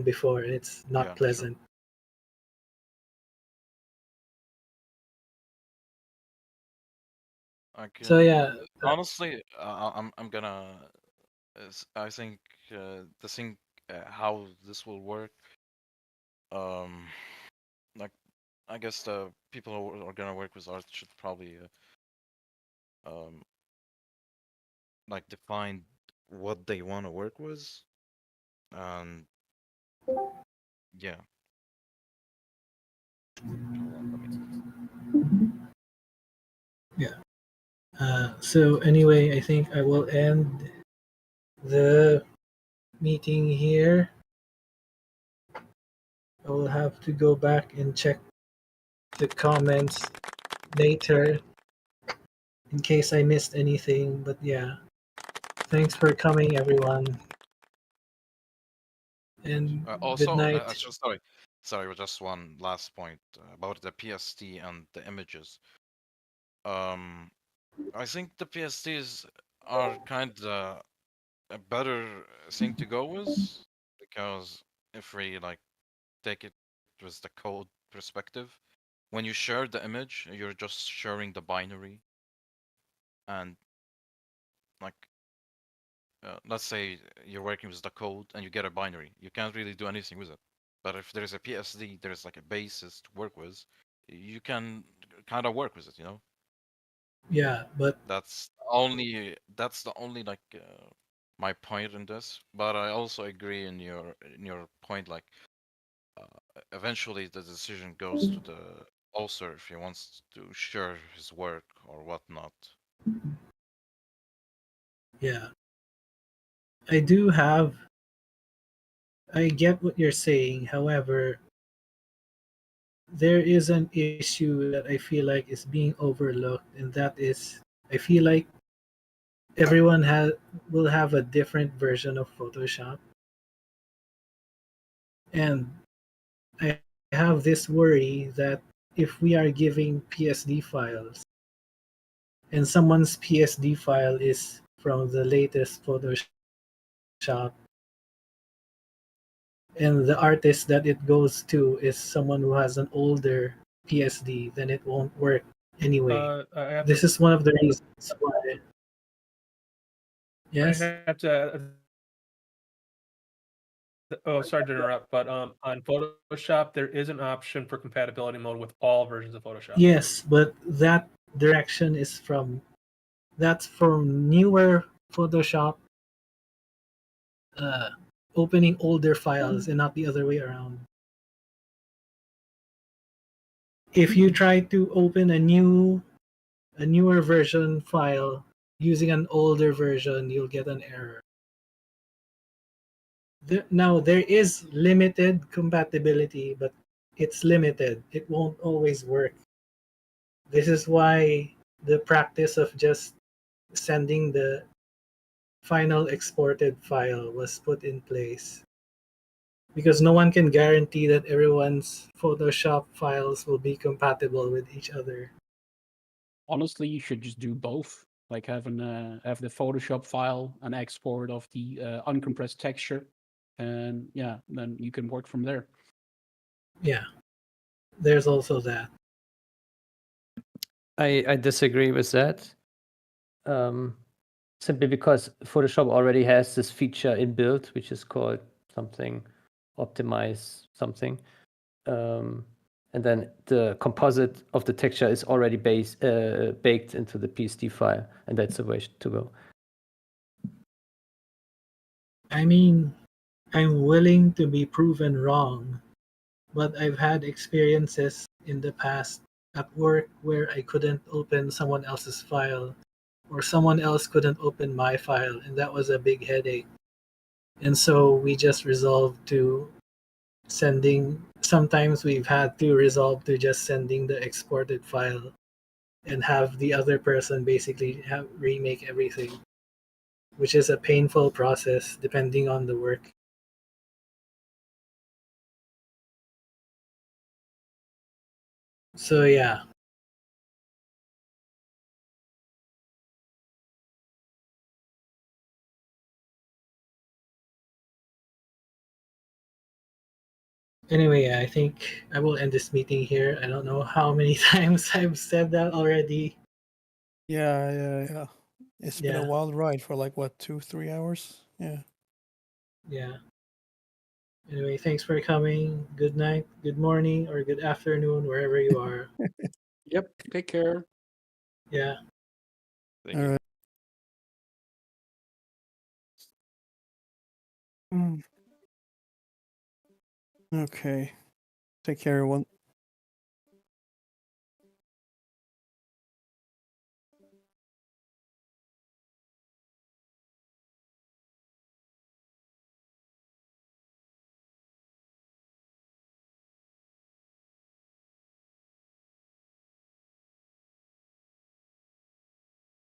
before and it's not Yeah, true. pleasant. I So can yeah, honestly, I'm gonna. I think the thing how this will work. Um, like I guess the people who are gonna work with art should probably um like define what they want to work with, and yeah. That makes sense. yeah. So anyway, I think I will end the meeting here. I will have to go back and check the comments later in case I missed anything. But yeah, thanks for coming, everyone, and good Also, night. just sorry, just one last point about the PST and the images. Um, I think the PSTs are kind of a better thing to go with because if we like take it with the code perspective, when you share the image, you're just sharing the binary, and like let's say you're working with the code and you get a binary, you can't really do anything with it. But if there's a PSD, there's like a basis to work with, you can kind of work with it, you know? Yeah, but That's the only like my point in this. But I also agree in your point, like eventually the decision goes to the author if he wants to share his work or whatnot. Yeah. I do have. I get what you're saying. However, there is an issue that I feel like is being overlooked, and that is I feel like everyone will have a different version of Photoshop. And I have this worry that if we are giving PSD files and someone's PSD file is from the latest Photoshop and the artist that it goes to is someone who has an older PSD, then it won't work anyway. I have This to, is one of the reasons why. I Yes? have to. Oh, sorry to interrupt, but on Photoshop there is an option for compatibility mode with all versions of Photoshop. Yes, but that direction is that's from newer Photoshop uh, opening older files and not the other way around. If you try to open a newer version file using an older version, you'll get an error. Now there is limited compatibility, but it's limited. It won't always work. This is why the practice of just sending the final exported file was put in place. Because no one can guarantee that everyone's Photoshop files will be compatible with each other. Honestly, you should just do both. Like have the Photoshop file, an export of the uncompressed texture, and yeah, then you can work from there. Yeah, there's also that. I disagree with that. Simply because Photoshop already has this feature inbuilt, which is called something optimize something. And then the composite of the texture is already baked into the PSD file, and that's the way to go. I mean, I'm willing to be proven wrong, but I've had experiences in the past at work where I couldn't open someone else's file or someone else couldn't open my file, and that was a big headache. And so we just resolved to sometimes we've had to resolve to just sending the exported file and have the other person basically remake everything, which is a painful process depending on the work. So yeah. Anyway, I think I will end this meeting here. I don't know how many times I've said that already. Yeah. It's been a Yeah. wild ride for like what, 2-3 hours? Yeah. Yeah. Anyway, thanks for coming. Good night, good morning, or good afternoon, wherever you are. Yep. Take care. Yeah. Thank All you. right. Okay. Take care, everyone.